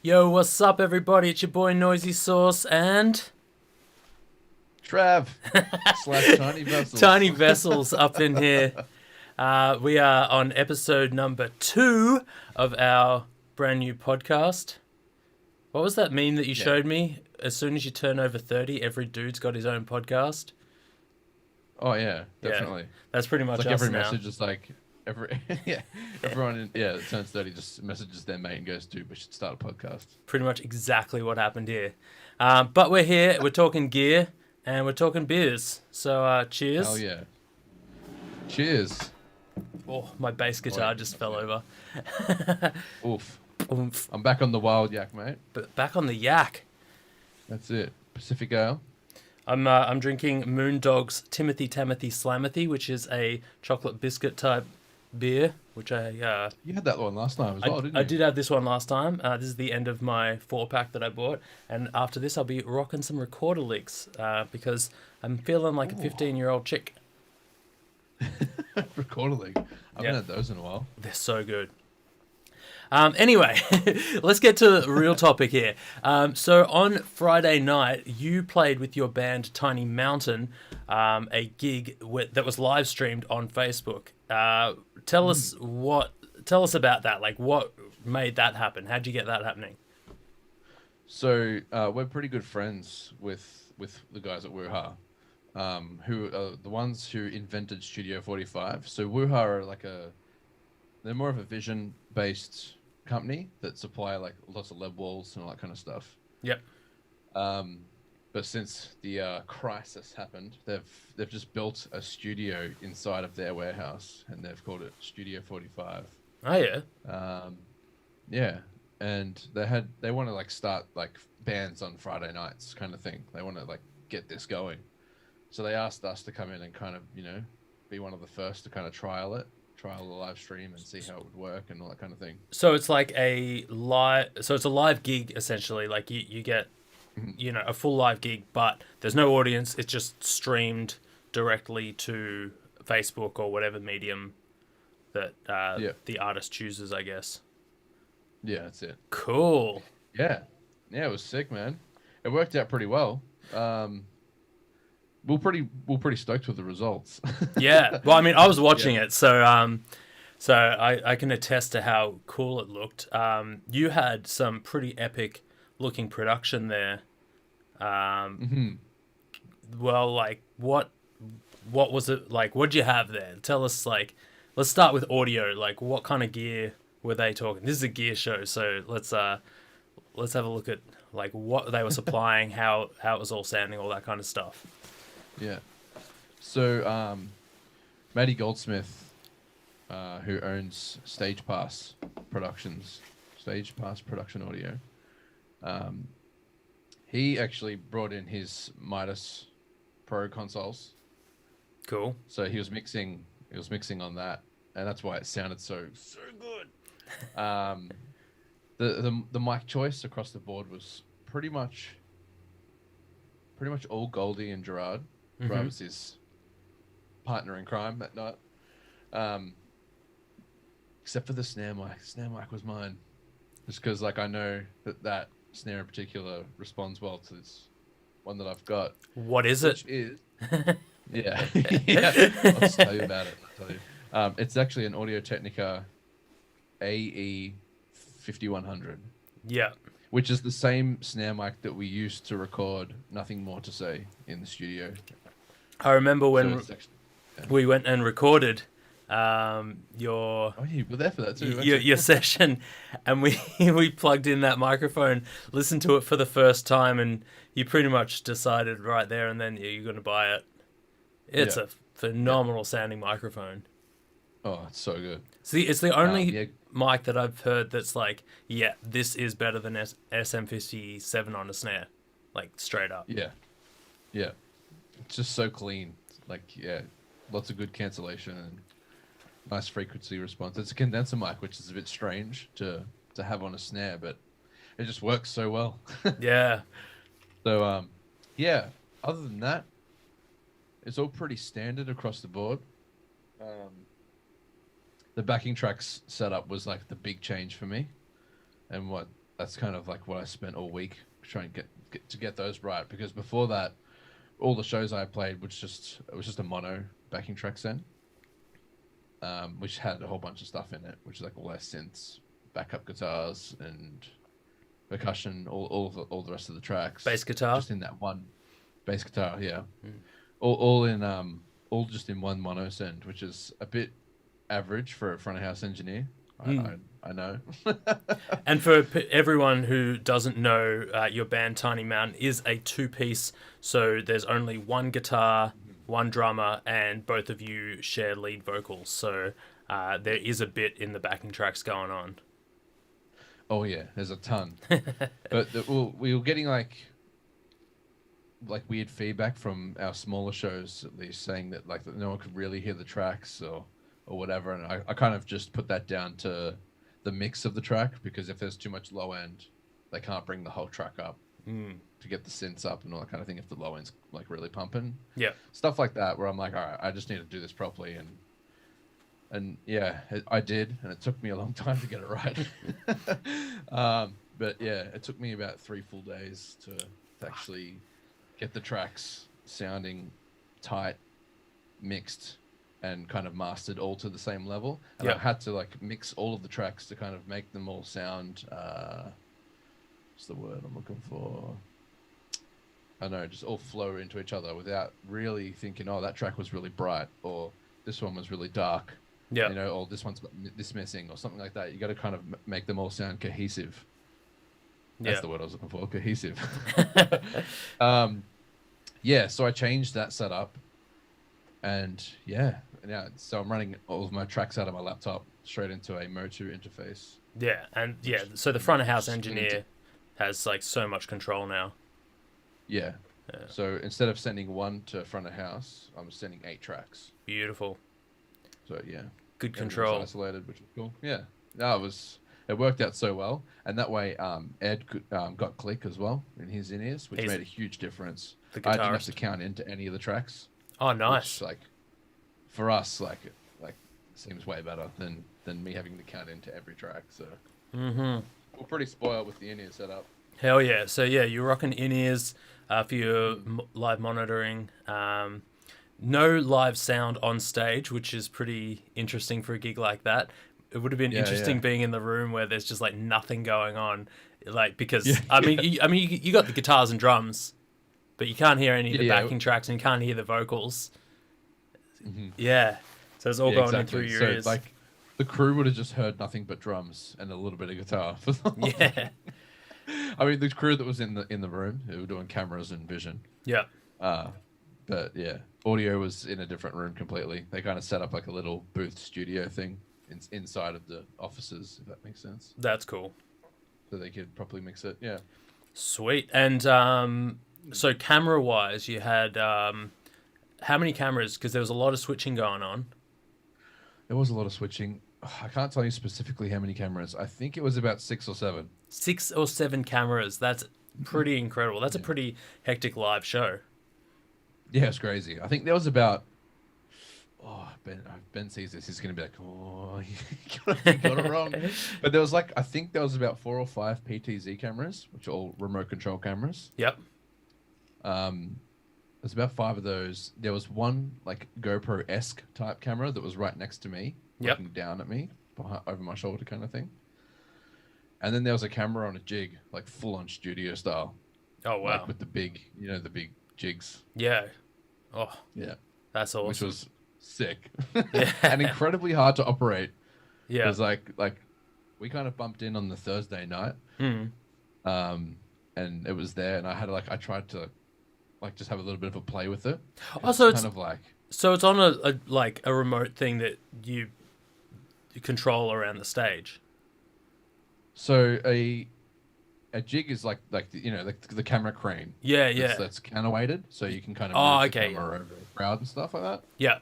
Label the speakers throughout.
Speaker 1: Yo, what's up, everybody? It's your boy NoisySauce and
Speaker 2: Trav slash Tiny Vessels.
Speaker 1: Tiny Vessels up in here. We are on episode number 2 of our brand new podcast. What was that meme that you
Speaker 2: Yeah.
Speaker 1: showed me? As soon as you turn over 30, every dude's got his own podcast.
Speaker 2: Oh yeah,
Speaker 1: Yeah,
Speaker 2: definitely.
Speaker 1: that's pretty
Speaker 2: It's
Speaker 1: much
Speaker 2: like
Speaker 1: us
Speaker 2: every
Speaker 1: now.
Speaker 2: message is like every yeah, everyone that turns 30 just messages their mate and goes, "Dude, we should start a podcast."
Speaker 1: Pretty much exactly what happened here. But we're here, we're talking gear, and we're talking beers. So,
Speaker 2: Hell
Speaker 1: cheers.
Speaker 2: yeah. Cheers.
Speaker 1: Oh, my bass
Speaker 2: Oh
Speaker 1: guitar
Speaker 2: wait,
Speaker 1: just
Speaker 2: not
Speaker 1: fell
Speaker 2: yet.
Speaker 1: over.
Speaker 2: Oof.
Speaker 1: Oomph.
Speaker 2: I'm back on the wild yak, mate.
Speaker 1: But back on the yak.
Speaker 2: That's it. Pacific Ale.
Speaker 1: I'm drinking Moondog's Timothy Tamathy Slamathy, which is a chocolate biscuit type beer, which
Speaker 2: You had that one last time as well, didn't
Speaker 1: I
Speaker 2: you?
Speaker 1: did have this one last time. This is the end of my 4 pack that I bought, and after this I'll be rocking some recorder licks because I'm feeling like a
Speaker 2: Ooh.
Speaker 1: 15-year-old chick.
Speaker 2: Recorder League. I haven't
Speaker 1: Yeah,
Speaker 2: had those in a while.
Speaker 1: they're so good. Anyway, let's get to the real topic here. So on Friday night, you played with your band Tiny Mountain, a gig that was live streamed on Facebook. Tell us tell us about that. Like, what made that happen? How'd you get that happening?
Speaker 2: So we're pretty good friends with the guys at Wuha, who are the ones who invented Studio 45. So Wuha are they're more of a vision-based company that supply like lots of LED walls and all that kind of stuff.
Speaker 1: Yep.
Speaker 2: Um, but since the crisis happened, they've just built a studio inside of their warehouse, and they've called it Studio 45.
Speaker 1: Oh yeah.
Speaker 2: Um, yeah, and they want to like start like bands on Friday nights kind of thing. They want to like get this going. So they asked us to come in and kind of, be one of the first to kind of trial the live stream and see how it would work and all that kind of thing.
Speaker 1: So it's like a live. So it's a live gig essentially. Like you get
Speaker 2: Mhm.
Speaker 1: a full live gig, but there's no audience. It's just streamed directly to Facebook or whatever medium that
Speaker 2: Yeah,
Speaker 1: the artist chooses, I guess.
Speaker 2: yeah, that's it.
Speaker 1: Cool.
Speaker 2: Yeah, yeah, it was sick, man. It worked out pretty well. We're pretty stoked with the results.
Speaker 1: Yeah. Well, I mean, I was
Speaker 2: Yeah.
Speaker 1: watching it, so I can attest to how cool it looked. You had some pretty epic looking production there. Um,
Speaker 2: hmm
Speaker 1: well, like what was it like? What'd you have there? Tell us, like, let's start with audio. Like, what kind of gear were they talking? This is a gear show, so let's have a look at like what they were supplying, how it was all sounding, all that kind of stuff.
Speaker 2: Yeah. So, Matty Goldsmith, who owns Stage Pass Production Audio, um, he actually brought in his Midas Pro consoles.
Speaker 1: Cool.
Speaker 2: So he was mixing on that, and that's why it sounded so good. Um, the mic choice across the board was pretty much all Goldie and Gerard. Gerard
Speaker 1: Mm-hmm.
Speaker 2: was his partner in crime that night. Um, except for the snare mic. The snare mic was mine, just because like I know that snare in particular responds well to this one that I've got,
Speaker 1: What is it?
Speaker 2: which is yeah yeah. I'll just tell you about it. I'll tell you. It's actually an Audio Technica AE 5100,
Speaker 1: Yeah.
Speaker 2: which is the same snare mic that we used to record Nothing More to Say in the studio.
Speaker 1: I remember
Speaker 2: So
Speaker 1: when
Speaker 2: it's actually yeah.
Speaker 1: we went and recorded your
Speaker 2: Oh, yeah, you were there for that too, weren't
Speaker 1: your
Speaker 2: you?
Speaker 1: session, and we we plugged in that microphone, listened to it for the first time, and you pretty much decided right there and then you're going to buy it. It's
Speaker 2: Yeah,
Speaker 1: a
Speaker 2: yeah.
Speaker 1: phenomenal sounding microphone.
Speaker 2: Oh, it's so good.
Speaker 1: See, it's the only
Speaker 2: Yeah,
Speaker 1: mic that I've heard that's like, yeah, this is better than SM57 on a snare, like straight up.
Speaker 2: yeah, yeah. It's just so clean. Like, yeah, lots of good cancellation and nice frequency response. It's a condenser mic, which is a bit strange to have on a snare, but it just works so well.
Speaker 1: Yeah.
Speaker 2: So, yeah. Other than that, it's all pretty standard across the board. Um, the backing tracks setup was like the big change for me, and what that's kind of like what I spent all week trying to get those right. Because before that, all the shows I played was just a mono backing track set, which had a whole bunch of stuff in it, which is like all their synths, backup guitars, and percussion, all the rest of the tracks.
Speaker 1: Bass guitar,
Speaker 2: just in that one bass guitar, yeah.
Speaker 1: Mm.
Speaker 2: All just in one mono send, which is a bit average for a front of house engineer. I know.
Speaker 1: And for everyone who doesn't know, your band Tiny Mountain is a two-piece, so there's only one guitar, one drummer, and both of you share lead vocals. So there is a bit in the backing tracks going on.
Speaker 2: Oh yeah, there's a ton. But we were getting like weird feedback from our smaller shows, at least, saying that like that no one could really hear the tracks or whatever, and I kind of just put that down to the mix of the track, because if there's too much low end, they can't bring the whole track up to get the synths up and all that kind of thing if the low end's like really pumping.
Speaker 1: Yeah.
Speaker 2: Stuff like that where I'm like, all right, I just need to do this properly, and yeah, I did, and it took me a long time to get it right. But yeah, it took me about 3 full days to actually get the tracks sounding tight, mixed, and kind of mastered all to the same level. And I had to like mix all of the tracks to kind of make them all sound, what's the word I'm looking for? I don't know, just all flow into each other without really thinking, oh, that track was really bright, or this one was really dark.
Speaker 1: Yeah.
Speaker 2: You know, or this one's got this missing, or something like that. You got to kind of make them all sound cohesive. That's the word I was looking for, cohesive. Yeah, so I changed that setup, and yeah, so I'm running all of my tracks out of my laptop straight into a Motu interface.
Speaker 1: Yeah, and so the front of house engineer has like so much control now.
Speaker 2: Yeah. So instead of sending one to front of house, I'm sending 8 tracks.
Speaker 1: Beautiful.
Speaker 2: So yeah,
Speaker 1: good control.
Speaker 2: Isolated, which was cool. Yeah, no, it worked out so well, and that way Ed got click as well in his in-ears, which made a huge difference. I didn't have to count into any of the tracks.
Speaker 1: Oh, nice.
Speaker 2: Which, like, for us, like seems way better than me having to count into every track. So we're pretty spoiled with the in-ear setup.
Speaker 1: Hell yeah! So yeah, you're rocking in-ears for your live monitoring. No live sound on stage, which is pretty interesting for a gig like that. It would have been interesting being in the room where there's just like nothing going on, like because I mean you got the guitars and drums, but you can't hear any of the backing tracks and you can't hear the vocals. Yeah, so it's all going in through your ears.
Speaker 2: Like the crew would have just heard nothing but drums and a little bit of guitar.
Speaker 1: Yeah.
Speaker 2: I mean, the crew that was in the room who were doing cameras and vision.
Speaker 1: Yeah.
Speaker 2: But yeah, audio was in a different room completely. They kind of set up like a little booth studio thing inside of the offices, if that makes sense.
Speaker 1: That's cool.
Speaker 2: So they could properly mix it. Yeah.
Speaker 1: Sweet. And so camera-wise, you had how many cameras? Because there was a lot of switching going on.
Speaker 2: There was a lot of switching. I can't tell you specifically how many cameras. I think it was about 6 or 7. 6
Speaker 1: or 7 cameras. That's pretty incredible. That's a pretty hectic live show.
Speaker 2: Yeah, it's crazy. I think there was about... Oh, Ben sees this. He's going to be like, oh, you got it wrong. But there was like, I think there was about 4 or 5 PTZ cameras, which are all remote control cameras.
Speaker 1: Yep.
Speaker 2: There's about 5 of those. There was one like GoPro-esque type camera that was right next to me, looking down at me, over my shoulder kind of thing. And then there was a camera on a jig, like full-on studio style.
Speaker 1: Oh, wow.
Speaker 2: Like with the big, the big jigs.
Speaker 1: Yeah. Oh.
Speaker 2: Yeah.
Speaker 1: That's awesome.
Speaker 2: Which was sick.
Speaker 1: Yeah.
Speaker 2: And incredibly hard to operate.
Speaker 1: Yeah.
Speaker 2: It was like we kind of bumped in on the Thursday night. And it was there, and I tried to just have a little bit of a play with it.
Speaker 1: Also, it's
Speaker 2: kind of like... So
Speaker 1: it's on a remote thing that you control around the stage.
Speaker 2: So a jig is like the camera crane.
Speaker 1: Yeah,
Speaker 2: That's counterweighted, so you can kind of move the camera over the crowd and stuff like that.
Speaker 1: Yeah.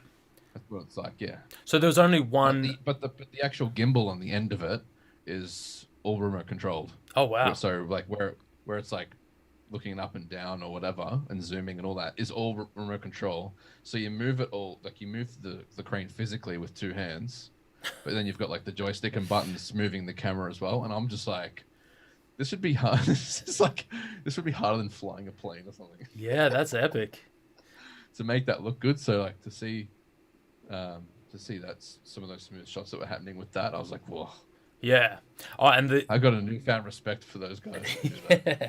Speaker 2: That's what it's like, yeah.
Speaker 1: So there was only one...
Speaker 2: But the actual gimbal on the end of it is all remote controlled.
Speaker 1: Oh, wow.
Speaker 2: So like where it's like looking up and down or whatever and zooming and all that is all remote control. So you move it all, like you move the crane physically with 2 hands, but then you've got like the joystick and buttons moving the camera as well. And I'm just like, this would be hard. This would be harder than flying a plane or something
Speaker 1: Yeah, that's epic.
Speaker 2: to make that look good. So like to see some of those smooth shots that were happening with that, I was like, whoa.
Speaker 1: Yeah. Oh, and
Speaker 2: I got a newfound respect for those guys who do that.
Speaker 1: yeah.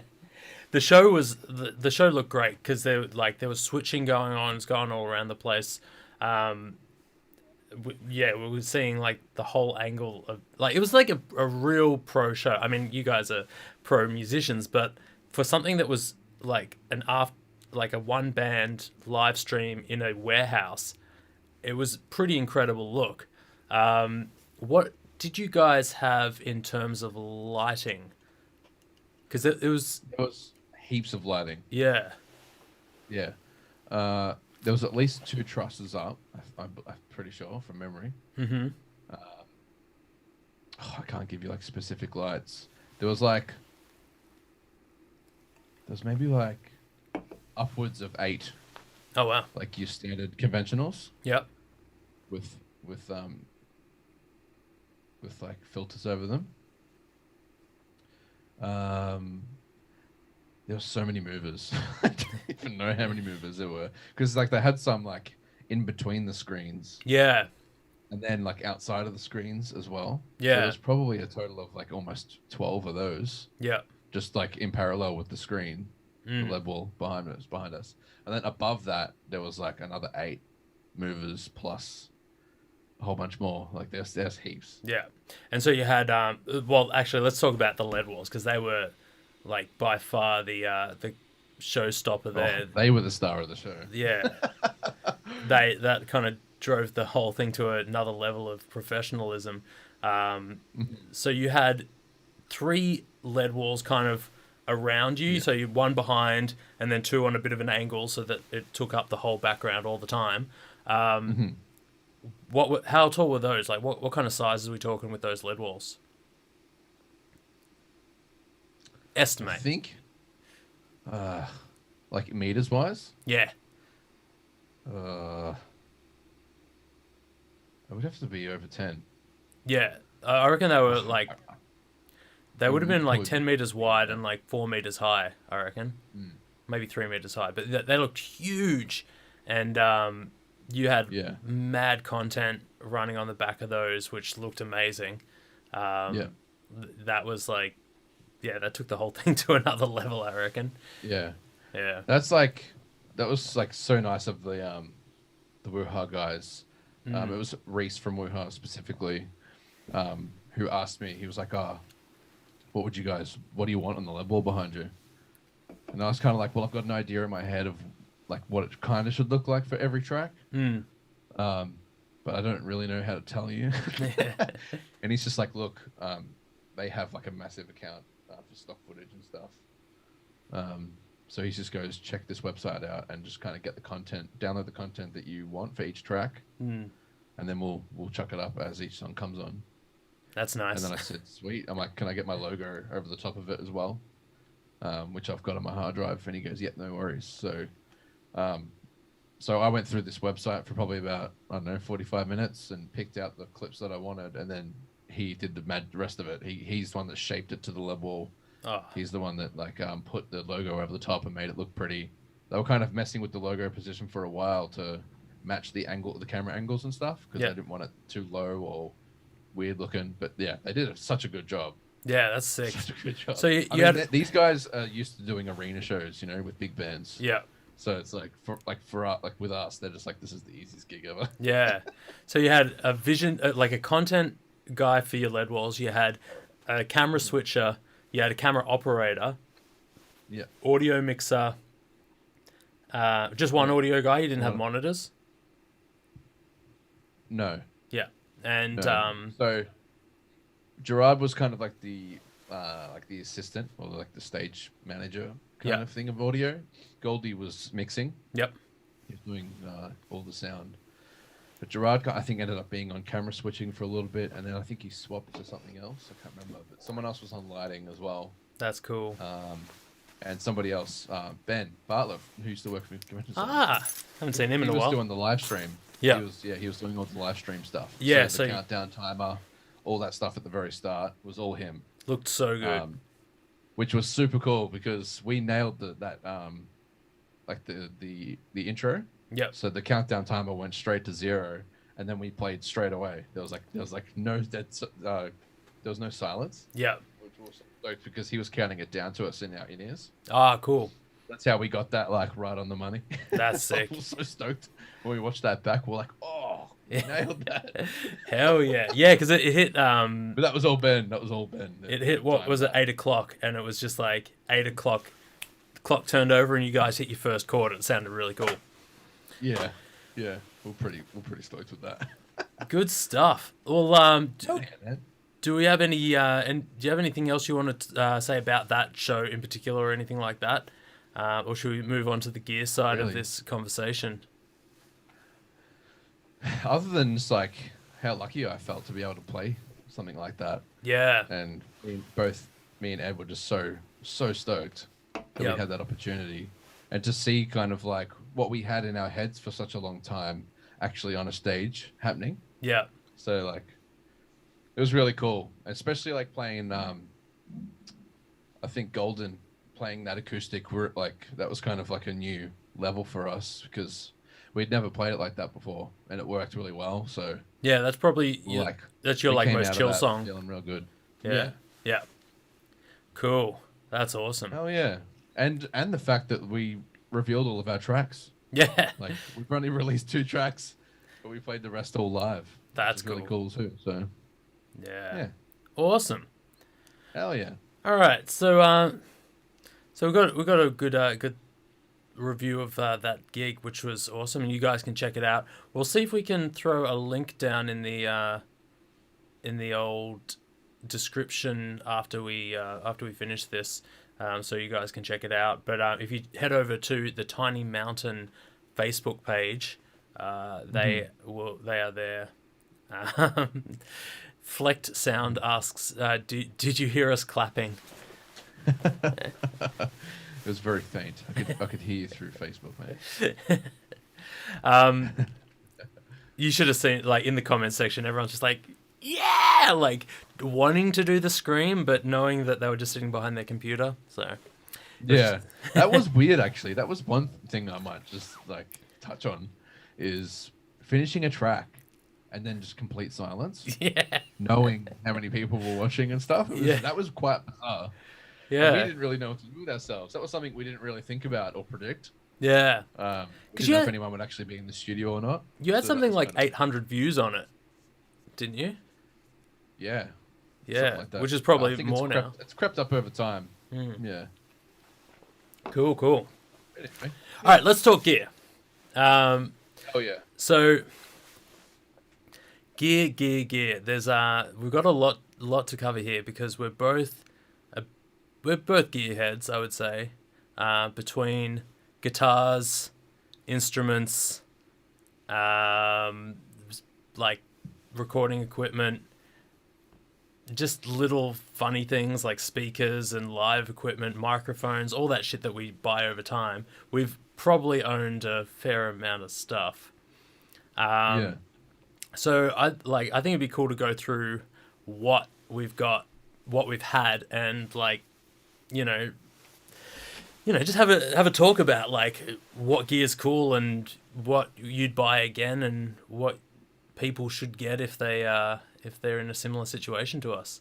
Speaker 1: The show looked great because there was switching going on. It's going all around the place. Um, yeah, we were seeing like the whole angle of like it was like a real pro show. I mean, you guys are pro musicians, but for something that was like like a one band live stream in a warehouse, it was pretty incredible look. What did you guys have in terms of lighting? Because it was
Speaker 2: There was heaps of lighting.
Speaker 1: yeah.
Speaker 2: Yeah. There was at least 2 trusses up. I'm pretty sure from memory.
Speaker 1: Mm-hmm.
Speaker 2: I can't give you like specific lights. There was maybe like upwards of 8,
Speaker 1: Oh wow.
Speaker 2: like your standard conventionals
Speaker 1: Yep.
Speaker 2: with with um with like filters over them. There were so many movers. I don't even know how many movers there were because like they had some like in between the screens
Speaker 1: Yeah.
Speaker 2: and then like outside of the screens as well. So
Speaker 1: Yeah.
Speaker 2: there's probably a total of like almost 12 of those,
Speaker 1: Yeah.
Speaker 2: just like in parallel with the screen, the LED wall behind us. And then above that, there was like another 8 movers plus a whole bunch more. Like there's heaps.
Speaker 1: Yeah. And so you had well actually let's talk about the LED walls because they were like by far the showstopper there.
Speaker 2: Oh, they were the star of the show.
Speaker 1: Yeah. That kind of drove the whole thing to another level of professionalism. So you had 3 LED walls kind of around you.
Speaker 2: Yeah.
Speaker 1: So you one behind and then 2 on a bit of an angle so that it took up the whole background all the time. How tall were those? Like what kind of sizes are we talking with those LED walls?
Speaker 2: I
Speaker 1: Estimate.
Speaker 2: think, like meters wise,
Speaker 1: Yeah.
Speaker 2: it would have to be over 10.
Speaker 1: Yeah. I reckon they were like they would have been like
Speaker 2: Would-
Speaker 1: 10 meters wide and like 4 meters high, I reckon.
Speaker 2: Mm.
Speaker 1: Maybe 3 meters high, but they looked huge. And you had
Speaker 2: Yeah.
Speaker 1: mad content running on the back of those, which looked amazing.
Speaker 2: Yeah.
Speaker 1: That was like, yeah, that took the whole thing to another level, I reckon.
Speaker 2: Yeah.
Speaker 1: Yeah.
Speaker 2: That was like so nice of the Wuha guys. It was Reese from Wuha specifically, who asked me. He was like, what do you want on the LED wall behind you?" And I was kind of like, well, I've got an idea in my head of like what it kind of should look like for every track. But I don't really know how to tell you. And he's just like, look, they have like a massive account for stock footage and stuff. So he just goes, check this website out and just kind of get the content, download the content that you want for each track. And then we'll chuck it up as each song comes on.
Speaker 1: That's nice.
Speaker 2: And then I said, sweet. I'm like, can I get my logo over the top of it as well? Which I've got on my hard drive. And he goes, yeah, no worries. So I went through this website for probably about, 45 minutes and picked out the clips that I wanted. And then he did the rest of it. He's the one that shaped it to the LED wall.
Speaker 1: Oh.
Speaker 2: He's the one that like put the logo over the top and made it look pretty. They were kind of messing with the logo position for a while to match the camera angles and stuff because they didn't want it too low or weird looking. But yeah, they did such a good job.
Speaker 1: Yeah, that's sick.
Speaker 2: Such a good job.
Speaker 1: So you
Speaker 2: I mean,
Speaker 1: had
Speaker 2: these guys are used to doing arena shows, with big bands.
Speaker 1: yeah.
Speaker 2: So it's like for us, like with us, they're just like, this is the easiest gig ever.
Speaker 1: Yeah. So you had a vision, like a content guy for your LED walls. You had a camera switcher. You had a camera operator.
Speaker 2: Yeah.
Speaker 1: Audio mixer. Just one audio guy. You didn't have monitors.
Speaker 2: No.
Speaker 1: Yeah. And
Speaker 2: No. So Gerard was kind of like the assistant or like the stage manager kind of thing of audio. Goldie was mixing.
Speaker 1: Yep.
Speaker 2: He was doing all the sound. But Gerard, I think, ended up being on camera switching for a little bit, and then I think he swapped to something else. I can't remember, but someone else was on lighting as well.
Speaker 1: That's cool.
Speaker 2: And somebody else, Ben Bartlett, who used to work for Convention Center.
Speaker 1: Haven't seen him in a
Speaker 2: He was
Speaker 1: while.
Speaker 2: doing the live stream.
Speaker 1: Yeah.
Speaker 2: He was doing all the live stream stuff.
Speaker 1: Yeah,
Speaker 2: So the countdown timer, all that stuff at the very start was all him.
Speaker 1: Looked so good.
Speaker 2: which was super cool because we nailed like the intro.
Speaker 1: Yep.
Speaker 2: So the countdown timer went straight to 0, and then we played straight away. There was no there was no silence,
Speaker 1: Yep.
Speaker 2: which was stoked because he was counting it down to us in our in-ears.
Speaker 1: Ah, cool.
Speaker 2: That's how we got that like right on the money.
Speaker 1: That's
Speaker 2: I
Speaker 1: sick.
Speaker 2: was so stoked when we watched that back. We're like, oh, we nailed that.
Speaker 1: Hell yeah. Yeah, because it hit
Speaker 2: But that was all Ben. That was all Ben.
Speaker 1: it hit, what was it, 8 o'clock, and it was just like 8 o'clock. The clock turned over and you guys hit your first chord. It sounded really cool.
Speaker 2: Yeah, yeah. We're pretty stoked with that.
Speaker 1: Good stuff. Well,
Speaker 2: Oh, yeah, man.
Speaker 1: do we have any and do you have anything else you want to say about that show in particular or anything like that? Or should we move on to the gear side of
Speaker 2: Really?
Speaker 1: this conversation?
Speaker 2: Other than just like how lucky I felt to be able to play something like that,
Speaker 1: Yeah.
Speaker 2: and both me and Ed were just so stoked that
Speaker 1: Yep.
Speaker 2: we had that opportunity, and to see kind of like what we had in our heads for such a long time actually on a stage happening.
Speaker 1: Yeah.
Speaker 2: So like, it was really cool, especially like playing. I think Golden, playing that acoustic, were like that was kind of like a new level for us because we'd never played it like that before, and it worked really well. So
Speaker 1: Yeah, that's probably
Speaker 2: like
Speaker 1: that's your
Speaker 2: we
Speaker 1: like
Speaker 2: came
Speaker 1: most
Speaker 2: out of
Speaker 1: chill
Speaker 2: that
Speaker 1: song.
Speaker 2: feeling real good.
Speaker 1: Yeah. Yeah. Cool. That's awesome.
Speaker 2: Oh yeah, and the fact that we revealed all of our tracks.
Speaker 1: Yeah.
Speaker 2: Like we've only released 2 tracks, but we played the rest all live.
Speaker 1: That's
Speaker 2: which is really cool too. So yeah,
Speaker 1: Awesome.
Speaker 2: hell yeah.
Speaker 1: All right. So we got a good review of that gig, which was awesome, and you guys can check it out. We'll see if we can throw a link down in the old description after we finish this, so you guys can check it out. But if you head over to the Tiny Mountain Facebook page, they are there. Flecked Sound asks, "Did you hear us clapping?"
Speaker 2: It was very faint. I could hear you through Facebook, mate.
Speaker 1: You should have seen, like, in the comments section, everyone's just like, yeah, like wanting to do the scream, but knowing that they were just sitting behind their computer. So
Speaker 2: Yeah, that was weird actually. That was one thing I might just like touch on, is finishing a track and then just complete silence,
Speaker 1: yeah,
Speaker 2: knowing how many people were watching and stuff.
Speaker 1: Yeah.
Speaker 2: That was quite bizarre.
Speaker 1: yeah,
Speaker 2: And we didn't really know what to do with ourselves. That was something we didn't really think about or predict.
Speaker 1: yeah.
Speaker 2: We
Speaker 1: 'Cause
Speaker 2: didn't
Speaker 1: you
Speaker 2: know
Speaker 1: had-
Speaker 2: if anyone would actually be in the studio or not.
Speaker 1: You had
Speaker 2: So that
Speaker 1: something
Speaker 2: was
Speaker 1: like
Speaker 2: kind of-
Speaker 1: 800 views on it, didn't you?
Speaker 2: Yeah.
Speaker 1: Yeah,
Speaker 2: something like that.
Speaker 1: which is probably
Speaker 2: I think
Speaker 1: more now.
Speaker 2: It's crept up over time.
Speaker 1: Mm.
Speaker 2: Yeah.
Speaker 1: Cool.
Speaker 2: Anyway.
Speaker 1: All right, let's talk gear.
Speaker 2: Oh yeah.
Speaker 1: So gear. There's we've got a lot to cover here because we're both gearheads, I would say. Between guitars, instruments, like recording equipment, just little funny things like speakers and live equipment, microphones, all that shit that we buy over time. We've probably owned a fair amount of stuff.
Speaker 2: Yeah.
Speaker 1: So I think it'd be cool to go through what we've got, what we've had, and like, just have a talk about like what gear's cool and what you'd buy again and what people should get if they're in a similar situation to us.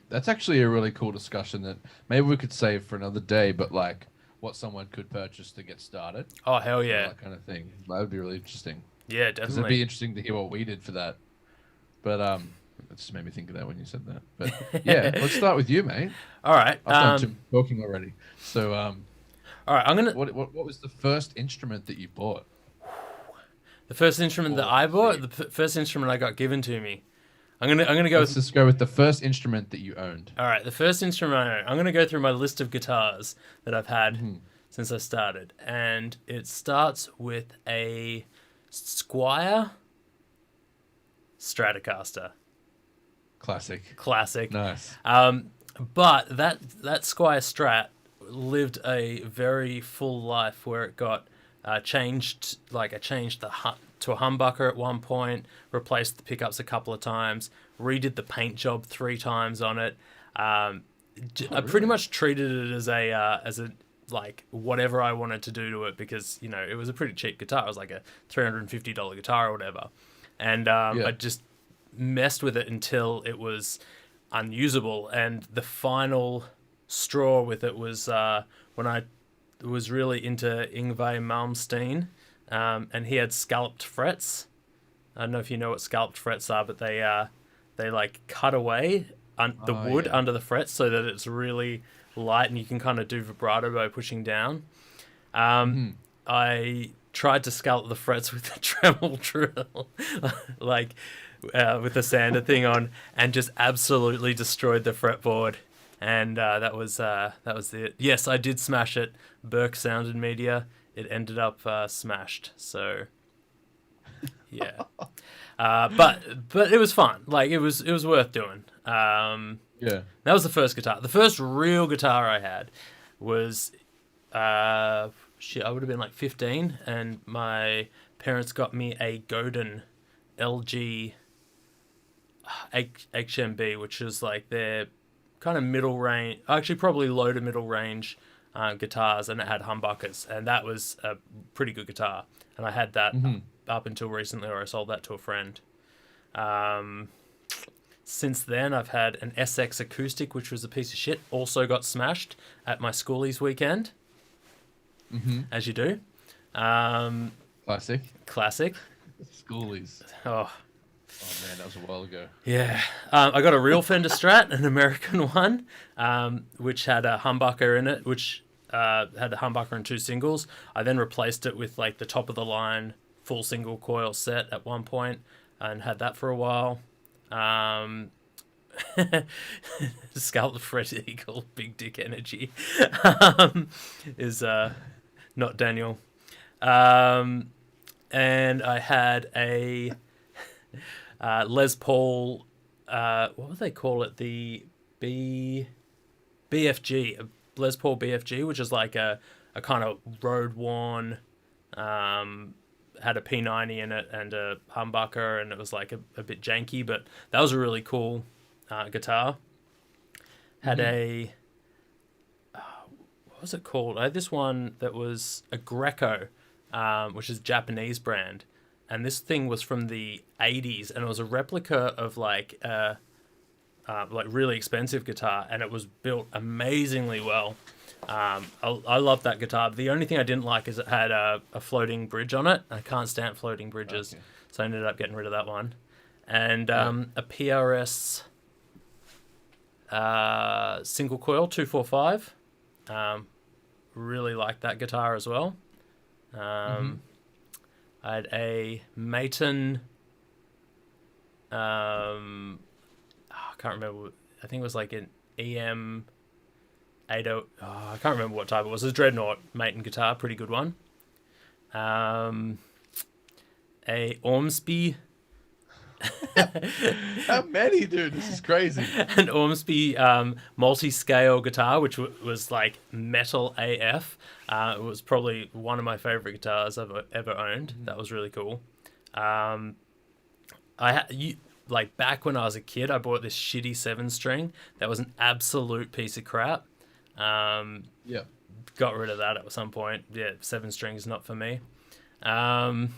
Speaker 2: That's actually a really cool discussion that maybe we could save for another day, but like what someone could purchase to get started.
Speaker 1: Oh hell yeah,
Speaker 2: That kind of thing. That would be really interesting.
Speaker 1: yeah,
Speaker 2: Because it'd
Speaker 1: definitely.
Speaker 2: be interesting to hear what we did for that. But it just made me think of that when you said that. But yeah, let's start with you, mate.
Speaker 1: All right,
Speaker 2: I've done too much talking already. So
Speaker 1: all right. I'm gonna
Speaker 2: what was the first instrument that you bought?
Speaker 1: the first instrument that I bought, the first instrument I got given to me. I'm gonna go
Speaker 2: Let's just go with the first instrument that you owned.
Speaker 1: All right, the first instrument I own. I'm going to go through my list of guitars that I've had
Speaker 2: Mm-hmm.
Speaker 1: since I started. And it starts with a Squier Stratocaster.
Speaker 2: Classic.
Speaker 1: Classic.
Speaker 2: Nice.
Speaker 1: But that Squier Strat lived a very full life where it got changed. Like I changed to a humbucker at one point, replaced the pickups a couple of times, redid the paint job 3 times on it, I pretty
Speaker 2: really?
Speaker 1: much treated it as a like whatever I wanted to do to it because it was a pretty cheap guitar. It was like a $350 guitar or whatever, and I
Speaker 2: Yeah.
Speaker 1: just messed with it until it was unusable. And the final straw with it was when I was really into Yngwie Malmsteen, and he had scalloped frets. I don't know if you know what scalloped frets are, but they like cut away the
Speaker 2: Oh
Speaker 1: wood
Speaker 2: yeah.
Speaker 1: under the frets so that it's really light and you can kind of do vibrato by pushing down. Um,
Speaker 2: Hmm.
Speaker 1: I tried to scallop the frets with a Dremel drill, like with the sander thing on, and just absolutely destroyed the fretboard. And that was it. Yes, I did smash it. Burke Sound and Media. It ended up smashed. So yeah, but it was fun. Like it was worth doing.
Speaker 2: Yeah.
Speaker 1: That was the first guitar. The first real guitar I had was shit. I would have been like 15, and my parents got me a Godin LG HMB, which is like their kind of middle range, actually probably low to middle range guitars, and it had humbuckers, and that was a pretty good guitar. And I had that
Speaker 2: Hmm.
Speaker 1: up until recently, where I sold that to a friend. Um, since then, I've had an SX acoustic, which was a piece of shit. Also got smashed at my schoolies weekend,
Speaker 2: Hmm.
Speaker 1: as you do. Um,
Speaker 2: Classic.
Speaker 1: Classic.
Speaker 2: Schoolies.
Speaker 1: Oh,
Speaker 2: Oh man, that was a while ago.
Speaker 1: yeah. I got a real Fender Strat, an American one, which had a humbucker in it, which had a humbucker and two singles. I then replaced it with like the top of the line full single coil set at one point, and had that for a while. Um, Scalp the Fred Eagle, Big Dick Energy, is not Daniel. And I had a Les Paul, what would they call it? The BFG, Les Paul BFG, which is like a kind of road worn, had a P90 in it and a humbucker, and it was like a bit janky, but that was a really cool guitar. Had
Speaker 2: Hmm.
Speaker 1: a, what was it called? I had this one that was a Greco, which is a Japanese brand. And this thing was from the 80s, and it was a replica of like really expensive guitar, and it was built amazingly well. I love that guitar. The only thing I didn't like is it had a floating bridge on it. I can't stand floating bridges,
Speaker 2: Okay.
Speaker 1: so I ended up getting rid of that one. And
Speaker 2: Yeah.
Speaker 1: a PRS single coil 245. Really like that guitar as well.
Speaker 2: Hmm.
Speaker 1: I had a Maton. I can't remember. I think it was like an EM 80. Oh, I can't remember what type it was. It was a Dreadnought Maton guitar, pretty good one. Um, a Ormsby,
Speaker 2: How many, dude? This is crazy.
Speaker 1: an Ormsby multi-scale guitar, which was like metal AF. It was probably one of my favorite guitars I've ever owned.
Speaker 2: Mhm.
Speaker 1: That was really cool. Um, I had you like back when I was a kid, I bought this shitty 7 string that was an absolute piece of crap. Um,
Speaker 2: Yeah.
Speaker 1: got rid of that at some point. Yeah, 7 strings not for me. Um,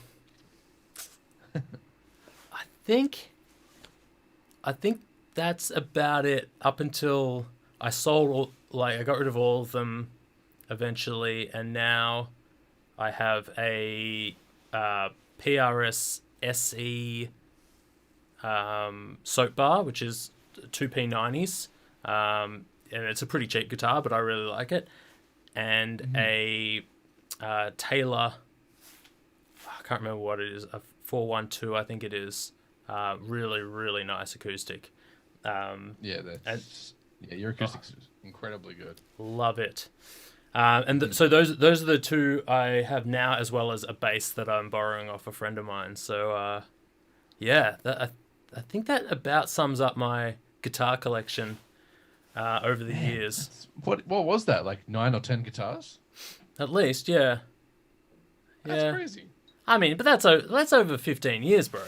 Speaker 1: I think I think that's about it up until I sold all, like I got rid of all of them eventually, and now I have a PRS SE soap bar, which is two P90s, and it's a pretty cheap guitar, but I really like it, and
Speaker 2: Hmm.
Speaker 1: a Taylor. I can't remember what it is. A 412, I think it is. Really, really nice acoustic.
Speaker 2: Yeah,
Speaker 1: And
Speaker 2: yeah. Your acoustics is incredibly good.
Speaker 1: love it. And
Speaker 2: Mhm.
Speaker 1: so those are the two I have now, as well as a bass that I'm borrowing off a friend of mine. So yeah, I think that about sums up my guitar collection over the
Speaker 2: Man,
Speaker 1: years.
Speaker 2: what was that? Like 9 or 10 guitars?
Speaker 1: At least, yeah,
Speaker 2: That's
Speaker 1: yeah.
Speaker 2: crazy.
Speaker 1: I mean, but that's over 15 years, bro.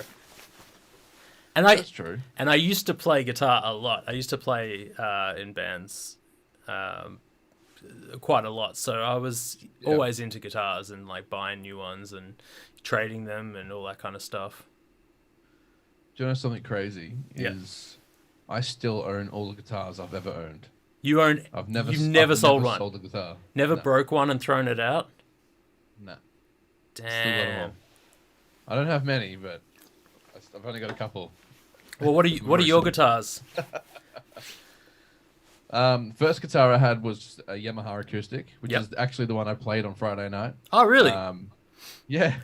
Speaker 1: And
Speaker 2: That's true.
Speaker 1: I used to play guitar a lot. I used to play in bands quite a lot. So I was
Speaker 2: Yeah.
Speaker 1: always into guitars and like buying new ones and trading them and all that kind of stuff.
Speaker 2: Do you know something crazy?
Speaker 1: Yeah.
Speaker 2: Is I still own all the guitars I've ever owned.
Speaker 1: You own? You've never
Speaker 2: I've
Speaker 1: sold
Speaker 2: never
Speaker 1: one.
Speaker 2: sold a guitar.
Speaker 1: Never
Speaker 2: No,
Speaker 1: broke one and thrown it out.
Speaker 2: no. Still got them
Speaker 1: Damn.
Speaker 2: all. I don't have many, but I've only got a couple.
Speaker 1: Well, what are you? What are your guitars?
Speaker 2: First guitar I had was a Yamaha acoustic, which
Speaker 1: Yep.
Speaker 2: is actually the one I played on Friday night.
Speaker 1: Oh, really?
Speaker 2: Yeah.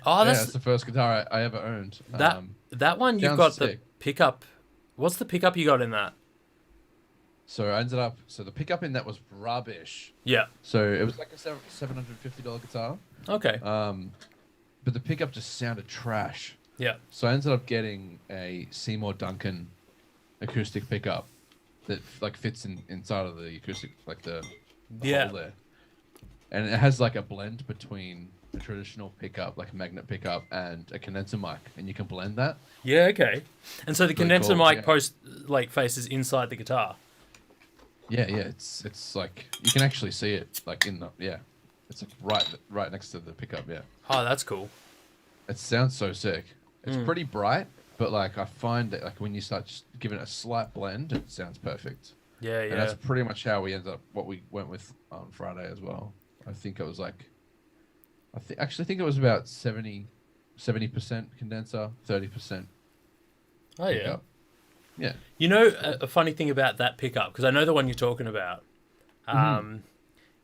Speaker 1: Oh,
Speaker 2: yeah,
Speaker 1: that's-
Speaker 2: that's the first guitar I ever owned.
Speaker 1: That one you've
Speaker 2: sounds
Speaker 1: got
Speaker 2: sick.
Speaker 1: the pickup. What's the pickup you got in that?
Speaker 2: So I ended up. So the pickup in that was rubbish.
Speaker 1: Yeah.
Speaker 2: So it was like a $750 guitar.
Speaker 1: Okay.
Speaker 2: But the pickup just sounded trash.
Speaker 1: Yeah.
Speaker 2: So I ended up getting a Seymour Duncan acoustic pickup that like fits inside of the acoustic, like the
Speaker 1: Yeah.
Speaker 2: hole there. And it has like a blend between a traditional pickup, like a magnet pickup, and a condenser mic, and you can blend that.
Speaker 1: Yeah. Okay. And so the
Speaker 2: Really
Speaker 1: condenser
Speaker 2: cool,
Speaker 1: mic
Speaker 2: yeah.
Speaker 1: faces inside the guitar.
Speaker 2: Yeah, yeah, it's like you can actually see it like in the it's like right next to the pickup. Yeah,
Speaker 1: Oh, that's cool.
Speaker 2: it sounds so sick. It's
Speaker 1: Mm.
Speaker 2: pretty bright, but like I find that like when you start just giving it a slight blend, it sounds perfect.
Speaker 1: Yeah.
Speaker 2: And
Speaker 1: Yeah.
Speaker 2: that's pretty much how we ended up. What we went with on Friday as well. I think it was like, actually think it was about 70% condenser, 30%.
Speaker 1: Oh, yeah.
Speaker 2: pickup. Yeah.
Speaker 1: You know, a funny thing about that pickup, because I know the one you're talking about,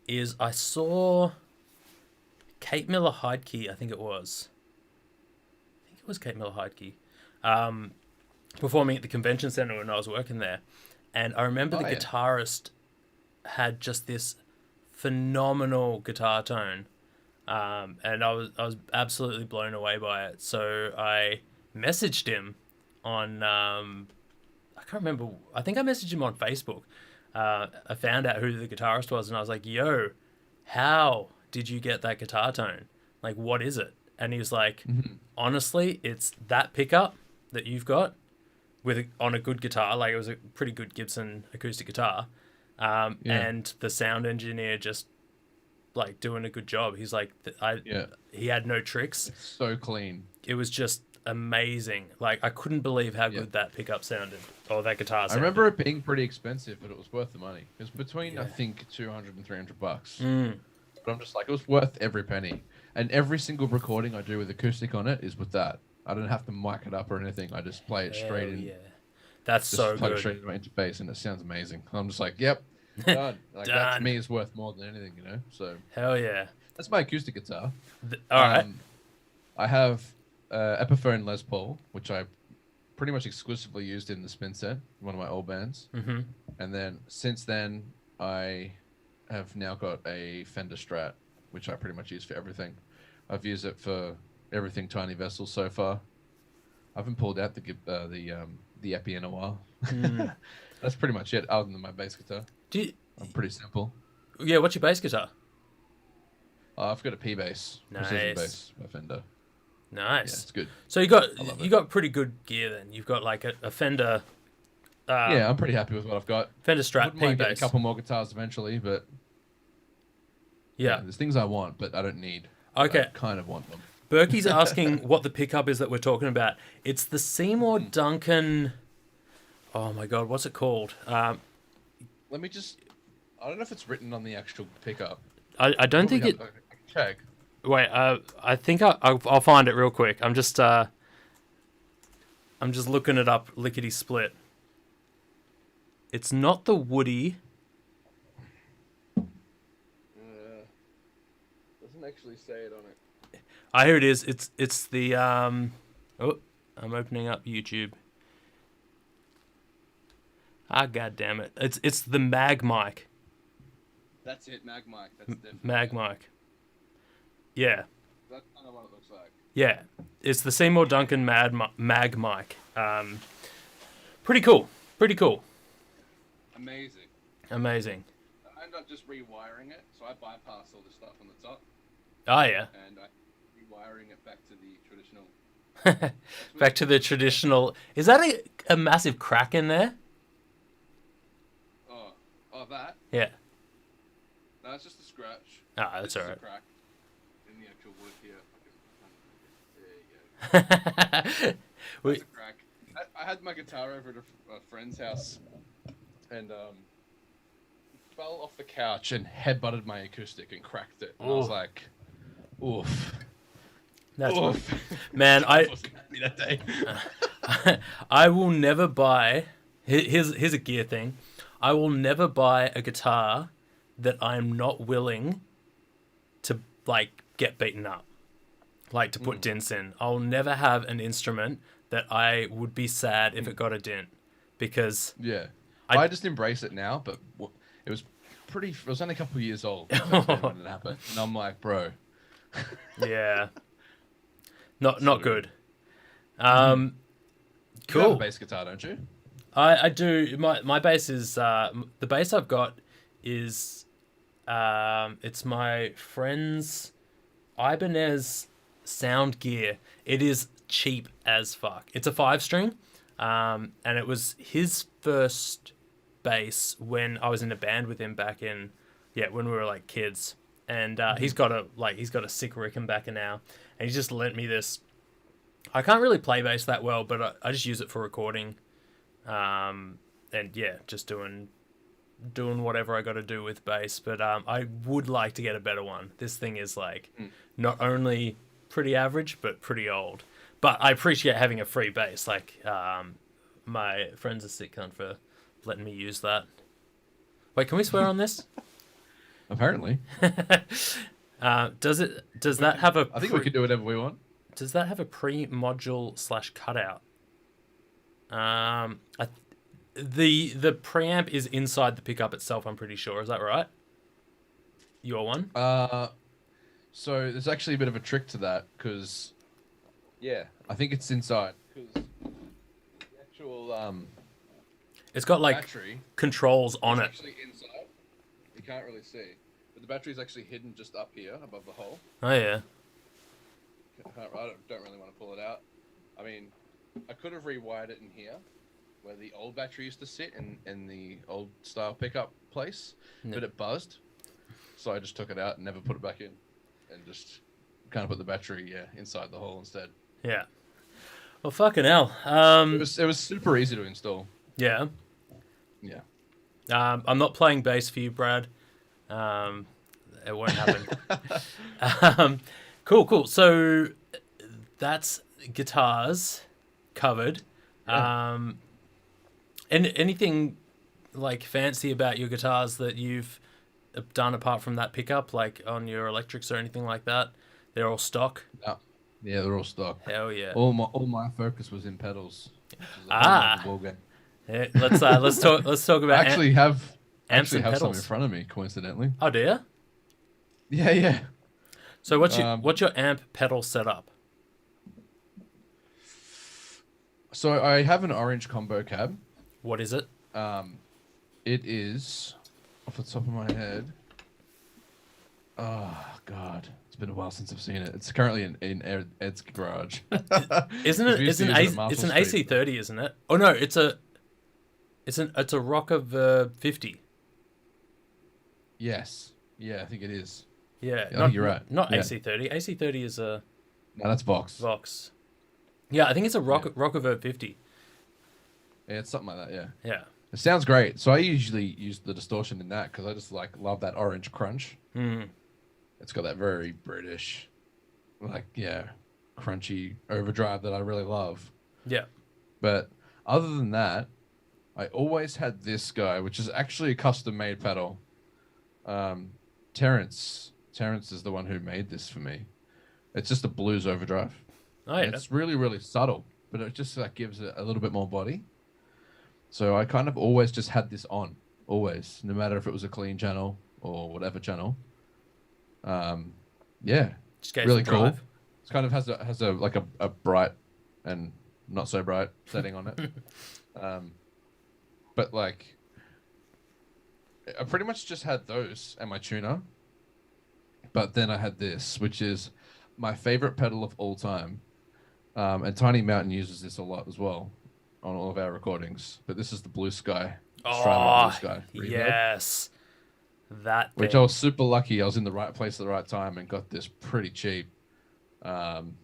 Speaker 1: is I saw Kate Miller Heidke, I think it was. Kate Miller Heidke, performing at the convention center when I was working there. And I remember the
Speaker 2: yeah.
Speaker 1: guitarist had just this phenomenal guitar tone. And I was absolutely blown away by it. So I messaged him on, I can't remember, I think I messaged him on Facebook. I found out who the guitarist was and I was like, yo, how did you get that guitar tone? Like, what is it? And he was like, honestly, it's that pickup that you've got on a good guitar. Like, it was a pretty good Gibson acoustic guitar. And the sound engineer just like doing a good job. He's like, he had no tricks.
Speaker 2: It's so clean.
Speaker 1: It was just amazing. Like, I couldn't believe how good that pickup sounded, or that guitar sounded.
Speaker 2: I remember it being pretty expensive, but it was worth the money. It was between I think $200 and $300. But I'm just like, it was worth every penny. And every single recording I do with acoustic on it is with that. I don't have to mic it up or anything. I just play it straight in.
Speaker 1: Yeah, that's
Speaker 2: Just
Speaker 1: so
Speaker 2: plug it
Speaker 1: good.
Speaker 2: straight into my interface, and it sounds amazing. I'm just like, yep, done. Like, that to
Speaker 1: Done.
Speaker 2: me is worth more than anything, you know. So
Speaker 1: Hell yeah.
Speaker 2: that's my acoustic guitar.
Speaker 1: All right.
Speaker 2: I have Epiphone Les Paul, which I pretty much exclusively used in the Spin Set, one of my old bands.
Speaker 1: Mm-hmm.
Speaker 2: And then since then, I have now got a Fender Strat, which I pretty much use for everything. I've used it for everything Tiny Vessels so far. I haven't pulled out the Epi in a while. That's pretty much it, other than my bass guitar. I'm pretty simple.
Speaker 1: Yeah, what's your bass guitar?
Speaker 2: I've got a P bass, precision
Speaker 1: Nice.
Speaker 2: bass by Fender. Yeah,
Speaker 1: Nice.
Speaker 2: it's good.
Speaker 1: So you got pretty good gear then. You've got like a Fender.
Speaker 2: Yeah, I'm pretty happy with what I've got.
Speaker 1: Fender
Speaker 2: I
Speaker 1: Strat
Speaker 2: wouldn't
Speaker 1: P
Speaker 2: mind getting a
Speaker 1: bass.
Speaker 2: couple more guitars eventually, but
Speaker 1: Yeah.
Speaker 2: there's things I want, but I don't need.
Speaker 1: Okay.
Speaker 2: I kind of want them.
Speaker 1: Berkey's asking what the pickup is that we're talking about. It's the Seymour Duncan. Oh my god, what's it called?
Speaker 2: Let me just. I don't know if it's written on the actual pickup.
Speaker 1: I don't think it.
Speaker 2: I can check.
Speaker 1: Wait, I think I'll find it real quick. I'm just looking it up. Lickety split. It's not the Woody.
Speaker 2: Doesn't actually say it on it.
Speaker 1: Here it is. It's the Oh, I'm opening up YouTube. God damn it! It's the Mag mic.
Speaker 2: That's it, Mag mic. That's definitely
Speaker 1: Mag mic. Yeah.
Speaker 2: That's kind of what it looks like.
Speaker 1: Yeah, it's the Seymour Duncan Mag mic. Pretty cool. Pretty cool.
Speaker 2: Amazing.
Speaker 1: Amazing.
Speaker 2: I end up just rewiring it, so I bypass all the stuff on the top,
Speaker 1: Oh yeah.
Speaker 2: and I rewiring it back to the traditional.
Speaker 1: Back to the traditional. Is that a massive crack in there?
Speaker 2: Oh, that.
Speaker 1: Yeah.
Speaker 2: It's just a scratch.
Speaker 1: Ah, that's
Speaker 2: This
Speaker 1: all
Speaker 2: is a
Speaker 1: right.
Speaker 2: crack in the actual wood here. There you go.
Speaker 1: we,
Speaker 2: That's a crack. I had my guitar over at a friend's house, and fell off the couch and headbutted my acoustic and cracked it. And I was
Speaker 1: oh,
Speaker 2: like, oof.
Speaker 1: that's
Speaker 2: Oof.
Speaker 1: man.
Speaker 2: I wasn't happy that day.
Speaker 1: I will never buy. Here's a gear thing. I will never buy a guitar that I'm not willing to like get beaten up, like to put dents in. I'll never have an instrument that I would be sad if it got a dent, because
Speaker 2: Yeah. I just embrace it now, but it was it was only a couple of years old when it happened. And I'm like, bro.
Speaker 1: yeah, not
Speaker 2: So,
Speaker 1: good.
Speaker 2: you have a
Speaker 1: Cool.
Speaker 2: bass guitar, don't you?
Speaker 1: I do. My bass is the bass I've got is it's my friend's Ibanez sound gear. It is cheap as fuck. It's a 5-string, and it was his first bass when I was in a band with him back in when we were like kids. And he's got a sick Rickenbacker now, and he just lent me this. I can't really play bass that well, but I just use it for recording, and yeah, just doing whatever I got to do with bass. But I would like to get a better one. This thing is like not only pretty average but pretty old. But I appreciate having a free bass. Like my friend's a sick cunt for letting me use that. Wait, can we swear on this?
Speaker 2: Apparently.
Speaker 1: Does that have a?
Speaker 2: I think we can do whatever we want.
Speaker 1: Does that have a pre-module / cutout? The preamp is inside the pickup itself. I'm pretty sure. Is that right? Your one?
Speaker 2: So there's actually a bit of a trick to that because, I think it's inside because the actual
Speaker 1: It's got like
Speaker 2: battery
Speaker 1: controls on
Speaker 2: is
Speaker 1: it.
Speaker 2: actually inside. You can't really see, but the battery is actually hidden just up here above the hole.
Speaker 1: Oh yeah.
Speaker 2: I don't really want to pull it out. I mean, I could have rewired it in here, where the old battery used to sit in the old style pickup place, but it buzzed. So I just took it out and never put it back in, and just kind of put the battery inside the hole instead.
Speaker 1: Yeah. Well, fucking hell.
Speaker 2: It was super easy to install.
Speaker 1: Yeah.
Speaker 2: Yeah.
Speaker 1: I'm not playing bass for you, Brad. It won't happen. Cool. So that's guitars covered.
Speaker 2: Yeah.
Speaker 1: And anything like fancy about your guitars that you've done apart from that pickup, like on your electrics or anything like that? They're all stock.
Speaker 2: Yeah, they're all stock.
Speaker 1: Hell yeah.
Speaker 2: All my focus was in pedals. Which is a whole nother ball game.
Speaker 1: Yeah, let's talk about.
Speaker 2: I actually have
Speaker 1: amps and
Speaker 2: some
Speaker 1: pedals
Speaker 2: in front of me, coincidentally.
Speaker 1: Oh, do you?
Speaker 2: Yeah.
Speaker 1: So what's your amp pedal setup?
Speaker 2: So I have an orange combo cab.
Speaker 1: What is it?
Speaker 2: It is off the top of my head. Oh God, it's been a while since I've seen it. It's currently in Ed's garage.
Speaker 1: Isn't it? It's an AC30, isn't it? Oh no, it's a Rocker Verb 50.
Speaker 2: Yes. Yeah, I think it is.
Speaker 1: Yeah,
Speaker 2: I think you're right.
Speaker 1: Not
Speaker 2: Yeah.
Speaker 1: AC30. AC30 is a
Speaker 2: No, that's Vox.
Speaker 1: Vox. Yeah, I think it's a Rocker Verb 50.
Speaker 2: Yeah, it's something like that. Yeah.
Speaker 1: Yeah.
Speaker 2: It sounds great. So I usually use the distortion in that because I just love that orange crunch.
Speaker 1: Mm.
Speaker 2: It's got that very British, crunchy overdrive that I really love.
Speaker 1: Yeah.
Speaker 2: But other than that, I always had this guy, which is actually a custom-made pedal. Terrence is the one who made this for me. It's just a blues overdrive.
Speaker 1: Oh yeah.
Speaker 2: And it's really, really subtle, but it just gives it a little bit more body. So I kind of always just had this on, always, no matter if it was a clean channel or whatever channel.
Speaker 1: Just gave
Speaker 2: really
Speaker 1: some
Speaker 2: cool.
Speaker 1: drive.
Speaker 2: It kind of has a bright and not so bright setting on it. But I pretty much just had those and my tuner. But then I had this, which is my favorite pedal of all time. And Tiny Mountain uses this a lot as well on all of our recordings. But this is the Blue Sky. Australian Blue Sky reverb.
Speaker 1: Yes. That
Speaker 2: which I
Speaker 1: thing.
Speaker 2: was super lucky. I was in the right place at the right time and got this pretty cheap. Um,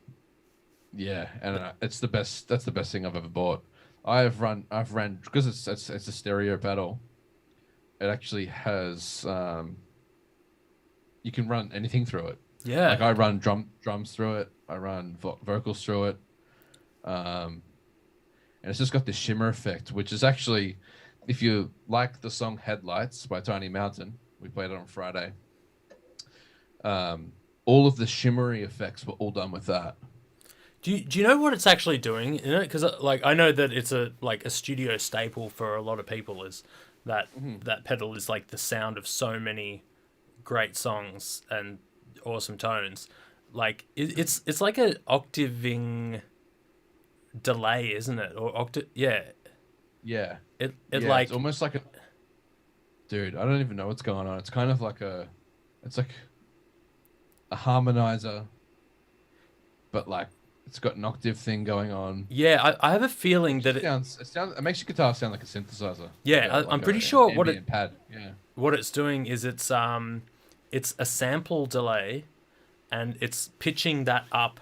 Speaker 2: yeah, and it's the best. That's the best thing I've ever bought. I've ran because it's a stereo pedal. It actually has you can run anything through it. Like
Speaker 1: Yeah.
Speaker 2: I run drums through it. I run vocals through it. Um, and it's just got this shimmer effect, which is actually, if you like the song "Headlights" by Tiny Mountain, we played it on Friday. Um, all of the shimmery effects were all done with that.
Speaker 1: Do you know what it's actually doing? You know, because like I know that it's a like a studio staple for a lot of people is that
Speaker 2: Mhm.
Speaker 1: that pedal is like the sound of so many great songs and awesome tones. Like it's like a octaving delay, isn't it? Or octave? Yeah.
Speaker 2: Yeah,
Speaker 1: It
Speaker 2: yeah. It's
Speaker 1: like
Speaker 2: almost like a dude. I don't even know what's going on. It's kind of like it's like a harmonizer, but like it's got an octave thing going on.
Speaker 1: yeah. I have a feeling that
Speaker 2: It makes your guitar sound like a synthesizer,
Speaker 1: yeah. I'm
Speaker 2: like
Speaker 1: pretty
Speaker 2: an
Speaker 1: sure
Speaker 2: ambient pad. Yeah.
Speaker 1: what it's doing is it's a sample delay and it's pitching that up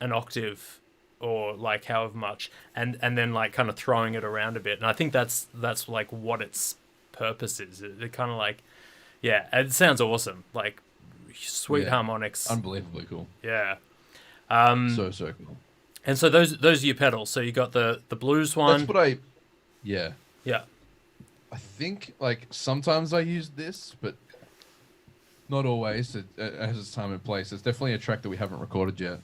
Speaker 1: an octave or like however much and then like kind of throwing it around a bit and I think that's like what its purpose is it kind of like yeah it sounds awesome like sweet
Speaker 2: Yeah.
Speaker 1: harmonics
Speaker 2: Unbelievably cool.
Speaker 1: yeah
Speaker 2: So cool.
Speaker 1: and so those are your pedals so you got the blues
Speaker 2: That's
Speaker 1: one
Speaker 2: what I yeah.
Speaker 1: yeah
Speaker 2: I think like sometimes I use this, but not always. It has its time and place. There's definitely a track that we haven't recorded yet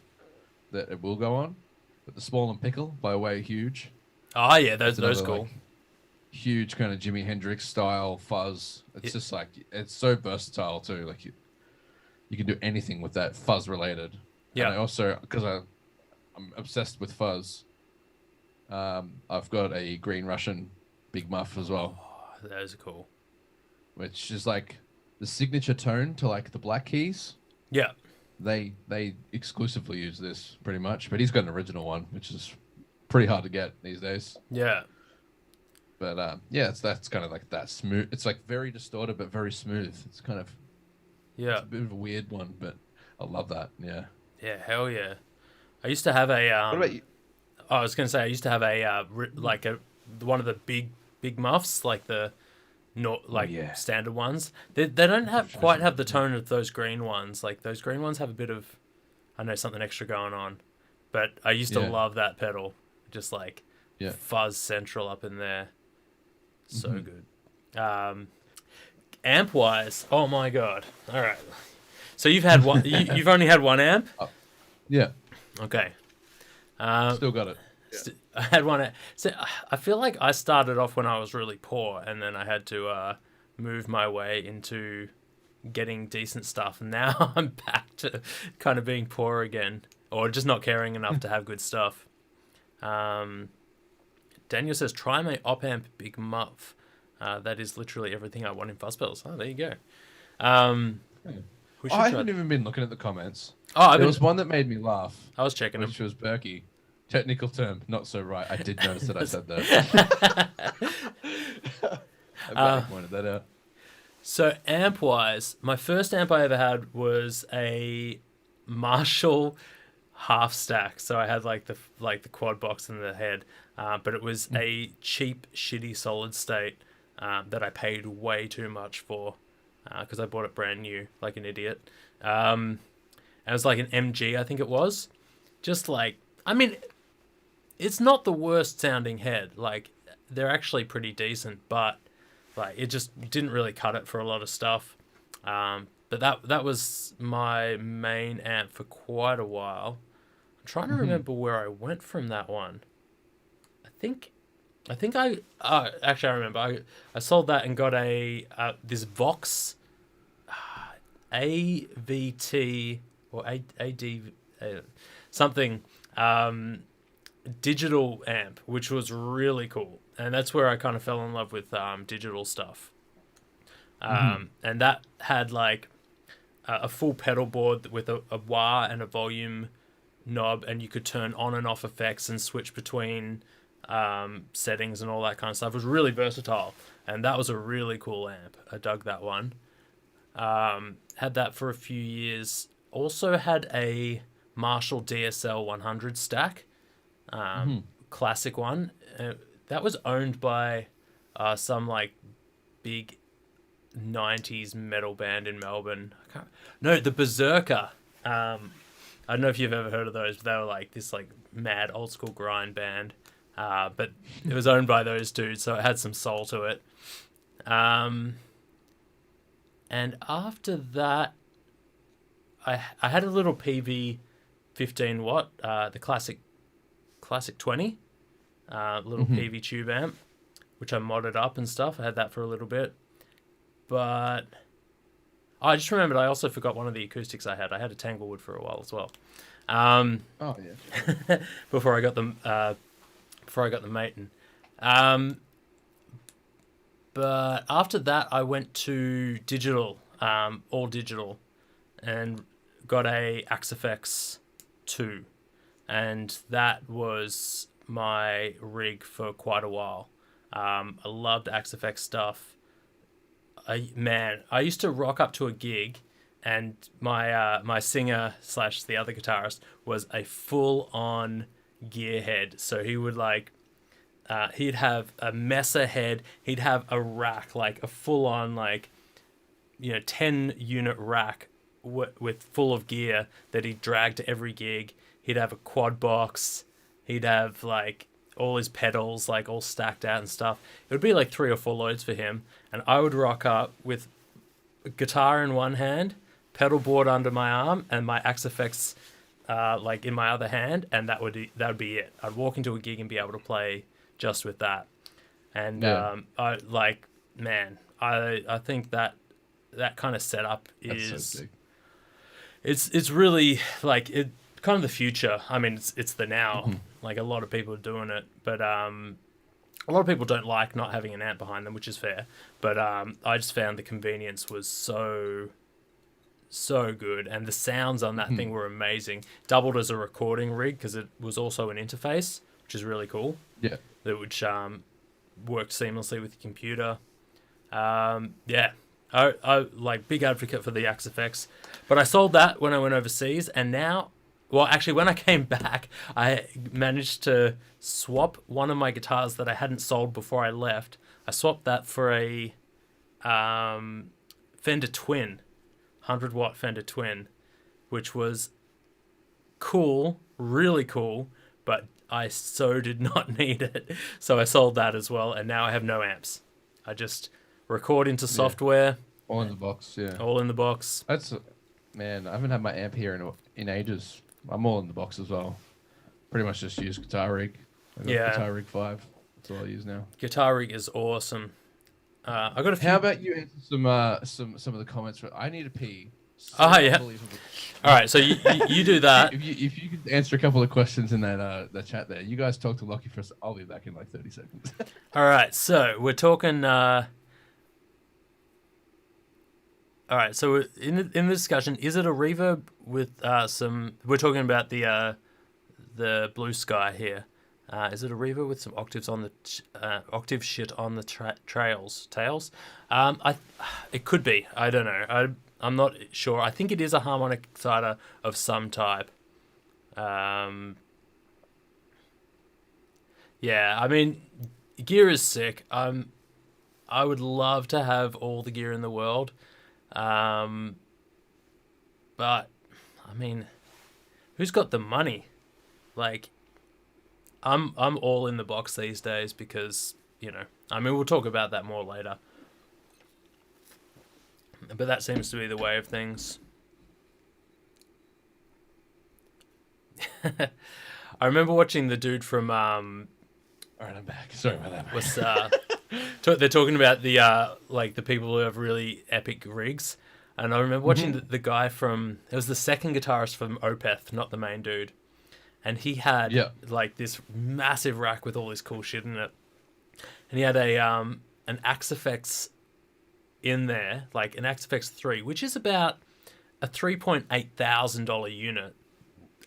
Speaker 2: that it will go on. But the Small and Pickle by Way Huge.
Speaker 1: oh yeah those
Speaker 2: That's
Speaker 1: those
Speaker 2: another
Speaker 1: cool
Speaker 2: like huge kind of Jimi Hendrix style fuzz. It's
Speaker 1: yeah,
Speaker 2: just like it's so versatile too. Like you can do anything with that fuzz related. And
Speaker 1: yeah.
Speaker 2: I also because I'm obsessed with fuzz. I've got a Green Russian Big Muff as well,
Speaker 1: Oh, those are cool
Speaker 2: which is like the signature tone to like the Black Keys.
Speaker 1: yeah
Speaker 2: They exclusively use this pretty much, but he's got an original one, which is pretty hard to get these days.
Speaker 1: yeah
Speaker 2: But yeah, that's kind of like that smooth. It's like very distorted but very smooth. It's
Speaker 1: yeah
Speaker 2: a bit of a weird one, but I love that. Yeah.
Speaker 1: yeah hell yeah I used to have a
Speaker 2: What about you?
Speaker 1: I was going to say I used to have a like a one of the big muffs, like the not
Speaker 2: Oh
Speaker 1: like
Speaker 2: yeah,
Speaker 1: standard ones. They don't have quite
Speaker 2: professional.
Speaker 1: have the tone of those green ones. Like those green ones have a bit of I know something extra going on, but I used to
Speaker 2: Yeah,
Speaker 1: love that pedal, just like
Speaker 2: yeah.
Speaker 1: fuzz central up in there, so
Speaker 2: Hmm.
Speaker 1: good. Amp wise, oh my god! All right, so you've had one. You've only had one amp.
Speaker 2: Yeah,
Speaker 1: Okay. Um,
Speaker 2: still got it. Yeah.
Speaker 1: I had one. So I feel like I started off when I was really poor, and then I had to move my way into getting decent stuff. And now I'm back to kind of being poor again, or just not caring enough to have good stuff. Um, Daniel says, "Try my op amp Big Muff. That is literally everything I want in fuzz pedals." Oh, there you go.
Speaker 2: Yeah.
Speaker 1: We
Speaker 2: I
Speaker 1: should try.
Speaker 2: haven't even been looking at the comments.
Speaker 1: Oh,
Speaker 2: There was one that made me laugh,
Speaker 1: I was checking them.
Speaker 2: which was Berkey. Technical term, not so right. I did notice that I said that. I'm glad you pointed that out.
Speaker 1: So amp wise, my first amp I ever had was a Marshall half stack. So I had like the quad box in the head, but it was a cheap, shitty solid state that I paid way too much for because I bought it brand new, like an idiot. It was like an MG, I think it was. Just like I mean, it's not the worst sounding head. Like they're actually pretty decent, but like it just didn't really cut it for a lot of stuff. But that was my main amp for quite a while. I'm trying to remember where I went from that one. I think I actually I remember I sold that and got a this Vox AVT or AD something digital amp, which was really cool, and that's where I kind of fell in love with digital stuff. And that had like a full pedal board with a wah and a volume knob, and you could turn on and off effects and switch between settings and all that kind of stuff. It was really versatile, and that was a really cool amp. I dug that one. Had that for a few years. Also had a Marshall DSL 100 stack, classic one. That was owned by some like big 90s metal band in Melbourne. No, the Berserker. I don't know if you've ever heard of those, but they were like this like mad old school grind band. But it was owned by those dudes, so it had some soul to it. And after that, I had a little PV 15 watt, the classic 20, little PV tube amp, which I modded up and stuff. I had that for a little bit. But I just remembered I also forgot one of the acoustics I had. I had a Tanglewood for a while as well.
Speaker 2: Oh yeah.
Speaker 1: Before I got the Maton. But after that, I went to digital, all digital, and got a Axifex 2, and that was my rig for quite a while. I loved Axifex stuff. I used to rock up to a gig, and my singer / the other guitarist was a full on gearhead. So he would like, he'd have a Messer head, he'd have a rack, like a full on like, 10 unit rack with full of gear that he'd drag to every gig. He'd have a quad box. He'd have like all his pedals like all stacked out and stuff. It would be like 3 or 4 loads for him, and I would rock up with a guitar in one hand, pedal board under my arm, and my Axifex like in my other hand, and that would be it. I'd walk into a gig and be able to play just with that. And
Speaker 2: Yeah.
Speaker 1: I think that kind of setup
Speaker 2: That's so
Speaker 1: is
Speaker 2: sick.
Speaker 1: it's really like it kind of the future. I mean, it's the now. Like a lot of people are doing it, but a lot of people don't like not having an amp behind them, which is fair. But I just found the convenience was so good, and the sounds on that thing were amazing. Doubled as a recording rig because it was also an interface, which is really cool.
Speaker 2: Yeah.
Speaker 1: Which worked seamlessly with the computer. Yeah. I like big advocate for the Axifex, but I sold that when I went overseas, and now, well, actually, when I came back, I managed to swap one of my guitars that I hadn't sold before I left. I swapped that for a Fender Twin, 100-watt Fender Twin, which was cool, really cool, but I so did not need it. So I sold that as well, and now I have no amps. I just record into software.
Speaker 2: All in the box, yeah.
Speaker 1: All in the box.
Speaker 2: Man, I haven't had my amp here in ages. I'm all in the box as well. Pretty much just use Guitar Rig. I got Guitar Rig 5. That's all I use now.
Speaker 1: Guitar Rig is awesome. I got a few.
Speaker 2: How about you answer some of the comments? I need to pee. So
Speaker 1: Oh yeah.
Speaker 2: unbelievable.
Speaker 1: All right, so you do that.
Speaker 2: If you could answer a couple of questions in that chat there, you guys talk to Lockie first. I'll be back in like 30 seconds.
Speaker 1: All right, so we're talking. All right, so in the discussion, is it a reverb with some? We're talking about the Blue Sky here. Is it a reverb with some octaves on the octave shit on the tails? It could be. I don't know. I'm not sure. I think it is a harmonic exciter of some type. Yeah, I mean, gear is sick. I would love to have all the gear in the world. But I mean, who's got the money? Like, I'm all in the box these days because, I mean, we'll talk about that more later. But that seems to be the way of things. I remember watching the dude from
Speaker 2: All right, I'm back. Sorry about that.
Speaker 1: was they're talking about the like the people who have really epic rigs, and I remember watching the guy from, it was the second guitarist from Opeth, not the main dude, and he had like this massive rack with all this cool shit in it, and he had a an Axifex in there, like an Axifex 3, which is about a $3,800 unit,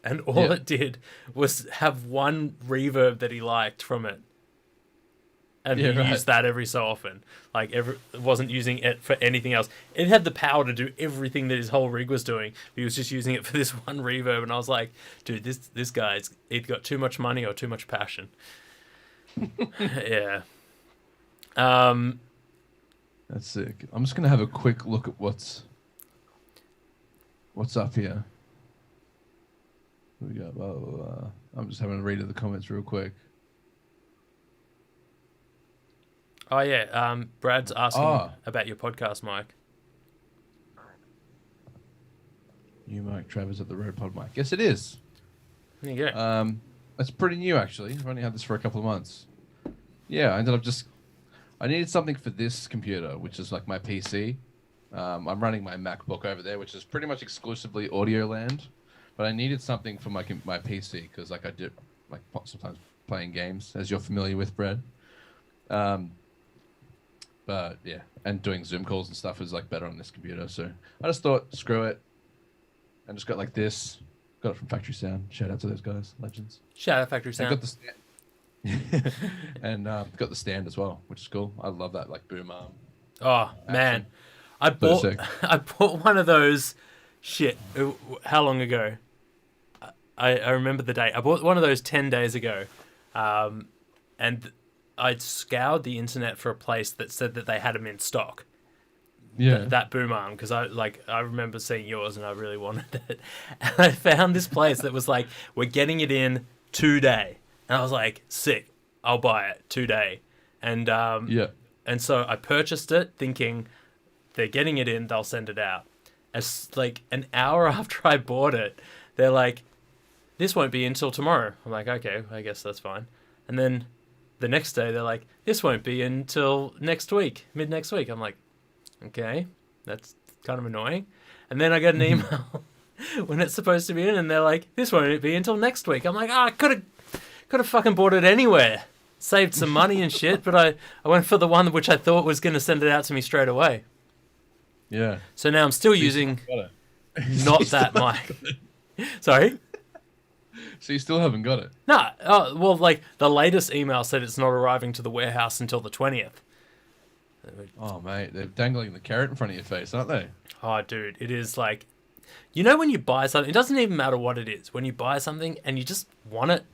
Speaker 1: and all it did was have one reverb that he liked from it. and
Speaker 2: Yeah,
Speaker 1: he
Speaker 2: right.
Speaker 1: used that every so often. Like, wasn't using it for anything else. It had the power to do everything that his whole rig was doing. He was just using it for this one reverb, and I was like, dude, this guy's either got too much money or too much passion. Yeah.
Speaker 2: That's sick. I'm just gonna have a quick look at what's up here. We got. I'm just having a read of the comments real quick.
Speaker 1: Oh yeah. Brad's asking
Speaker 2: Ah.
Speaker 1: about your podcast, Mike.
Speaker 2: New mic, Travis at the Road Pod mic. Yes, it is.
Speaker 1: There you go.
Speaker 2: It's pretty new actually. I've only had this for a couple of months. Yeah, I ended up I needed something for this computer, which is like my PC. I'm running my MacBook over there, which is pretty much exclusively audio land. But I needed something for my PC because like I do like sometimes playing games, as you're familiar with, Brad. But yeah, and doing Zoom calls and stuff is like better on this computer. So I just thought, screw it, and just got like this. Got it from Factory Sound. Shout out to those guys, legends.
Speaker 1: Shout out Factory
Speaker 2: I
Speaker 1: Sound.
Speaker 2: got the stand. And got the stand as well, which is cool. I love that like boom arm.
Speaker 1: Oh man, I
Speaker 2: So
Speaker 1: bought
Speaker 2: sick.
Speaker 1: I bought one of those. Shit, how long ago? I remember the date. I bought one of those 10 days ago, and I scoured the internet for a place that said that they had them in stock.
Speaker 2: Yeah.
Speaker 1: That boom arm, because I remember seeing yours and I really wanted it, and I found this place that was like, we're getting it in today, and I was like, sick, I'll buy it today, and
Speaker 2: Yeah.
Speaker 1: and so I purchased it thinking they're getting it in, they'll send it out. As like an hour after I bought it, they're like, this won't be until tomorrow. I'm like, okay, I guess that's fine. And then the next day they're like, this won't be until next week, mid next week. I'm like, okay, that's kind of annoying. And then I get an email when it's supposed to be in, and they're like, this won't be until next week. I'm like, I could have fucking bought it anywhere. Saved some money and shit, but I went for the one which I thought was going to send it out to me straight away.
Speaker 2: Yeah.
Speaker 1: So now I'm still using not that mic. Sorry?
Speaker 2: So you still haven't got it?
Speaker 1: No, oh, well, like the latest email said it's not arriving to the warehouse until the 20th.
Speaker 2: Oh, mate, they're dangling the carrot in front of your face, aren't they?
Speaker 1: Oh, dude, it is like, you know, when you buy something, it doesn't even matter what it is. When you buy something and you just want it,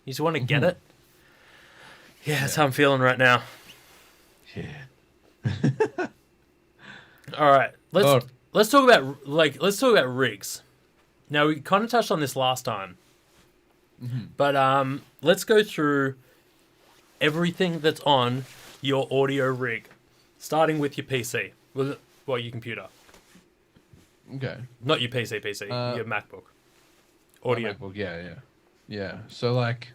Speaker 1: you just want to get it. Yeah, that's how I'm feeling right now.
Speaker 2: Yeah.
Speaker 1: All right, let's talk about rigs. Now we kind of touched on this last time, but let's go through everything that's on your audio rig, starting with your PC, well, your computer,
Speaker 2: Okay.
Speaker 1: not your PC, your MacBook. Audio.
Speaker 2: MacBook, yeah. So like,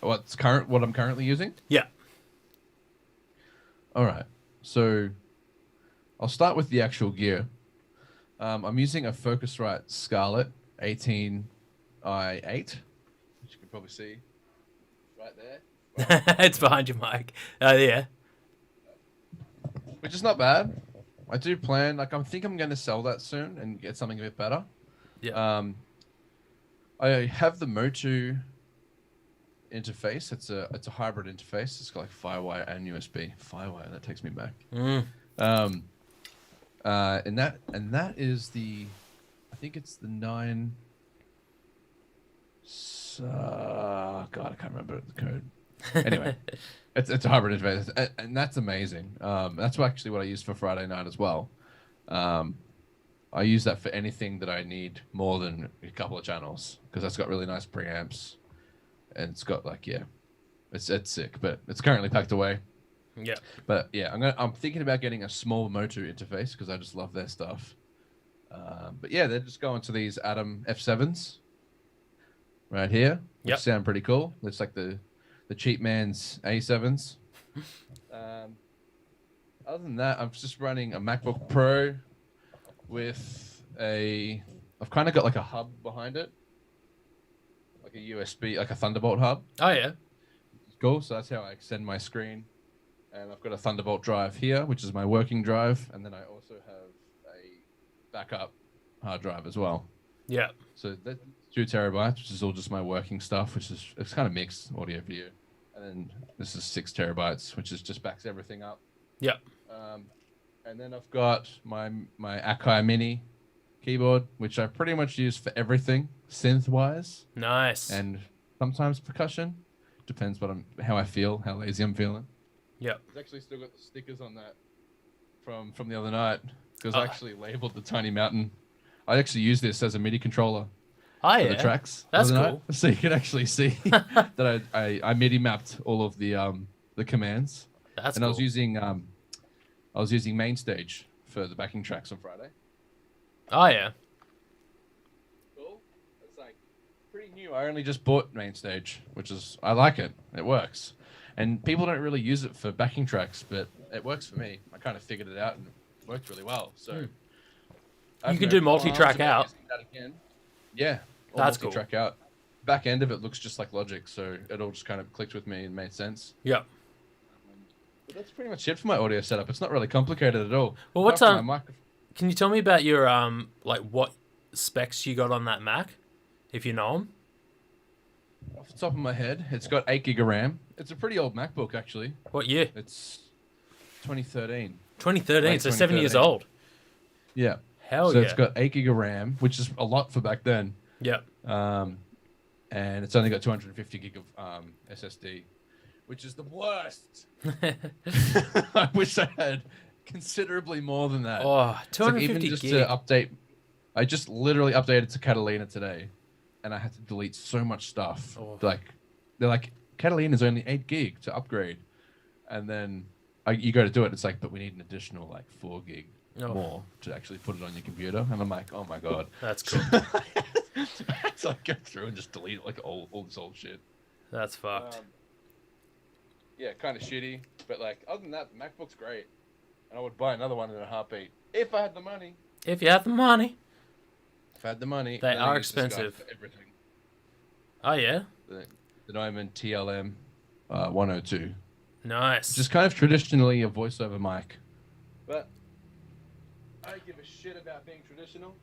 Speaker 2: what I'm currently using?
Speaker 1: Yeah.
Speaker 2: All right. So I'll start with the actual gear. I'm using a Focusrite Scarlett 18i8, which you can probably see right there.
Speaker 1: It's behind your mic. Yeah.
Speaker 2: Which is not bad. I do plan, like, I think I'm going to sell that soon and get something a bit better.
Speaker 1: Yeah.
Speaker 2: I have the Motu interface. It's a hybrid interface. It's got like Firewire and USB. Firewire, that takes me back. And that is I think it's the 9. God, I can't remember the code. Anyway, it's a hybrid interface, and that's amazing. That's actually what I use for Friday night as well. I use that for anything that I need more than a couple of channels, because that's got really nice preamps, and it's got like, it's sick, but it's currently packed away.
Speaker 1: Yeah.
Speaker 2: But yeah, I'm thinking about getting a small Motu interface because I just love their stuff. But yeah, they're just going to these Atom F7s right here, which sound pretty cool. It's like the cheap man's A7s. Other than that, I'm just running a MacBook Pro with I've kind of got like a hub behind it, like a USB, like a Thunderbolt hub.
Speaker 1: Oh yeah.
Speaker 2: Cool. So that's how I extend my screen. And I've got a Thunderbolt drive here, which is my working drive. And then I also have a backup hard drive as well.
Speaker 1: Yeah.
Speaker 2: So that's 2 terabytes, which is all just my working stuff, it's kind of mixed audio video. and then this is 6 terabytes, which is just backs everything up.
Speaker 1: Yep.
Speaker 2: And then I've got my Akai Mini keyboard, which I pretty much use for everything synth wise.
Speaker 1: Nice.
Speaker 2: And sometimes percussion. Depends how I feel, how lazy I'm feeling.
Speaker 1: Yep.
Speaker 2: I've actually still got the stickers on that from the other night because I actually labeled the Tiny Mountain. I actually use this as a MIDI controller
Speaker 1: Oh,
Speaker 2: for
Speaker 1: yeah.
Speaker 2: the tracks.
Speaker 1: That's
Speaker 2: the other
Speaker 1: cool.
Speaker 2: night. So you can actually see that I MIDI mapped all of the commands.
Speaker 1: That's
Speaker 2: and
Speaker 1: cool.
Speaker 2: I was using Mainstage for the backing tracks on Friday.
Speaker 1: Oh, yeah.
Speaker 2: Cool. It's like pretty new. I only just bought Mainstage, which is I like it. It works, and people don't really use it for backing tracks, but it works for me. I kind of figured it out and it worked really well. So
Speaker 1: You can do multi-track out.
Speaker 2: That again. Yeah,
Speaker 1: That's cool.
Speaker 2: Multi-track out. Back end of it looks just like Logic, so it all just kind of clicked with me and made sense.
Speaker 1: Yep.
Speaker 2: But that's pretty much it for my audio setup. It's not really complicated at all.
Speaker 1: Well, what's
Speaker 2: my microphone.
Speaker 1: Can you tell me about your like what specs you got on that Mac, if you know them?
Speaker 2: Off the top of my head, it's got 8 gig of RAM. It's a pretty old MacBook, actually.
Speaker 1: What year?
Speaker 2: It's 2013.
Speaker 1: 2013.
Speaker 2: Late
Speaker 1: So 7 years
Speaker 2: 2013.
Speaker 1: old.
Speaker 2: Yeah.
Speaker 1: Hell
Speaker 2: so
Speaker 1: yeah.
Speaker 2: it's got 8 gig of RAM, which is a lot for back then.
Speaker 1: Yep.
Speaker 2: And it's only got 250 gig of SSD, which is the worst. I wish I had considerably more than that.
Speaker 1: Oh,
Speaker 2: It's like
Speaker 1: 250
Speaker 2: even just
Speaker 1: gig.
Speaker 2: to update, I just literally updated to Catalina today, and I had to delete so much stuff.
Speaker 1: Oh.
Speaker 2: They're like, Catalina's only 8 gig to upgrade, and then you go to do it. It's like, but we need an additional like 4 gig more to actually put it on your computer. And I'm like, oh my god,
Speaker 1: That's cool.
Speaker 2: so I go through and just delete like all this old shit.
Speaker 1: That's fucked.
Speaker 2: Yeah, kind of shitty, but like other than that, the MacBook's great, and I would buy another one in a heartbeat if I had the money.
Speaker 1: If you have the money.
Speaker 2: If I had the money,
Speaker 1: They
Speaker 2: and then I
Speaker 1: are
Speaker 2: use this guy
Speaker 1: expensive.
Speaker 2: for everything.
Speaker 1: Oh, yeah?
Speaker 2: The Neumann TLM 102,
Speaker 1: Nice.
Speaker 2: just kind of traditionally a voiceover mic, but I don't give a shit about being traditional.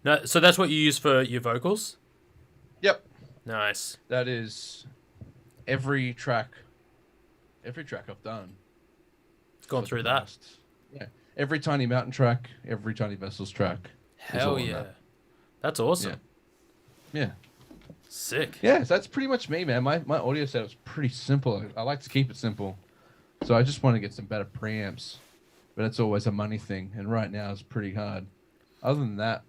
Speaker 1: No, so that's what you use for your vocals?
Speaker 2: Yep,
Speaker 1: Nice.
Speaker 2: that is every track I've done.
Speaker 1: Gone through that.
Speaker 2: Yeah, every Tiny Mountain track, every Tiny Vessels track.
Speaker 1: Hell
Speaker 2: all on
Speaker 1: yeah.
Speaker 2: that.
Speaker 1: That's awesome.
Speaker 2: Yeah.
Speaker 1: Sick.
Speaker 2: Yeah, so that's pretty much me, man. My audio setup's pretty simple. I like to keep it simple. So I just want to get some better preamps. But it's always a money thing. And right now it's pretty hard. Other than that,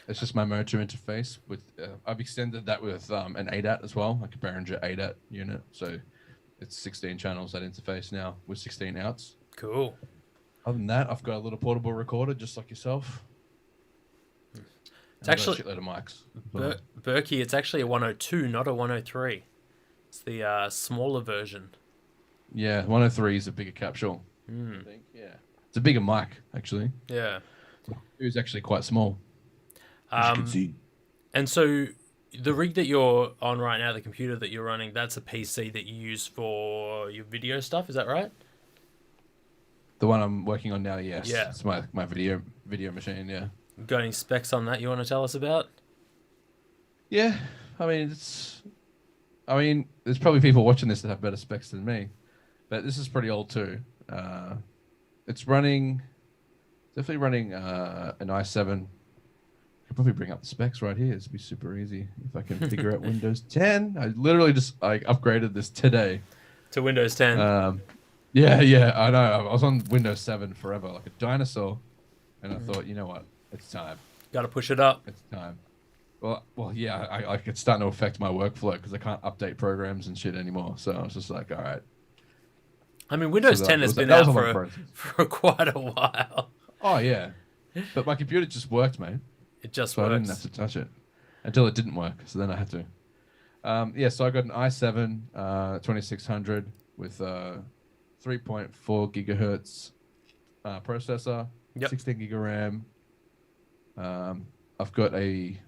Speaker 2: it's just my motor interface. I've extended that with an ADAT as well, like a Behringer ADAT unit. So it's 16 channels, that interface now, with 16 outs.
Speaker 1: Cool.
Speaker 2: Other than that, I've got a little portable recorder, just like yourself.
Speaker 1: It's actually...
Speaker 2: I've got a shitload of mics.
Speaker 1: Berkey, it's actually a 102, not a 103. It's the smaller version.
Speaker 2: Yeah, 103 is a bigger capsule. I think, yeah. It's a bigger mic, actually.
Speaker 1: Yeah.
Speaker 2: It was actually quite small. As you can see.
Speaker 1: And so the rig that you're on right now, the computer that you're running, that's a PC that you use for your video stuff, is that right?
Speaker 2: The one I'm working on now, yes.
Speaker 1: Yeah.
Speaker 2: It's my video machine, yeah.
Speaker 1: Got any specs on that you want to tell us about?
Speaker 2: Yeah, I mean, there's probably people watching this that have better specs than me, but this is pretty old too. It's definitely running an i7. I could probably bring up the specs right here. It'd be super easy if I can figure out Windows 10. I literally just upgraded this today
Speaker 1: to Windows 10.
Speaker 2: Yeah, I know. I was on Windows 7 forever, like a dinosaur, and I thought, you know what, it's time.
Speaker 1: Got to push it up.
Speaker 2: It's time. Well, yeah. It's starting to affect my workflow because I can't update programs and shit anymore. So I was just like, all right.
Speaker 1: I mean, Windows 10 has been out for quite a while.
Speaker 2: Oh yeah, but my computer just worked, mate.
Speaker 1: It just
Speaker 2: so
Speaker 1: works.
Speaker 2: I didn't have to touch it until it didn't work. So then I had to. So I got an i7 2600 with 3.4 gigahertz processor, 16 gig of RAM. I've got a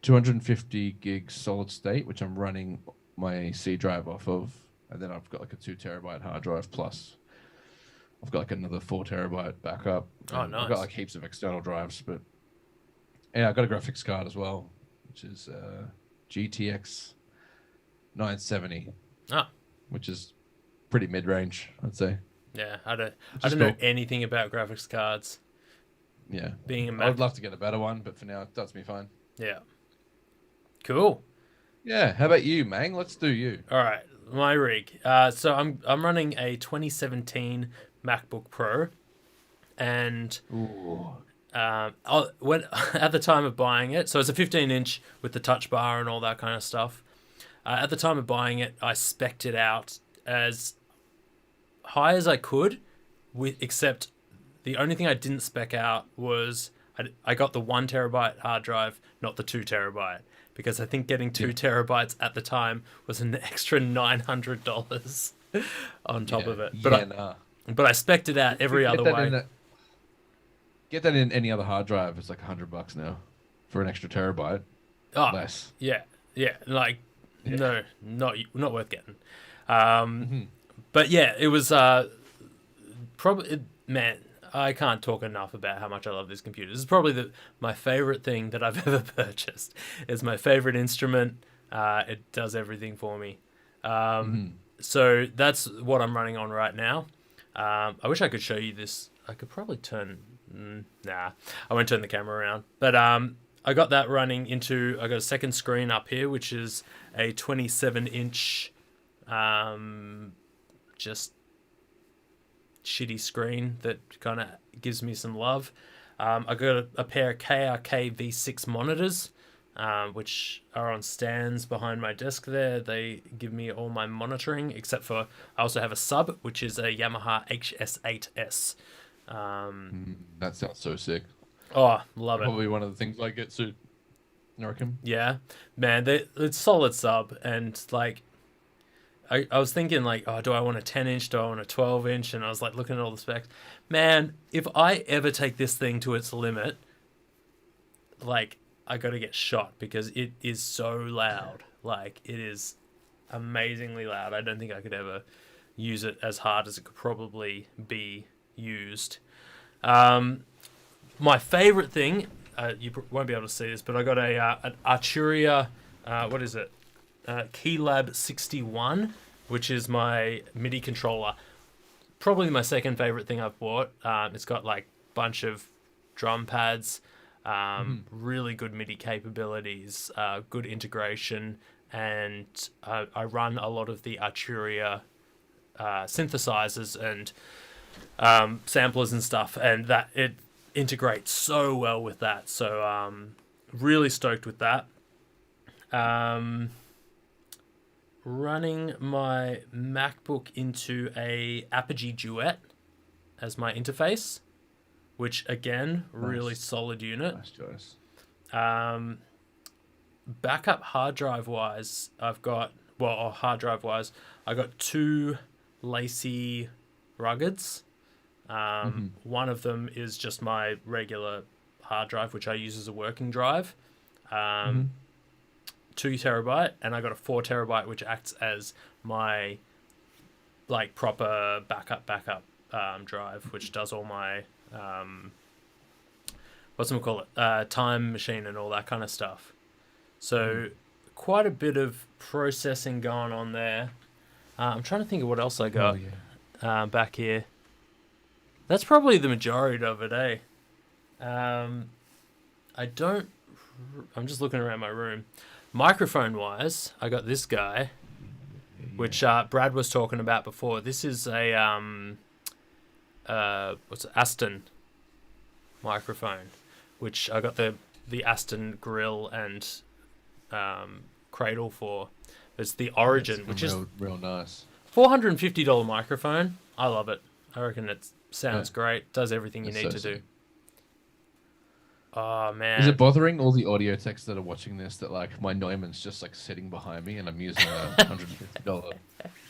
Speaker 2: 250 gig solid state, which I'm running my C drive off of, and then I've got like a 2 terabyte hard drive plus. I've got like another 4 terabyte backup.
Speaker 1: Oh, nice.
Speaker 2: I've got like heaps of external drives, but yeah, I've got a graphics card as well, which is GTX 970.
Speaker 1: Ah.
Speaker 2: which is pretty mid-range, I'd say.
Speaker 1: Yeah, I don't
Speaker 2: Which
Speaker 1: I
Speaker 2: is
Speaker 1: don't know
Speaker 2: cool.
Speaker 1: anything about graphics cards.
Speaker 2: Yeah.
Speaker 1: Being a
Speaker 2: I would
Speaker 1: Mac.
Speaker 2: love to get a better one, but for now, that's me fine.
Speaker 1: Yeah. Cool.
Speaker 2: Yeah. How about you, Mang? Let's do you.
Speaker 1: All right, my rig. So I'm running a 2017 MacBook Pro, and
Speaker 2: Ooh.
Speaker 1: when at the time of buying it, so it's a 15-inch with the touch bar and all that kind of stuff. At the time of buying it, I spec'd it out as high as I could, with except the only thing I didn't spec out was I got the 1 terabyte hard drive, not the 2 terabyte, because I think getting two
Speaker 2: Yeah.
Speaker 1: terabytes at the time was an extra $900 on top
Speaker 2: Yeah.
Speaker 1: of it.
Speaker 2: Yeah. Nah.
Speaker 1: But I spec'd it out every
Speaker 2: Get
Speaker 1: other
Speaker 2: that in
Speaker 1: way.
Speaker 2: a, get that in any other hard drive. It's like $100 now for an extra terabyte.
Speaker 1: Oh,
Speaker 2: Less.
Speaker 1: yeah, yeah, like
Speaker 2: Yeah.
Speaker 1: no, not worth getting. Um,
Speaker 2: Hmm.
Speaker 1: but yeah, it was probably man. I can't talk enough about how much I love this computer. This is probably my favorite thing that I've ever purchased. It's my favorite instrument. It does everything for me.
Speaker 2: Hmm.
Speaker 1: So that's what I'm running on right now. I wish I could show you this. I could probably turn. Nah, I won't turn the camera around. But I got that running into. I got a second screen up here, which is a 27-inch, just shitty screen that kind of gives me some love. I got a pair of KRK V6 monitors, which are on stands behind my desk there. They give me all my monitoring, except for I also have a sub, which is a Yamaha HS8S.
Speaker 2: That sounds so sick.
Speaker 1: Oh, love it.
Speaker 2: Probably one of the things I get soon. I reckon.
Speaker 1: Yeah, man, it's solid sub, and like I was thinking like, oh, do I want a 10-inch? Do I want a 12-inch? And I was like looking at all the specs. Man, if I ever take this thing to its limit, like I got to get shot because it is so loud. Like it is amazingly loud. I don't think I could ever use it as hard as it could probably be used. My favorite thing, you won't be able to see this, but I got an Arturia, what is it? Keylab 61, which is my MIDI controller. Probably my second favorite thing I've bought. It's got like a bunch of drum pads, really good MIDI capabilities, good integration, and I run a lot of the Arturia synthesizers and samplers and stuff, and that it integrates so well with that. So really stoked with that. Running my MacBook into a Apogee Duet as my interface, which again, really solid unit.
Speaker 2: Nice choice.
Speaker 1: Backup hard drive wise, I got two Lacy Ruggeds. One of them is just my regular hard drive, which I use as a working drive. 2 terabyte, and I got a 4 terabyte, which acts as my like proper backup drive, which does all my time machine and all that kind of stuff. So quite a bit of processing going on there. I'm trying to think of what else I got back here. That's probably the majority of it, eh? I'm just looking around my room. Microphone wise, I got this guy, which Brad was talking about before. This is a Aston microphone, which I got the Aston grill and cradle for. It's the Origin, which is
Speaker 2: real nice.
Speaker 1: $450 microphone. I love it. I reckon it sounds great. Does everything you need to do. Oh man!
Speaker 2: Is it bothering all the audio techs that are watching this that like my Neumann's just like sitting behind me and I'm using a $150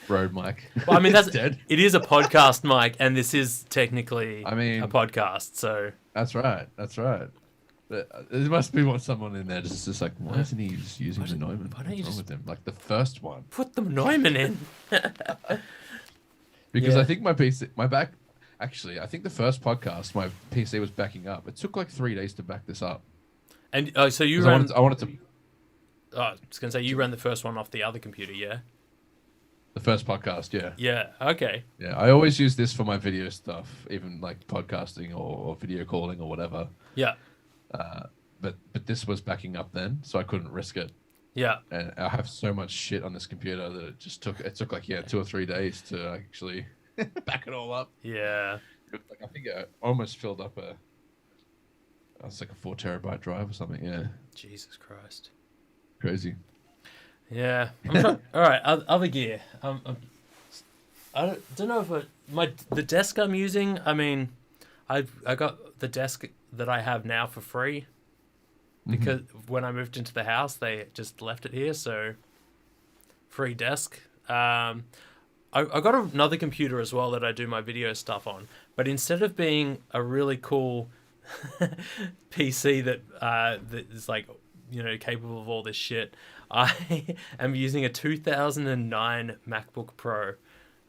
Speaker 2: Rode mic?
Speaker 1: Well, I mean
Speaker 2: dead.
Speaker 1: It is a podcast mic, and this is technically a podcast. So
Speaker 2: that's right. But there must be someone in there just like, why isn't he just using the Neumann?
Speaker 1: Why don't you
Speaker 2: What's wrong with him? Like the first one.
Speaker 1: Put the Neumann in.
Speaker 2: Because I think Actually, I think the first podcast, my PC was backing up. It took like 3 days to back this up.
Speaker 1: And so you ran... I was going to say, you ran the first one off the other computer, yeah?
Speaker 2: The first podcast, yeah.
Speaker 1: Yeah. Okay.
Speaker 2: Yeah, I always use this for my video stuff, even like podcasting or video calling or whatever.
Speaker 1: Yeah.
Speaker 2: But this was backing up then, so I couldn't risk it.
Speaker 1: Yeah.
Speaker 2: And I have so much shit on this computer that it took like 2 or 3 days to actually back it all up.
Speaker 1: Yeah.
Speaker 2: Like I think I almost filled up it's like a 4 terabyte drive or something. Yeah,
Speaker 1: Jesus Christ.
Speaker 2: crazy.
Speaker 1: Yeah. All right. Other gear. I don't know if the desk I'm using. I mean, I got the desk that I have now for free because when I moved into the house, they just left it here. So free desk. I got another computer as well that I do my video stuff on. But instead of being a really cool PC that is like, you know, capable of all this shit, I am using a 2009 MacBook Pro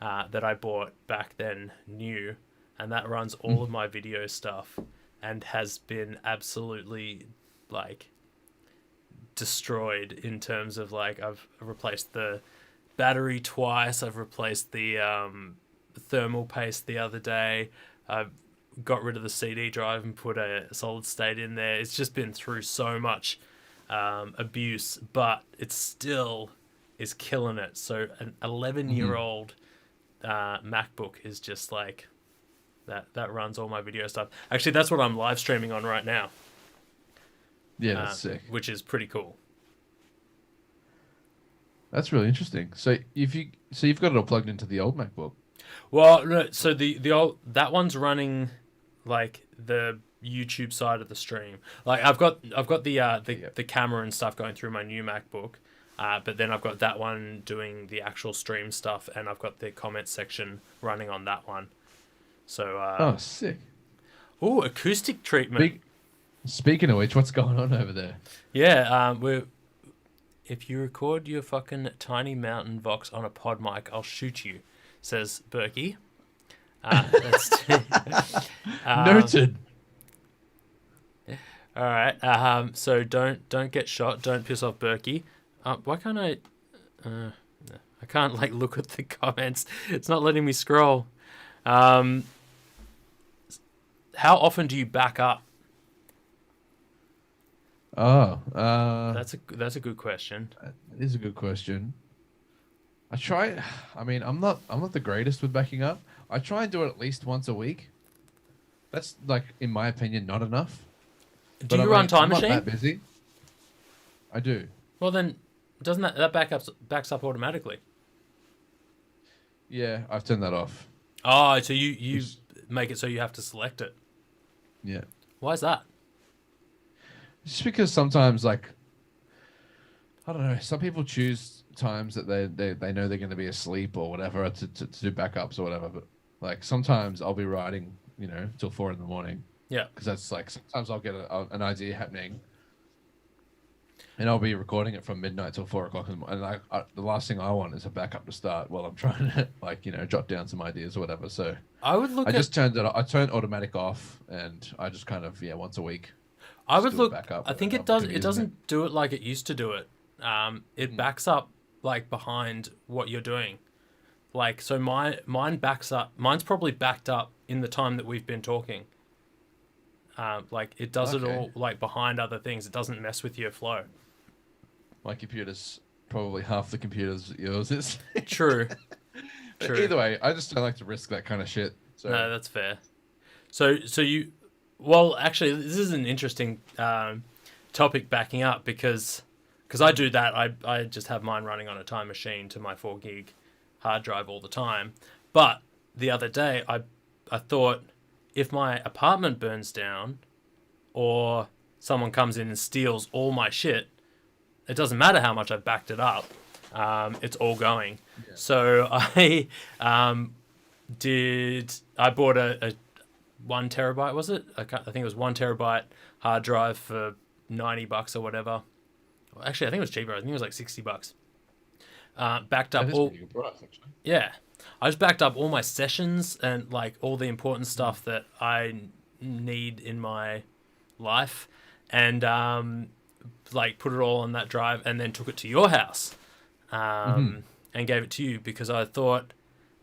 Speaker 1: that I bought back then new, and that runs all of my video stuff and has been absolutely like destroyed in terms of like I've replaced the battery twice, I've replaced the thermal paste the other day, I've got rid of the CD drive and put a solid state in there. It's just been through so much abuse, but it still is killing it. So an 11-year-old MacBook is just like that runs all my video stuff. Actually, that's what I'm live streaming on right now.
Speaker 2: Yeah, that's sick.
Speaker 1: Which is pretty cool.
Speaker 2: That's really interesting. So you've got it all plugged into the old MacBook.
Speaker 1: Well, no, so the old that one's running like the YouTube side of the stream. Like I've got the camera and stuff going through my new MacBook, but then I've got that one doing the actual stream stuff, and I've got the comment section running on that one. So
Speaker 2: oh, sick.
Speaker 1: Oh, acoustic treatment.
Speaker 2: Speaking of which, what's going on over there?
Speaker 1: Yeah, if you record your fucking tiny mountain vox on a pod mic, I'll shoot you, says Berkey.
Speaker 2: Noted.
Speaker 1: All right. So don't get shot. Don't piss off Berkey. Why can't I? I can't like look at the comments. It's not letting me scroll. How often do you back up?
Speaker 2: Oh,
Speaker 1: that's a good question.
Speaker 2: It is a good question. I try. I mean, I'm not the greatest with backing up. I try and do it at least once a week. That's like, in my opinion, not enough.
Speaker 1: Do you run Time Machine?
Speaker 2: I'm not that busy. I do.
Speaker 1: Well, then, doesn't that backs up automatically?
Speaker 2: Yeah, I've turned that off.
Speaker 1: Oh, so you make it so you have to select it.
Speaker 2: Yeah.
Speaker 1: Why is that?
Speaker 2: Just because sometimes, like, I don't know, some people choose times that they know they're going to be asleep or whatever to do backups or whatever. But like sometimes I'll be writing, you know, till 4 a.m.
Speaker 1: Yeah.
Speaker 2: Because that's like sometimes I'll get an idea happening, and I'll be recording it from midnight till 4 o'clock in the morning. And the last thing I want is a backup to start while I'm trying to like, you know, jot down some ideas or whatever. So I just turned automatic off, and I just kind of once a week.
Speaker 1: I would look. I think it does. It doesn't do it like it used to do it. It backs up like behind what you're doing. Like so, mine backs up. Mine's probably backed up in the time that we've been talking. Like it does it all like behind other things. It doesn't mess with your flow.
Speaker 2: My computer's probably half the computer's yours is.
Speaker 1: True. True.
Speaker 2: Either way, I just don't like to risk that kind of shit. So.
Speaker 1: No, that's fair. So you. Well, actually, this is an interesting topic backing up because I do that. I just have mine running on a Time Machine to my 4 gig hard drive all the time. But the other day, I thought if my apartment burns down or someone comes in and steals all my shit, it doesn't matter how much I've backed it up. It's all going. Yeah. So I bought a 1 terabyte, was it? I think it was 1 terabyte hard drive for $90 or whatever. Well, actually, I think it was cheaper. I think it was like $60. Backed up all. Pretty good price, actually. Yeah, I just backed up all my sessions and like all the important stuff that I need in my life, and like put it all on that drive, and then took it to your house, and and gave it to you because I thought,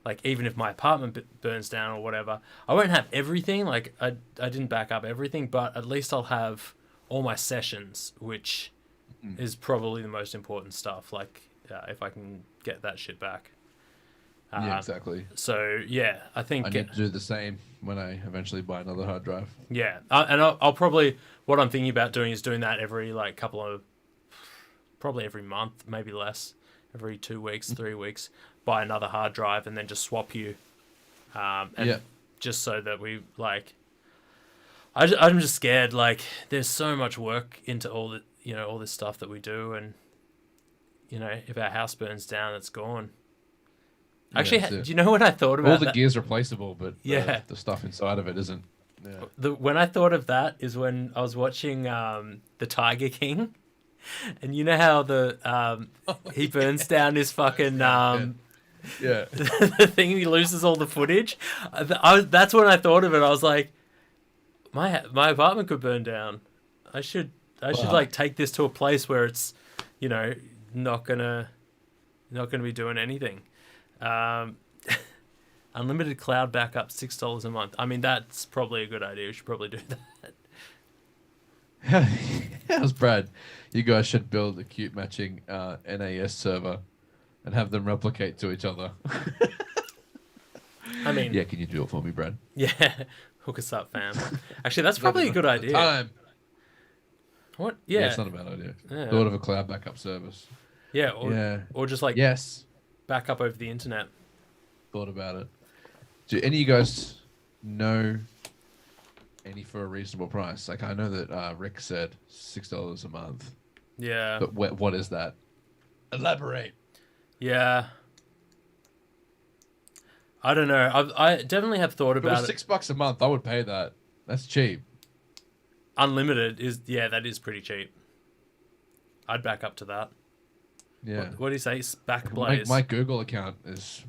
Speaker 1: like, even if my apartment burns down or whatever, I won't have everything. Like, I didn't back up everything, but at least I'll have all my sessions, which is probably the most important stuff. Like, if I can get that shit back.
Speaker 2: Yeah, exactly.
Speaker 1: So yeah, I think
Speaker 2: I need to do the same when I eventually buy another hard drive.
Speaker 1: yeah, and I'll probably, what I'm thinking about doing is doing that every like probably every month, maybe less, every 2 weeks, 3 weeks, buy another hard drive and then just swap you, and just so that we like. I'm just scared. Like, there's so much work into all the all this stuff that we do, and if our house burns down, it's gone. Actually, do you know what I thought about
Speaker 2: all the gear's replaceable, but the stuff inside of it isn't. Yeah.
Speaker 1: When I thought of that is when I was watching the Tiger King, and you know how he burns down his fucking the thing, he loses all the footage. That's when I thought of it. I was like, my apartment could burn down. I should like take this to a place where it's not gonna be doing anything. Unlimited cloud backup, $6 a month. I mean, that's probably a good idea. We should probably do that.
Speaker 2: How's Brad? You guys should build a cute matching NAS server and have them replicate to each other.
Speaker 1: I mean,
Speaker 2: yeah, can you do it for me, Brad?
Speaker 1: Yeah, hook us up, fam. Actually, that's probably a good idea.
Speaker 2: Time.
Speaker 1: What? Yeah,
Speaker 2: it's not a bad idea.
Speaker 1: Yeah.
Speaker 2: Thought of a cloud backup service.
Speaker 1: Yeah, or just like back up over the internet.
Speaker 2: Thought about it. Do any of you guys know any for a reasonable price? Like, I know that Rick said $6 a month.
Speaker 1: Yeah.
Speaker 2: But what is that? Elaborate.
Speaker 1: Yeah. I don't know. I definitely have thought about it.
Speaker 2: $6 a month, I would pay that. That's cheap.
Speaker 1: Unlimited that is pretty cheap. I'd back up to that.
Speaker 2: Yeah.
Speaker 1: What do you say? Backblaze.
Speaker 2: My Google account is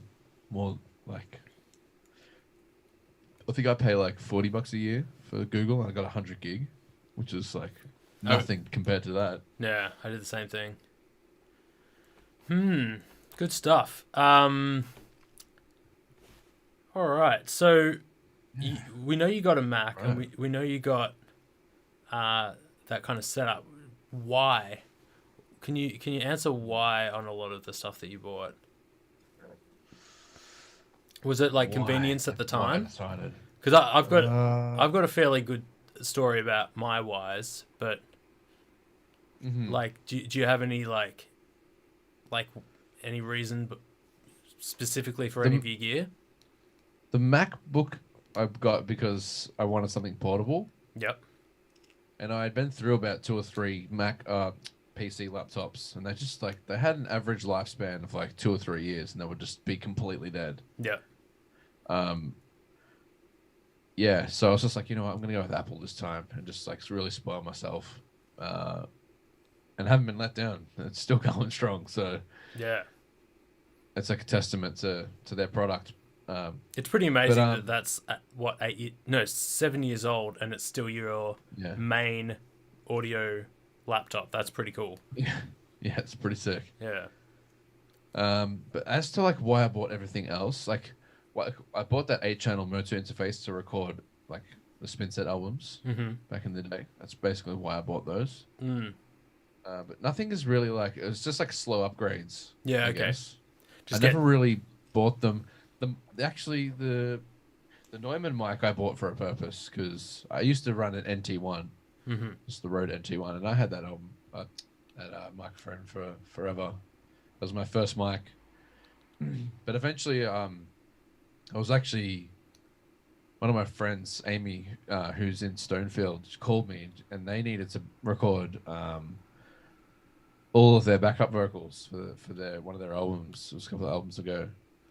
Speaker 2: more like, I think I pay like $40 a year for Google, and I got 100 gig, which is like nothing compared to that.
Speaker 1: Yeah, I did the same thing. Good stuff. All right, so we know you got a Mac, right, and we know you got that kind of setup. Why? Can you answer why on a lot of the stuff that you bought? Was it like convenience at the time? Because I've got a fairly good story about my whys, but like, do you have any like any reason specifically for any of your gear?
Speaker 2: The MacBook I've got because I wanted something portable.
Speaker 1: Yep.
Speaker 2: And I had been through about 2 or 3 Mac PC laptops, and they had an average lifespan of like 2 or 3 years, and they would just be completely dead.
Speaker 1: Yeah.
Speaker 2: Yeah, so I was just like, you know what, I'm gonna go with Apple this time and just like really spoil myself, and haven't been let down. It's still going strong, so
Speaker 1: yeah,
Speaker 2: it's like a testament to their product.
Speaker 1: It's pretty amazing that's 7 years old, and it's still your main audio laptop. That's pretty cool.
Speaker 2: Yeah, it's pretty sick.
Speaker 1: Yeah.
Speaker 2: But as to like why I bought everything else, like, I bought that 8-channel Moto interface to record like the Spin Set albums back in the day. That's basically why I bought those. But nothing is really like, it was just like slow upgrades.
Speaker 1: Yeah,
Speaker 2: I
Speaker 1: okay.
Speaker 2: guess. I never really bought them. The Neumann mic I bought for a purpose because I used to run an NT1, just the Rode NT1, and I had that microphone for forever. That was my first mic. But eventually, I was actually, one of my friends, Amy, who's in Stonefield, called me, and they needed to record all of their backup vocals for one of their albums. It was a couple of albums ago.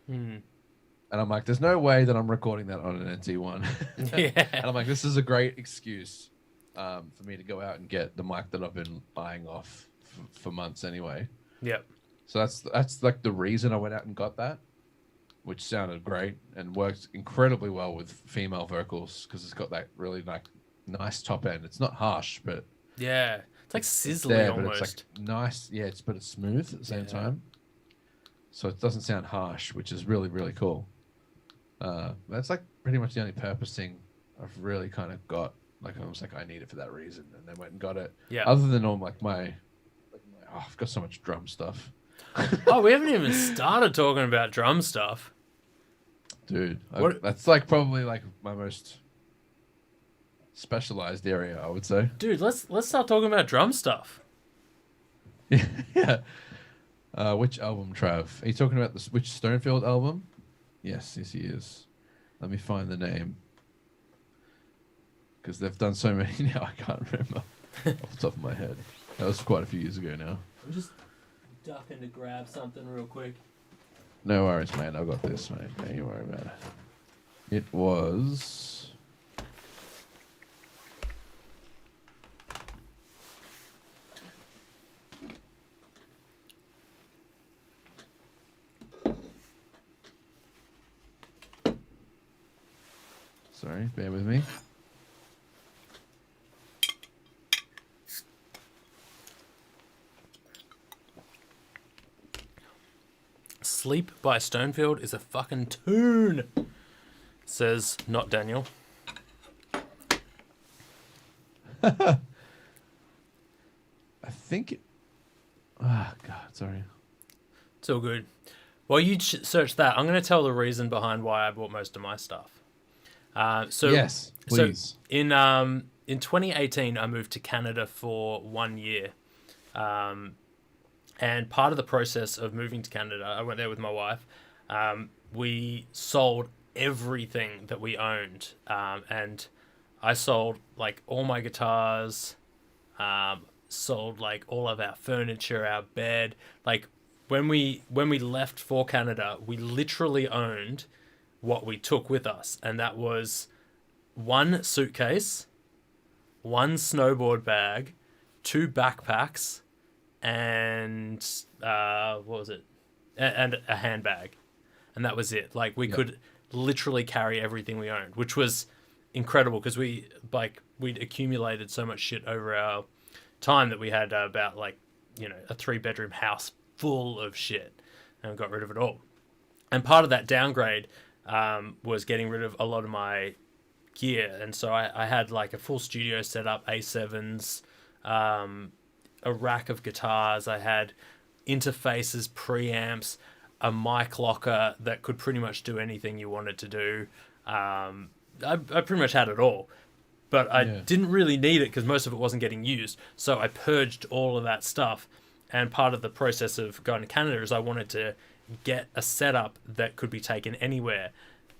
Speaker 2: And I'm like, there's no way that I'm recording that on an NT1.
Speaker 1: Yeah.
Speaker 2: And I'm like, this is a great excuse for me to go out and get the mic that I've been eyeing off for months anyway.
Speaker 1: Yep.
Speaker 2: So that's like the reason I went out and got that, which sounded great and worked incredibly well with female vocals because it's got that really like nice top end. It's not harsh, but
Speaker 1: it's like sizzling almost.
Speaker 2: But it's like nice. Yeah, but it's smooth at the same time. so it doesn't sound harsh, which is really, really cool. That's like pretty much the only purpose thing I've really kind of got. Like I was like, I need it for that reason, and then went and got it.
Speaker 1: Yeah.
Speaker 2: Other than all like oh, I've got so much drum stuff.
Speaker 1: Oh, we haven't even started talking about drum stuff.
Speaker 2: Dude,
Speaker 1: What?
Speaker 2: that's like probably like my most specialized area, I would say.
Speaker 1: Dude, let's start talking about drum stuff.
Speaker 2: Yeah. Which album, Trav? Are you talking about which Stonefield album? Yes, he is. Let me find the name. Because they've done so many now, I can't remember off the top of my head. That was quite a few years ago now.
Speaker 1: I'm just ducking to grab something real quick.
Speaker 2: No worries, man. I've got this, mate. Don't you worry about it. It was... Sorry, bear with me.
Speaker 1: Sleep by Stonefield is a fucking tune, says not Daniel.
Speaker 2: I think it... Ah, God, sorry.
Speaker 1: It's all good. While you search that, I'm going to tell the reason behind why I bought most of my stuff.
Speaker 2: Yes, please.
Speaker 1: So in 2018, I moved to Canada for 1 year. And part of the process of moving to Canada, I went there with my wife. We sold everything that we owned. And I sold like all my guitars, sold like all of our furniture, our bed. Like when we left for Canada, we literally owned what we took with us. And that was one suitcase, one snowboard bag, 2 backpacks, and what was it? And a handbag. And that was it. Like we could literally carry everything we owned, which was incredible because we'd accumulated so much shit over our time that we had about like, you know, a 3-bedroom house full of shit and got rid of it all. And part of that downgrade was getting rid of a lot of my gear. And so I had like a full studio set up, A7s, a rack of guitars. I had interfaces, preamps, a mic locker that could pretty much do anything you wanted to do. I pretty much had it all, but I didn't really need it because most of it wasn't getting used. So I purged all of that stuff. And part of the process of going to Canada is I wanted to get a setup that could be taken anywhere.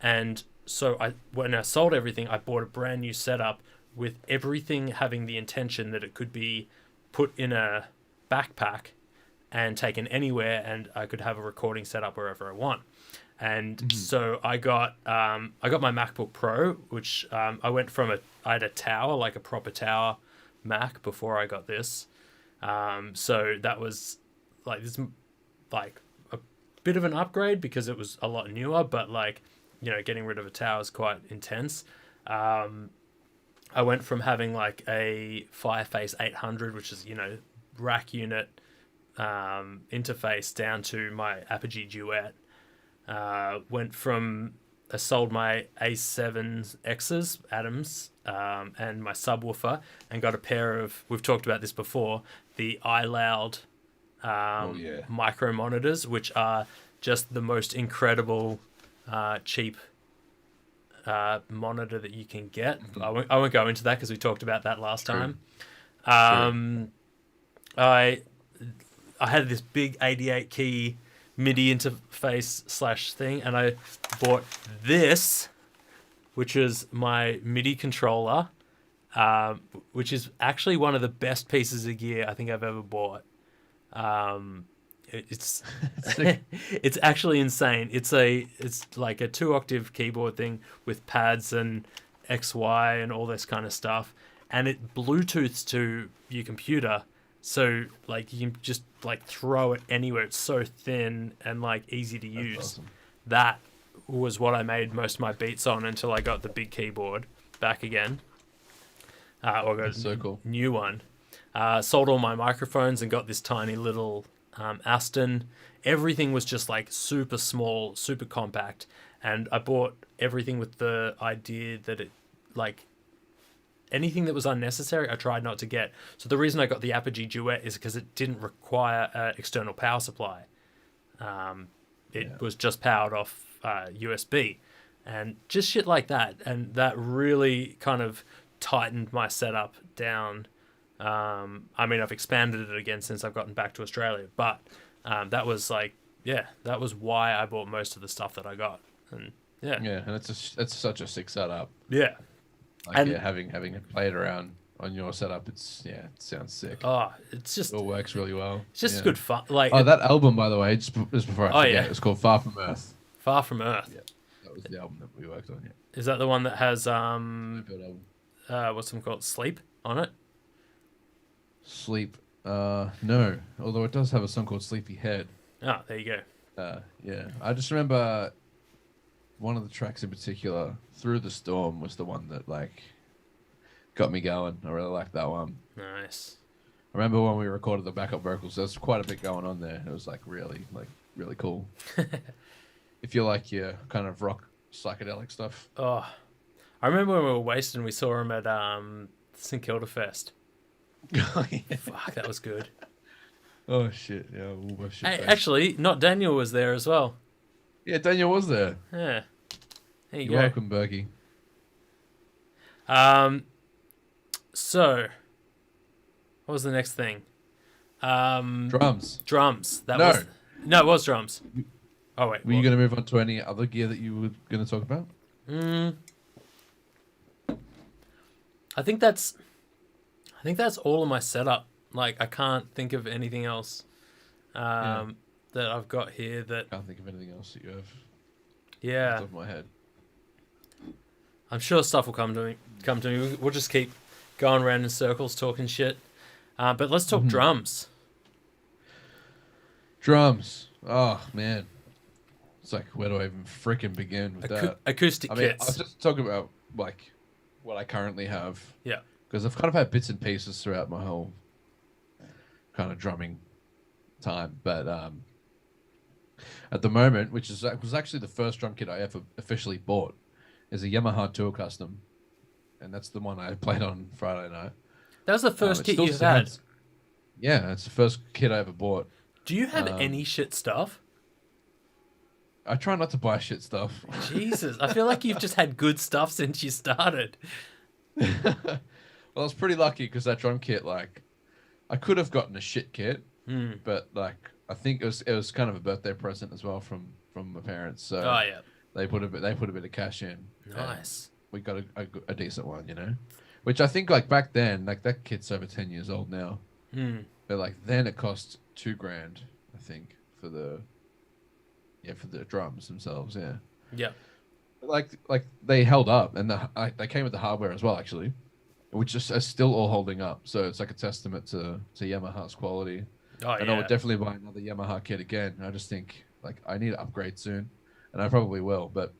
Speaker 1: And so when I sold everything, I bought a brand new setup with everything having the intention that it could be put in a backpack and taken anywhere, and I could have a recording set up wherever I want. And so I got my MacBook Pro, which I went from I had a tower, like a proper tower Mac before I got this. So that was like this, like a bit of an upgrade because it was a lot newer, but like, you know, getting rid of a tower is quite intense. I went from having like a Fireface 800, which is, you know, rack unit interface, down to my Apogee Duet. Went from I sold my A7 X's, Adams, and my subwoofer, and got a pair of, we've talked about this before, the iLoud micro monitors, which are just the most incredible cheap monitor that you can get. I won't go into that because we talked about that last time. I had this big 88 key MIDI interface / thing, and I bought this, which is my MIDI controller, which is actually one of the best pieces of gear I think I've ever bought. It's it's actually insane. It's like a 2-octave keyboard thing with pads and XY and all this kind of stuff, and it Bluetooths to your computer. So like you can just like throw it anywhere. It's so thin and like easy to use.
Speaker 2: Awesome.
Speaker 1: That was what I made most of my beats on until I got the big keyboard back again. Or got
Speaker 2: That's so cool.
Speaker 1: New one. Sold all my microphones and got this tiny little Aston. Everything was just like super small, super compact. And I bought everything with the idea that it, like, anything that was unnecessary, I tried not to get. So the reason I got the Apogee Duet is because it didn't require an external power supply. It was just powered off USB and just shit like that. And that really kind of tightened my setup down. I mean, I've expanded it again since I've gotten back to Australia, but that was like, yeah, that was why I bought most of the stuff that I got. And yeah,
Speaker 2: and it's such a sick setup.
Speaker 1: yeah.
Speaker 2: Like,
Speaker 1: And
Speaker 2: having played around on your setup, it sounds sick.
Speaker 1: oh, it's just
Speaker 2: It all works really well.
Speaker 1: it's just good fun. Like
Speaker 2: that album, by the way, just before I forget, it's called Far From Earth.
Speaker 1: Far From Earth.
Speaker 2: Yeah, that was the album that we worked on. Yeah,
Speaker 1: Is that the one that has
Speaker 2: good album.
Speaker 1: what's them called, Sleep on it?
Speaker 2: Sleep. No, although it does have a song called Sleepy Head.
Speaker 1: Oh, there you go.
Speaker 2: Yeah, I just remember one of the tracks in particular, Through the Storm, was the one that like got me going. I really liked that one.
Speaker 1: Nice.
Speaker 2: I remember when we recorded the backup vocals, there was quite a bit going on there. It was like really cool. If you like your kind of rock psychedelic stuff.
Speaker 1: Oh, I remember when we were wasted and we saw him at St Kilda Fest.
Speaker 2: Oh, yeah.
Speaker 1: Fuck, that was good.
Speaker 2: Oh shit! Yeah,
Speaker 1: Hey, actually, not Daniel was there as well.
Speaker 2: Yeah, Daniel was there.
Speaker 1: Yeah. There you
Speaker 2: You're
Speaker 1: go.
Speaker 2: welcome, Berkey.
Speaker 1: So, what was the next thing?
Speaker 2: Drums.
Speaker 1: Drums.
Speaker 2: No.
Speaker 1: It was drums. Oh wait.
Speaker 2: Were you going to move on to any other gear that you were going to talk about?
Speaker 1: I think that's all of my setup. Like, I can't think of anything else that I've got here that.
Speaker 2: Can't think of anything else that you have.
Speaker 1: Yeah.
Speaker 2: Off the top of my head.
Speaker 1: I'm sure stuff will come to me. We'll just keep going around in circles talking shit. But let's talk drums.
Speaker 2: Drums. Oh man. It's like, where do I even freaking begin with that?
Speaker 1: Acoustic kits.
Speaker 2: I'll just talk about like what I currently have.
Speaker 1: Yeah.
Speaker 2: Because I've kind of had bits and pieces throughout my whole kind of drumming time. But at the moment, which was actually the first drum kit I ever officially bought, is a Yamaha Tour Custom. And that's the one I played on Friday night.
Speaker 1: That was the first kit you've had?
Speaker 2: Yeah, it's the first kit I ever bought.
Speaker 1: Do you have any shit stuff?
Speaker 2: I try not to buy shit stuff.
Speaker 1: Jesus, I feel like you've just had good stuff since you started.
Speaker 2: Well, I was pretty lucky because that drum kit, like, I could have gotten a shit kit, but like, I think it was kind of a birthday present as well from my parents. So they put a bit of cash in.
Speaker 1: Nice.
Speaker 2: We got a decent one, you know, which I think like back then, like that kit's over 10 years old now. But like then it cost $2,000, I think, for the drums themselves. Yeah.
Speaker 1: Yeah.
Speaker 2: Like they held up, and they came with the hardware as well, actually, which is still all holding up. So it's like a testament to Yamaha's quality. And I would definitely buy another Yamaha kit again. I just think like I need to upgrade soon, and I probably will. But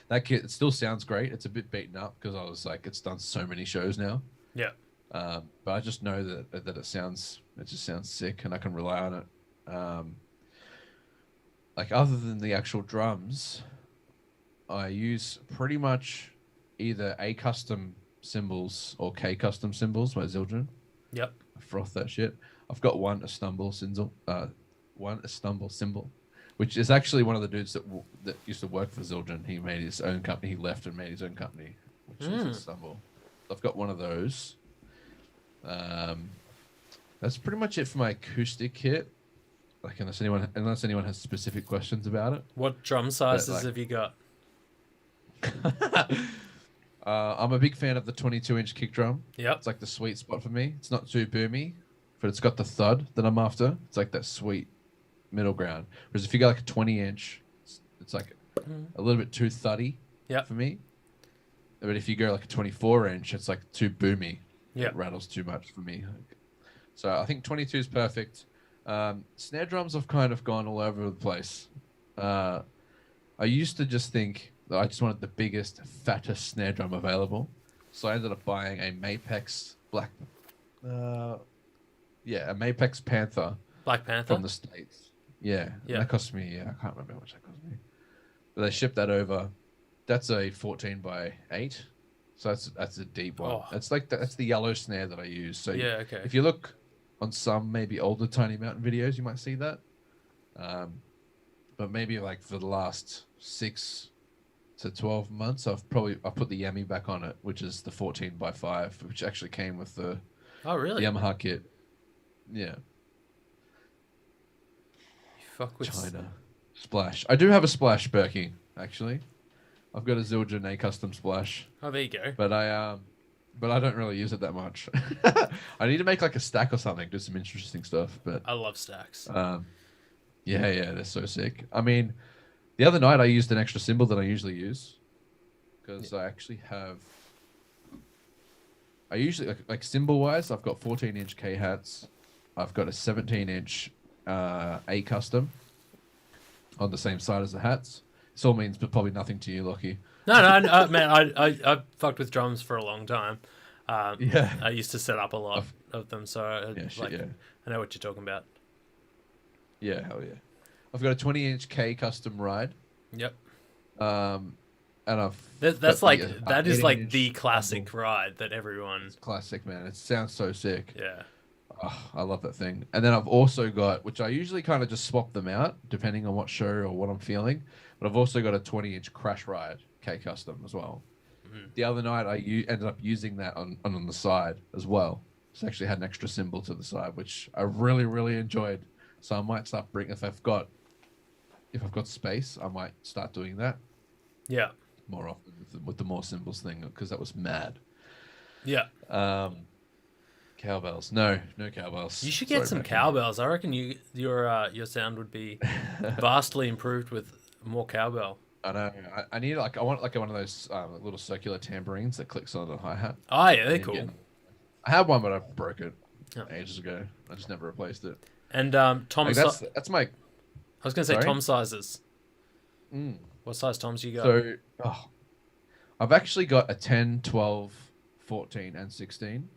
Speaker 2: that kit, it still sounds great. It's a bit beaten up because I was like, it's done so many shows now.
Speaker 1: Yeah.
Speaker 2: But I just know that it just sounds sick, and I can rely on it. Like other than the actual drums, I use pretty much either A custom cymbals or K custom cymbals by Zildjian.
Speaker 1: Yep.
Speaker 2: I froth that shit. I've got one Istanbul cymbal, which is actually one of the dudes that used to work for Zildjian. He made his own company. He left and made his own company, which is Istanbul. I've got one of those. That's pretty much it for my acoustic kit. Like unless anyone has specific questions about it.
Speaker 1: What drum sizes have you got?
Speaker 2: I'm a big fan of the 22-inch kick drum.
Speaker 1: Yep.
Speaker 2: It's like the sweet spot for me. It's not too boomy, but it's got the thud that I'm after. It's like that sweet middle ground. Whereas if you got like a 20-inch, it's like a little bit too thuddy for me. But if you go like a 24-inch, it's like too boomy.
Speaker 1: Yeah.
Speaker 2: It rattles too much for me. So I think 22 is perfect. Snare drums have kind of gone all over the place. I used to just think that I just wanted the biggest, fattest snare drum available. So I ended up buying a Mapex a Mapex Panther
Speaker 1: Black Panther.
Speaker 2: from the States. Yeah, and
Speaker 1: Yeah.
Speaker 2: that cost me. Yeah, I can't remember how much that cost me. But they shipped that over. That's a 14 by 8. So that's a deep one.
Speaker 1: Oh.
Speaker 2: That's like that's the yellow snare that I use. So
Speaker 1: Yeah. Okay.
Speaker 2: if you look on some maybe older Tiny Mountain videos, you might see that. But maybe like for the last 6 to 12 months, I've put the Yami back on it, which is the 14 by 5, which actually came with the
Speaker 1: Oh, really?
Speaker 2: Yamaha kit. Yeah,
Speaker 1: You fuck with.
Speaker 2: China Splash. I do have a Splash Berkey actually. I've got a Zildjian A custom Splash,
Speaker 1: Oh, there you go.
Speaker 2: but I don't really use it that much. I need to make like a stack or something, do some interesting stuff. But
Speaker 1: I love stacks.
Speaker 2: yeah, they're so sick. I mean, the other night I used an extra cymbal that I usually use because I actually have. I usually like cymbal wise, I've got 14-inch K hats. I've got a 17-inch A custom on the same side as the hats. This all means, but probably nothing to you, Lockie.
Speaker 1: No, man. I fucked with drums for a long time.
Speaker 2: Yeah.
Speaker 1: I used to set up a lot of them, so I know what you're talking about.
Speaker 2: Yeah, hell yeah. I've got a 20-inch K custom ride.
Speaker 1: Yep.
Speaker 2: And I've
Speaker 1: That's
Speaker 2: got
Speaker 1: like that is like
Speaker 2: 18-inch
Speaker 1: the classic
Speaker 2: cymbal.
Speaker 1: ride that everyone.
Speaker 2: It's classic, man. It sounds so sick.
Speaker 1: Yeah.
Speaker 2: Oh, I love that thing. And then I've also got, which I usually kind of just swap them out depending on what show or what I'm feeling. But I've also got a 20-inch crash ride K custom as well.
Speaker 1: Mm-hmm.
Speaker 2: The other night I ended up using that on the side as well. So I actually had an extra cymbal to the side, which I really really enjoyed. So I might start bringing if I've got space, I might start doing that
Speaker 1: Yeah.
Speaker 2: more often with the more cymbals thing because that was mad.
Speaker 1: Yeah.
Speaker 2: Cowbells? No cowbells.
Speaker 1: You should get some cowbells. I reckon your sound would be vastly improved with more cowbell.
Speaker 2: I know. I need I want like one of those little circular tambourines that clicks on the hi hat.
Speaker 1: Oh yeah, they're cool.
Speaker 2: I had one, but I broke it
Speaker 1: Yeah.
Speaker 2: ages ago. I just never replaced it.
Speaker 1: And Tom,
Speaker 2: Like, that's my.
Speaker 1: I was gonna say
Speaker 2: Sorry?
Speaker 1: tom sizes.
Speaker 2: Mm.
Speaker 1: What size toms you got?
Speaker 2: So, I've actually got a 10, 12, 14, and 16.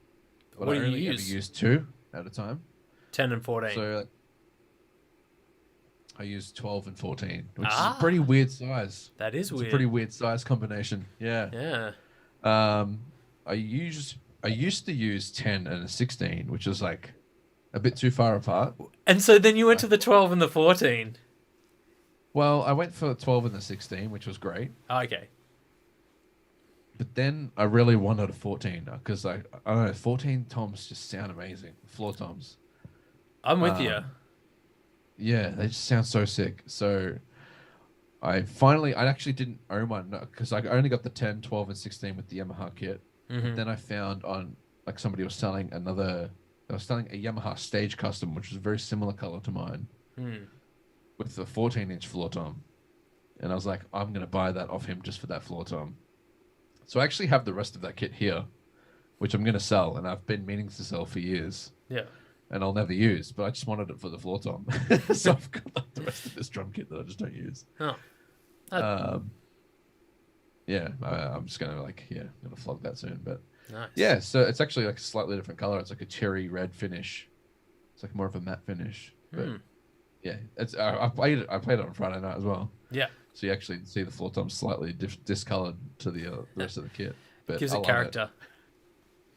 Speaker 2: But
Speaker 1: What
Speaker 2: I
Speaker 1: do you
Speaker 2: only ever
Speaker 1: use?
Speaker 2: use 2 at a time.
Speaker 1: 10 and 14.
Speaker 2: So I use 12 and 14, which is
Speaker 1: Ah.
Speaker 2: a pretty weird size.
Speaker 1: That is
Speaker 2: It's
Speaker 1: weird.
Speaker 2: a pretty weird size combination. Yeah.
Speaker 1: Yeah.
Speaker 2: I used to use 10 and a 16, which is like a bit too far apart.
Speaker 1: And so then you went to the 12 and the 14.
Speaker 2: Well, I went for the 12 and the 16, which was great.
Speaker 1: Okay.
Speaker 2: But then I really wanted a 14 because I don't know, 14 toms just sound amazing. Floor toms.
Speaker 1: I'm with you.
Speaker 2: Yeah, they just sound so sick. So I actually didn't own one because I only got the 10, 12, and 16 with the Yamaha kit.
Speaker 1: Mm-hmm.
Speaker 2: Then I found on like somebody was selling a Yamaha Stage Custom, which was a very similar color to mine, with a 14-inch floor tom. And I was like, I'm going to buy that off him just for that floor tom. So I actually have the rest of that kit here, which I'm going to sell, and I've been meaning to sell for years.
Speaker 1: Yeah.
Speaker 2: And I'll never use, but I just wanted it for the floor tom. So I've got like, the rest of this drum kit that I just don't use.
Speaker 1: Oh.
Speaker 2: Yeah, I'm just gonna gonna flog that soon. But
Speaker 1: Nice.
Speaker 2: yeah, so it's actually like a slightly different color. It's like a cherry red finish. It's like more of a matte finish. But yeah, it's I played it on Friday night as well.
Speaker 1: Yeah.
Speaker 2: So you actually see the floor tom slightly discolored to the rest of the kit. But
Speaker 1: Gives
Speaker 2: I
Speaker 1: it
Speaker 2: love
Speaker 1: character.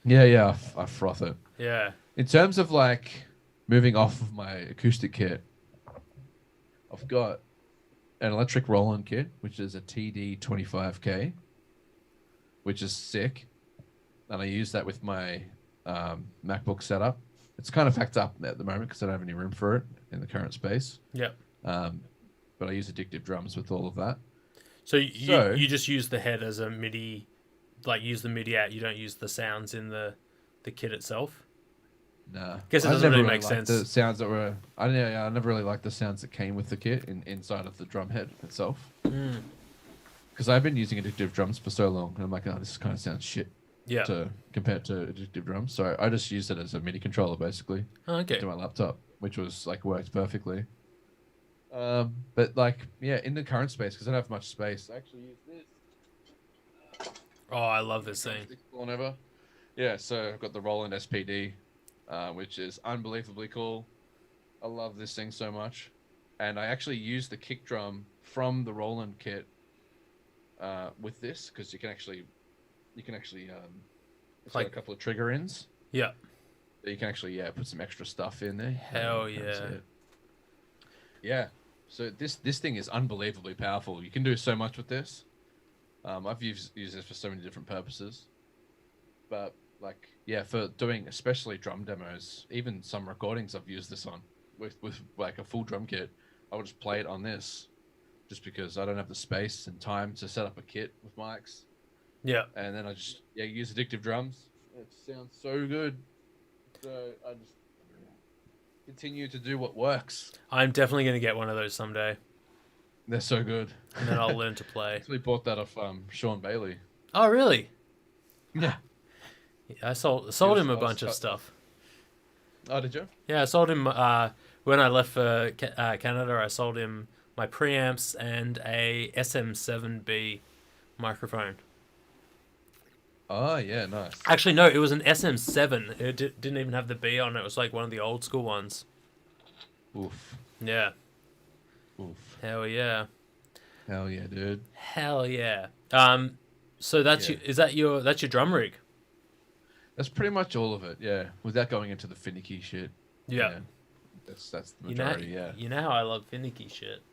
Speaker 2: Yeah, I froth it.
Speaker 1: Yeah.
Speaker 2: In terms of like moving off of my acoustic kit, I've got an electric Roland kit, which is a TD25K, which is sick. And I use that with my MacBook setup. It's kind of packed up at the moment because I don't have any room for it in the current space.
Speaker 1: Yeah.
Speaker 2: But I use Addictive Drums with all of that.
Speaker 1: So you just use the head as a MIDI, like use the MIDI out. You don't use the sounds in the kit itself.
Speaker 2: Nah,
Speaker 1: Guess it doesn't really make sense.
Speaker 2: The sounds that were I never really liked the sounds that came with the kit inside of the drum head itself. Because I've been using Addictive Drums for so long, and I'm like, oh, this kind of sounds shit.
Speaker 1: Yeah.
Speaker 2: Compared to Addictive Drums, so I just used it as a MIDI controller basically.
Speaker 1: Oh, okay.
Speaker 2: To my laptop, which was like worked perfectly. But like in the current space, because I don't have much space, I actually use this.
Speaker 1: Oh, I love this thing.
Speaker 2: Whenever. Yeah, so I've got the Roland SPD, which is unbelievably cool. I love this thing so much, and I actually use the kick drum from the Roland kit with this because you can actually it's got a
Speaker 1: Like,
Speaker 2: couple of trigger ins.
Speaker 1: yeah.
Speaker 2: You can actually put some extra stuff in there.
Speaker 1: Hell
Speaker 2: Can't see
Speaker 1: yeah.
Speaker 2: it. Yeah. So this thing is unbelievably powerful. You can do so much with this. I've used this for so many different purposes, but like yeah, for doing especially drum demos, even some recordings I've used this on with like a full drum kit. I'll just play it on this, just because I don't have the space and time to set up a kit with mics,
Speaker 1: Yeah.
Speaker 2: and then I just use addictive drums. It sounds so good. So I just continue to do what works.
Speaker 1: I'm definitely going to get one of those someday.
Speaker 2: They're so good.
Speaker 1: And then I'll learn to play.
Speaker 2: Actually bought that off Sean Bailey.
Speaker 1: Oh, really?
Speaker 2: Yeah.
Speaker 1: I sold him a bunch of stuff.
Speaker 2: Oh, did you?
Speaker 1: Yeah, I sold him when I left for Canada. I sold him my preamps and a SM7B microphone.
Speaker 2: Oh, yeah, nice.
Speaker 1: Actually, no, it was an SM7. It didn't even have the B on it. It was like one of the old school ones.
Speaker 2: Oof.
Speaker 1: Yeah.
Speaker 2: Oof.
Speaker 1: Hell yeah.
Speaker 2: Hell yeah, dude.
Speaker 1: Hell yeah. So that's
Speaker 2: Yeah.
Speaker 1: that's your drum rig?
Speaker 2: That's pretty much all of it, yeah. Without going into the finicky shit.
Speaker 1: Yeah.
Speaker 2: That's the majority, yeah.
Speaker 1: You know how I love finicky shit.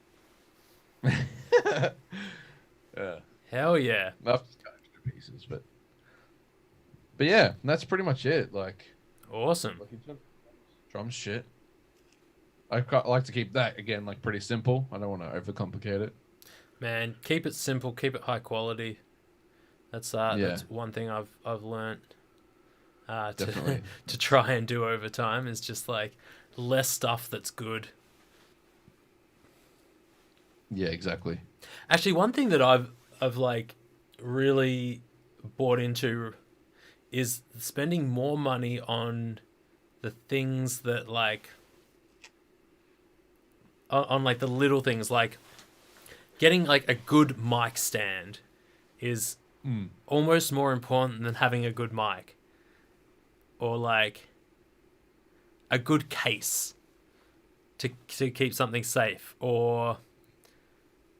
Speaker 2: Yeah.
Speaker 1: Hell yeah.
Speaker 2: I've just got extra pieces, but yeah, that's pretty much it. Like
Speaker 1: Awesome.
Speaker 2: in terms of drum shit. I like to keep that again like pretty simple. I don't want to overcomplicate it.
Speaker 1: Man, keep it simple, keep it high quality. That's one thing I've learnt
Speaker 2: Definitely.
Speaker 1: to try and do over time is just like less stuff that's good.
Speaker 2: Yeah, exactly.
Speaker 1: Actually, one thing that I've like really bought into is spending more money on the things that like on like the little things, like getting like a good mic stand is almost more important than having a good mic, or like a good case to keep something safe, or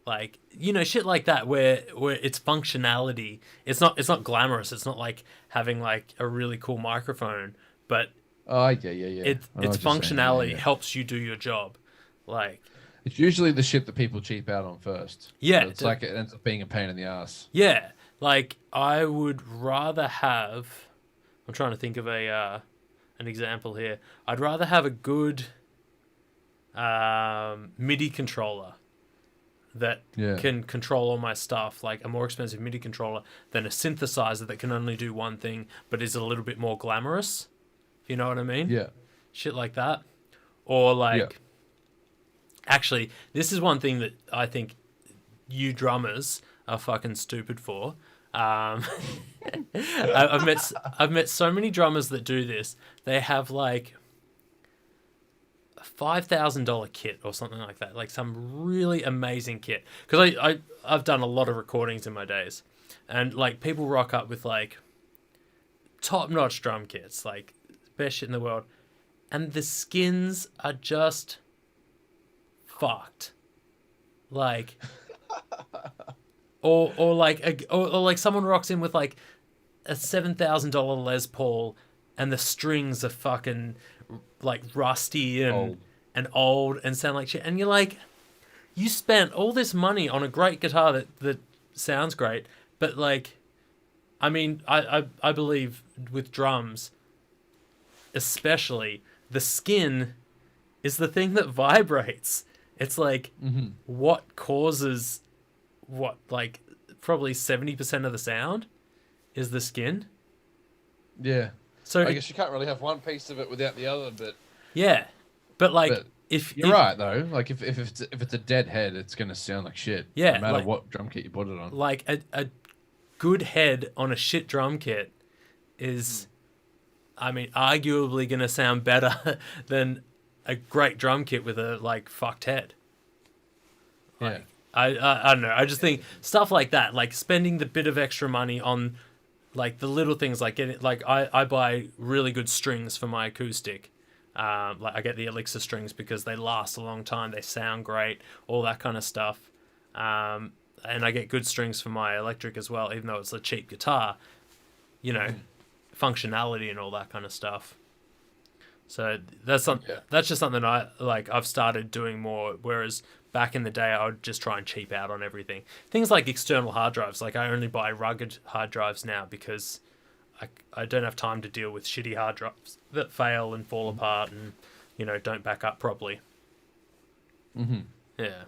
Speaker 1: like, you know, shit like that where it's functionality. It's not glamorous. It's not like having like a really cool microphone, but
Speaker 2: Oh, yeah.
Speaker 1: its functionality helps you do your job. Like,
Speaker 2: it's usually the shit that people cheap out on first.
Speaker 1: Yeah,
Speaker 2: So it's like it ends up being a pain in the ass.
Speaker 1: yeah, like I would rather have. I'm trying to think of an example here. I'd rather have a good MIDI controller that can control all my stuff, like a more expensive MIDI controller, than a synthesizer that can only do one thing but is a little bit more glamorous. You know what I mean?
Speaker 2: Yeah.
Speaker 1: Shit like that. Or like, actually, this is one thing that I think you drummers are fucking stupid for. I've met so many drummers that do this. They have like a $5,000 kit or something like that, like some really amazing kit. Because I've done a lot of recordings in my days, and like people rock up with like top-notch drum kits, like best shit in the world, and the skins are just fucked. Like, or like someone rocks in with like a $7,000 Les Paul, and the strings are fucking like rusty and old and sound like shit. And you're like, you spent all this money on a great guitar that sounds great, but like, I mean, I believe with drums, especially, the skin is the thing that vibrates. It's like what causes what, like probably 70% of the sound is the skin.
Speaker 2: Yeah.
Speaker 1: So
Speaker 2: I guess you can't really have one piece of it without the other, but
Speaker 1: yeah, but like if
Speaker 2: you're right though, like if it's a dead head, it's gonna sound like shit.
Speaker 1: Yeah,
Speaker 2: no matter
Speaker 1: like,
Speaker 2: what drum kit you put it on.
Speaker 1: Like a good head on a shit drum kit is, I mean, arguably gonna sound better than a great drum kit with a like fucked head. Like, I don't know. I just think stuff like that, like spending the bit of extra money on like the little things, like getting, like I buy really good strings for my acoustic, Like I get the Elixir strings because they last a long time, they sound great, all that kind of stuff. And I get good strings for my electric as well, even though it's a cheap guitar. You know, functionality and all that kind of stuff. So that's just something I've started doing more. Whereas back in the day, I would just try and cheap out on everything. Things like external hard drives. Like I only buy rugged hard drives now because I don't have time to deal with shitty hard drives that fail and fall apart and don't back up properly. Yeah,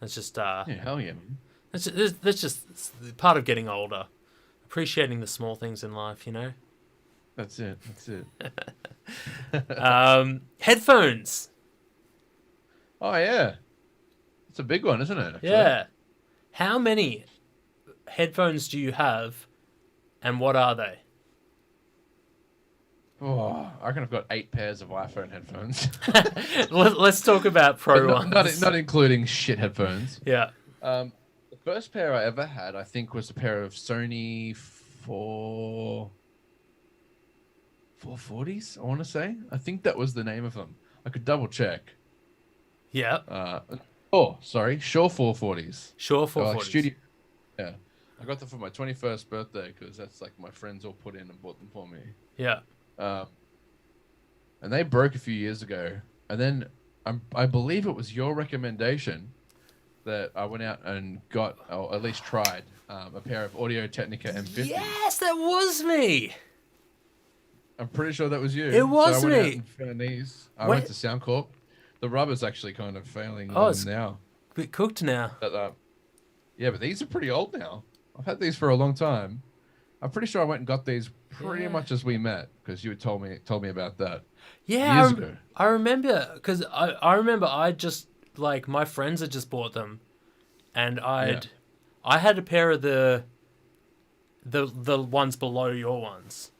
Speaker 1: that's just
Speaker 2: Yeah, hell yeah, man.
Speaker 1: that's just part of getting older. Appreciating the small things in life,
Speaker 2: That's it.
Speaker 1: Headphones.
Speaker 2: Oh yeah, it's a big one, isn't it? Actually?
Speaker 1: Yeah. How many headphones do you have, and what are they?
Speaker 2: Oh, I reckon I've got 8 pairs of iPhone headphones.
Speaker 1: Let's talk about pro ones.
Speaker 2: Not including shit headphones.
Speaker 1: Yeah.
Speaker 2: The first pair I ever had, I think, was a pair of Sony 440s, I want to say. I think that was the name of them. I could double check.
Speaker 1: Yeah.
Speaker 2: Sorry. Shure 440s.
Speaker 1: Shure 440s.
Speaker 2: Studio. Yeah. I got them for my 21st birthday because that's like my friends all put in and bought them for me.
Speaker 1: Yeah.
Speaker 2: And they broke a few years ago. And then I believe it was your recommendation that I went out and got, or at least tried, a pair of Audio-Technica M50s.
Speaker 1: Yes, that was me.
Speaker 2: I'm pretty sure that was you.
Speaker 1: It was
Speaker 2: so I
Speaker 1: me.
Speaker 2: went out and found these. I went to Soundcorp. The rubber's actually kind of failing
Speaker 1: it's
Speaker 2: now.
Speaker 1: A bit cooked now.
Speaker 2: But, yeah, but these are pretty old now. I've had these for a long time. I'm pretty sure I went and got these pretty much as we met because you had told me about that.
Speaker 1: Yeah,
Speaker 2: years ago.
Speaker 1: I remember because I remember I just like my friends had just bought them, and I had a pair of the ones below your ones.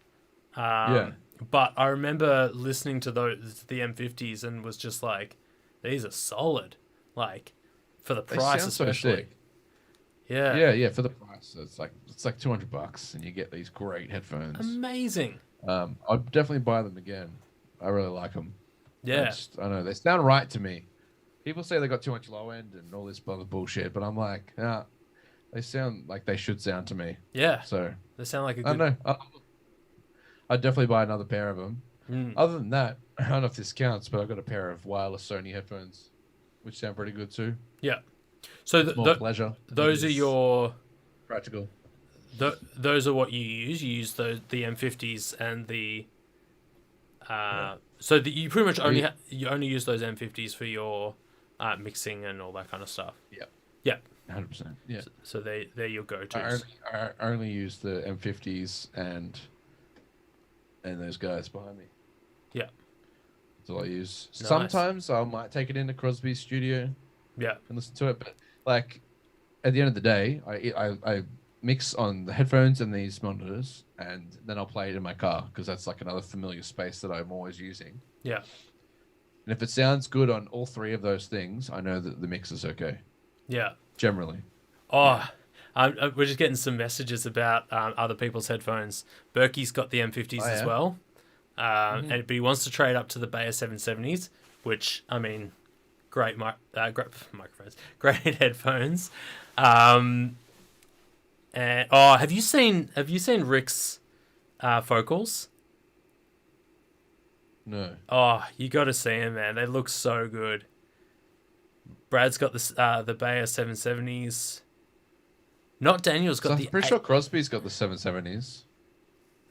Speaker 1: But I remember listening to the M50s and was just like, these are solid. Like for the price, especially.
Speaker 2: So sick. Yeah. For the price, it's like $200, and you get these great headphones.
Speaker 1: Amazing.
Speaker 2: I'd definitely buy them again. I really like them.
Speaker 1: Yeah.
Speaker 2: I don't know, they sound right to me. People say they got too much low end and all this other bullshit, but I'm like, they sound like they should sound to me.
Speaker 1: Yeah.
Speaker 2: So
Speaker 1: they sound like a good.
Speaker 2: I don't know. I'd definitely buy another pair of them. Other than that, I don't know if this counts, but I've got a pair of wireless Sony headphones, which sound pretty good too.
Speaker 1: Yeah. So
Speaker 2: more pleasure.
Speaker 1: Those are your
Speaker 2: practical.
Speaker 1: Those are what you use. You use the M50s and the. So that you pretty much only you only use those M50s for your mixing and all that kind of stuff.
Speaker 2: Yeah.
Speaker 1: Yeah.
Speaker 2: 100%. Yeah.
Speaker 1: So they're your go-tos.
Speaker 2: I only use the M50s and those guys behind me.
Speaker 1: Yeah.
Speaker 2: That's all I use.
Speaker 1: Nice.
Speaker 2: Sometimes I might take it into Crosby's studio.
Speaker 1: Yeah.
Speaker 2: And listen to it, but like at the end of the day, I mix on the headphones and these monitors, and then I'll play it in my car because that's like another familiar space that I'm always using.
Speaker 1: Yeah.
Speaker 2: And if it sounds good on all 3 of those things, I know that the mix is okay.
Speaker 1: Yeah.
Speaker 2: Generally.
Speaker 1: Oh, we're just getting some messages about other people's headphones. Berkey's got the M50s as well, but he wants to trade up to the Bayer 770s, which I mean, great microphones, great headphones. And have you seen Rick's focals?
Speaker 2: No.
Speaker 1: Oh, you got to see them, man. They look so good. Brad's got the Bayer 770s. Not Daniel's got the.
Speaker 2: I'm pretty sure Crosby's got the 770s.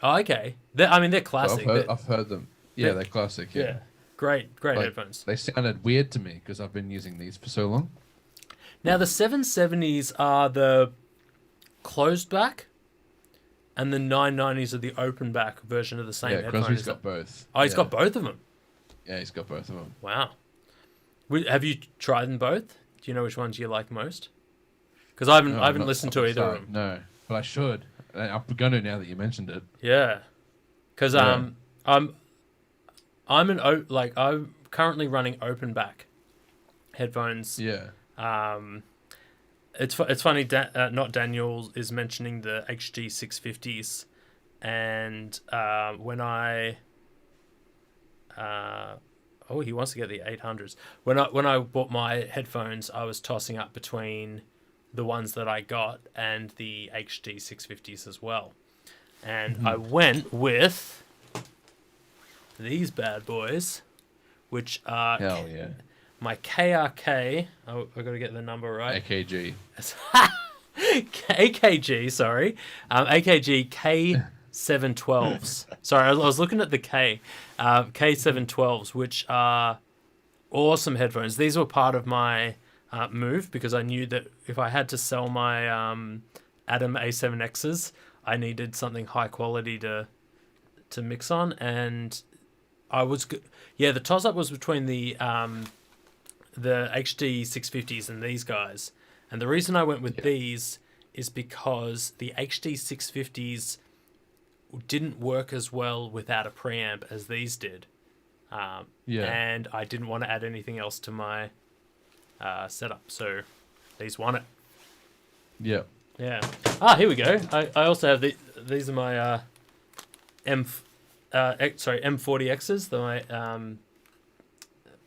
Speaker 1: Oh, okay. They're classic.
Speaker 2: I've heard them. Yeah, they're classic. Yeah.
Speaker 1: Great headphones.
Speaker 2: They sounded weird to me because I've been using these for so long.
Speaker 1: Now the 770s are the closed back, and the 990s are the open back version of the same headphone.
Speaker 2: Yeah, Crosby's got both.
Speaker 1: Oh, he's got both of them.
Speaker 2: Yeah, he's got both of them.
Speaker 1: Wow. Have you tried them both? Do you know which ones you like most? Because I haven't listened to either of them.
Speaker 2: No, but I should. I'm going to now that you mentioned it.
Speaker 1: Yeah, because I'm currently running open back headphones.
Speaker 2: Yeah.
Speaker 1: It's funny. Not Daniel is mentioning the HG 650s, and when I Oh, he wants to get the 800s. When I bought my headphones, I was tossing up between the ones that I got and the HD 650s as well. And I went with these bad boys, which are
Speaker 2: Hell yeah.
Speaker 1: my KRK. Oh, I got to get the number right.
Speaker 2: AKG.
Speaker 1: AKG, sorry. AKG K712s. Sorry, I was looking at the K. K712s, which are awesome headphones. These were part of my move because I knew that if I had to sell my Adam A7Xs, I needed something high quality to mix on, and I was the toss up was between the HD 650s and these guys. And the reason I went with these is because the HD 650s didn't work as well without a preamp as these did. And I didn't want to add anything else to my setup, so these won it.
Speaker 2: Yeah.
Speaker 1: Yeah. Here we go. I also have these are my M40Xs. They're my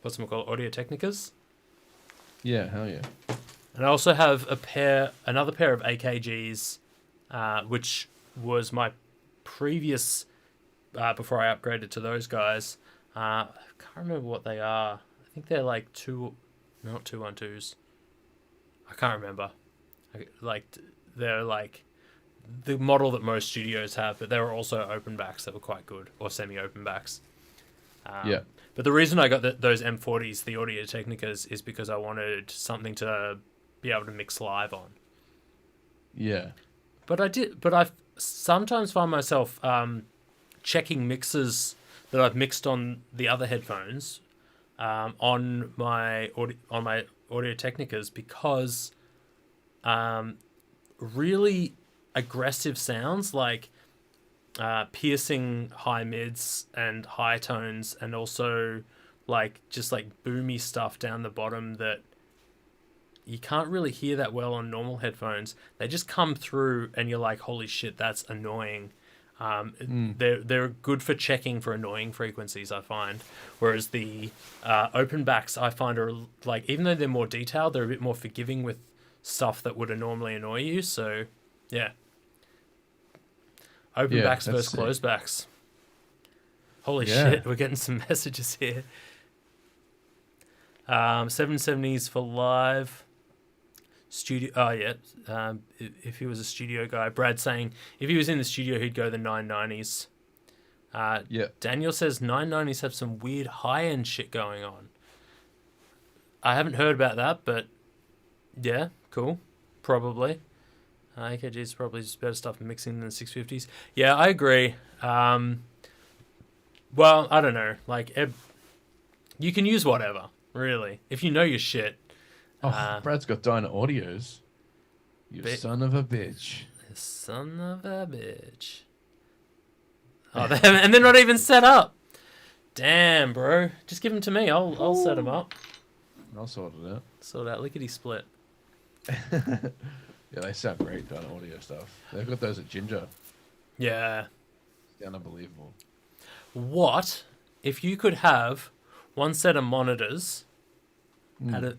Speaker 1: what's them called, Audio Technicas.
Speaker 2: Yeah, hell yeah.
Speaker 1: And I also have another pair of AKGs, which was my previous before I upgraded to those guys. I can't remember what they are. I think they're like not 212s. I can't remember. They're like the model that most studios have, but they were also open backs that were quite good, or semi-open backs. But the reason I got those M40s, the Audio Technicas, is because I wanted something to be able to mix live on.
Speaker 2: Yeah.
Speaker 1: But I sometimes find myself checking mixes that I've mixed on the other headphones on my Audio Technicas because really aggressive sounds like piercing high mids and high tones, and also just boomy stuff down the bottom that you can't really hear that well on normal headphones. They just come through and you're like, holy shit, that's annoying. They're good for checking for annoying frequencies, I find. Whereas the open backs, I find, are even though they're more detailed, they're a bit more forgiving with stuff that would normally annoy you. So, yeah. Open backs versus closed backs. Holy shit, we're getting some messages here. 770s for live. Studio. Oh, yeah. If he was a studio guy. Brad saying if he was in the studio, he'd go the 990s. Daniel says 990s have some weird high-end shit going on. I haven't heard about that, but yeah, cool. Probably. AKG is probably just better stuff mixing than the 650s. Yeah, I agree. Well, I don't know. You can use whatever, really, if you know your shit.
Speaker 2: Brad's got Dyna Audios. You son of a bitch.
Speaker 1: Son of a bitch. Oh, and they're not even set up. Damn, bro. Just give them to me. I'll set them up.
Speaker 2: I'll sort it out.
Speaker 1: Sort it out. Lickety split.
Speaker 2: Yeah, they sound great, Dyna Audio stuff. They've got those at Ginger.
Speaker 1: Yeah.
Speaker 2: It's unbelievable.
Speaker 1: What if you could have one set of monitors at a,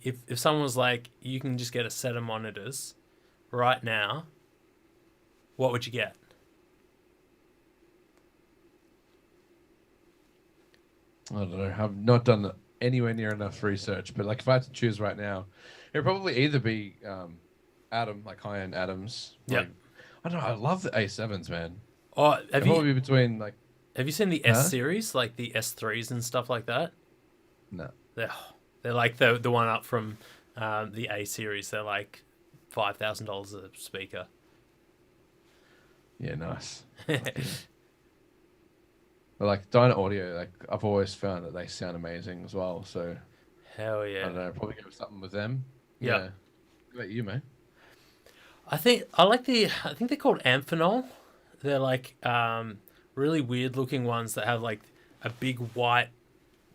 Speaker 1: if someone was like, you can just get a set of monitors right now, what would you get?
Speaker 2: I don't know. I've not done anywhere near enough research, but if I had to choose right now, it'd probably either be Adam, high-end Adams.
Speaker 1: Yeah.
Speaker 2: I don't know. I love the A7s, man.
Speaker 1: Oh, have you
Speaker 2: between
Speaker 1: have you seen the S series, like the S3s and stuff like that?
Speaker 2: No.
Speaker 1: They're like the one up from the A series. They're like $5,000 a speaker.
Speaker 2: Yeah, nice. But Dyna Audio, I've always found that they sound amazing as well. So
Speaker 1: hell yeah.
Speaker 2: I don't know. Probably go with something with them.
Speaker 1: Yep.
Speaker 2: Yeah. What about you, man?
Speaker 1: I think they're called Amphenol. They're really weird looking ones that have a big white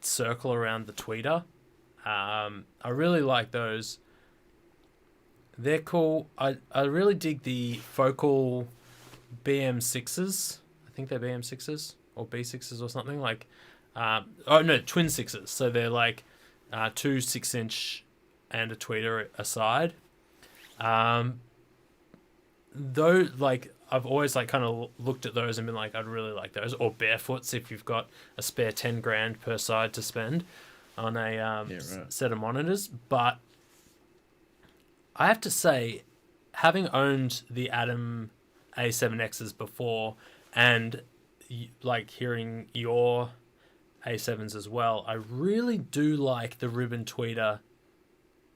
Speaker 1: circle around the tweeter. I really like those. They're cool. I really dig the Focal BM6s. I think they're BM6s or B6s or something. Oh no, twin sixes. So they're like two 6-inch and a tweeter aside. Um, though, like I've always like kind of looked at those and been like, I'd really like those, or barefoots if you've got a spare 10 grand per side to spend on a
Speaker 2: Yeah, right.
Speaker 1: set of monitors. But I have to say, having owned the Atom A7Xs before, and like hearing your A7s as well, I really do like the ribbon tweeter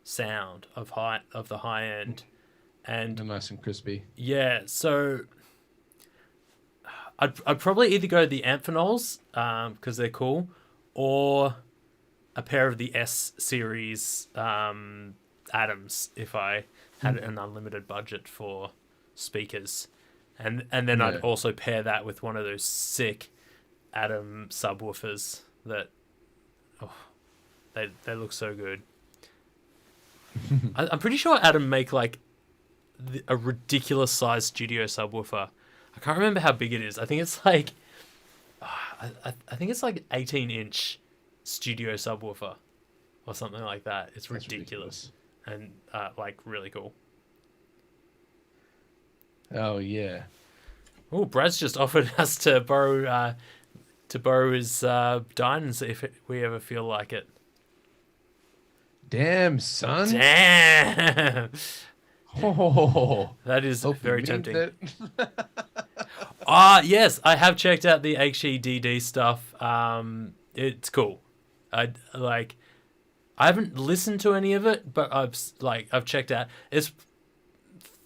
Speaker 1: sound of the high end.
Speaker 2: They're
Speaker 1: And
Speaker 2: nice and crispy.
Speaker 1: yeah, so I'd probably either go the Amphinols because they're cool, or a pair of the S series Atoms if I had an unlimited budget for speakers, and then I'd
Speaker 2: Yeah.
Speaker 1: also pair that with one of those sick Atom subwoofers that they look so good. I'm pretty sure Atom make like a ridiculous sized studio subwoofer. I can't remember how big it is. I think it's like I think it's like 18-inch studio subwoofer or something like that. It's
Speaker 2: That's
Speaker 1: ridiculous and like really cool.
Speaker 2: Oh yeah.
Speaker 1: Oh, Brad's just offered us to borrow his Dynans if we ever feel like it.
Speaker 2: Damn, son.
Speaker 1: Damn,
Speaker 2: Oh,
Speaker 1: that is
Speaker 2: hope you
Speaker 1: very
Speaker 2: mean
Speaker 1: tempting.
Speaker 2: that.
Speaker 1: Yes, I have checked out the HEDD stuff. It's cool. I like. I haven't listened to any of it, but I've checked out.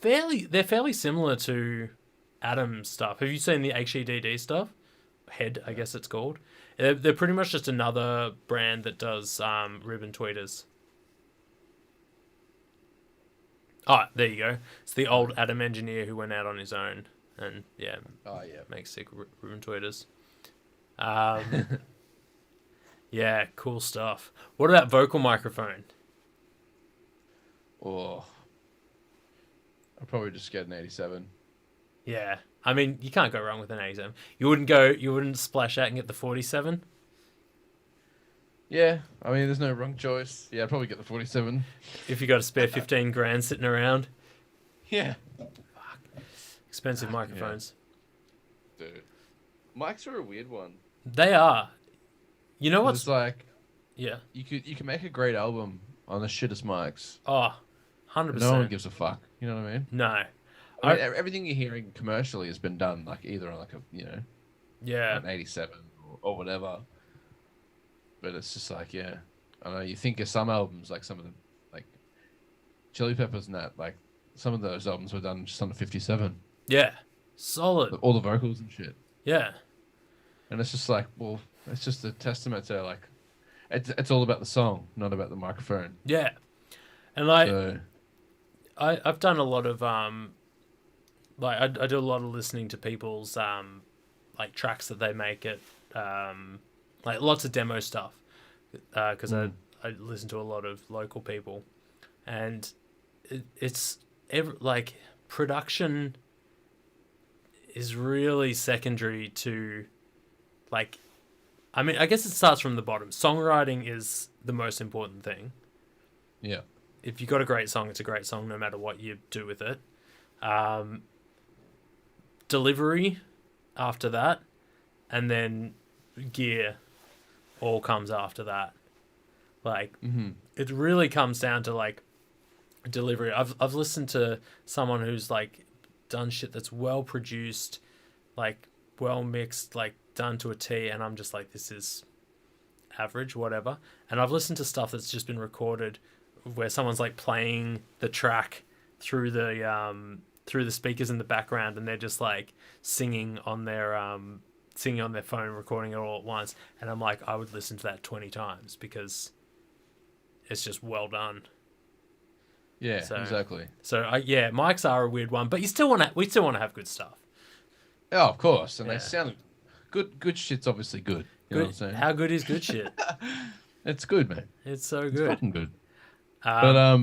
Speaker 1: They're fairly similar to Atom stuff. Have you seen the HEDD stuff? Head, I guess it's called. They're pretty much just another brand that does ribbon tweeters. Oh, there you go. It's the old Atom engineer who went out on his own and
Speaker 2: Oh yeah.
Speaker 1: makes sick ribbon tweeters. Um, yeah, cool stuff. What about vocal microphone?
Speaker 2: Oh, I'll probably just get an 87.
Speaker 1: Yeah, I mean you can't go wrong with an 87. You wouldn't splash out and get the 47.
Speaker 2: Yeah, I mean, there's no wrong choice. Yeah, I'd probably get the 47.
Speaker 1: If you got a spare 15 grand sitting around.
Speaker 2: Yeah.
Speaker 1: Expensive microphones.
Speaker 2: Dude. Mics are a weird one.
Speaker 1: They are. You know
Speaker 2: 'Cause
Speaker 1: what's
Speaker 2: it's like
Speaker 1: yeah.
Speaker 2: you can make a great album on the shittest mics.
Speaker 1: Oh,
Speaker 2: But
Speaker 1: 100%.
Speaker 2: no one gives a fuck. You know what I mean?
Speaker 1: No.
Speaker 2: I mean, everything you're hearing commercially has been done like either on like a
Speaker 1: Yeah.
Speaker 2: an 87 or whatever. But it's just like I know you think of some albums like some of the like Chili Peppers and that like some of those albums were done just on the 57.
Speaker 1: Yeah. Solid.
Speaker 2: All the vocals and shit.
Speaker 1: Yeah.
Speaker 2: And it's just like, well, it's just a testament to like, it's all about the song, not about the microphone.
Speaker 1: Yeah. And like
Speaker 2: So,
Speaker 1: I've done a lot of like I do a lot of listening to people's like tracks that they make at like lots of demo stuff because I listen to a lot of local people and it's like production is really secondary to like I mean I guess it starts from the bottom. Songwriting is the most important thing.
Speaker 2: yeah.
Speaker 1: If you got a great song, it's a great song no matter what you do with it. Delivery after that, and then gear all comes after that. Like it really comes down to like delivery. I've listened to someone who's like done shit that's well produced, like well mixed, like done to a T, and I'm just like this is average, whatever. And I've listened to stuff that's just been recorded where someone's like playing the track through the speakers in the background and they're just like singing on their phone, recording it all at once, and I'm like I would listen to that 20 times because it's just well done.
Speaker 2: Yeah,
Speaker 1: So-
Speaker 2: exactly.
Speaker 1: So mics are a weird one, but we still want to have good stuff.
Speaker 2: Oh, of course. And
Speaker 1: Yeah.
Speaker 2: they sound good. Good shit's obviously good. You know what I'm saying?
Speaker 1: How good is good shit?
Speaker 2: It's good, man.
Speaker 1: It's so
Speaker 2: It's
Speaker 1: good.
Speaker 2: fucking good. But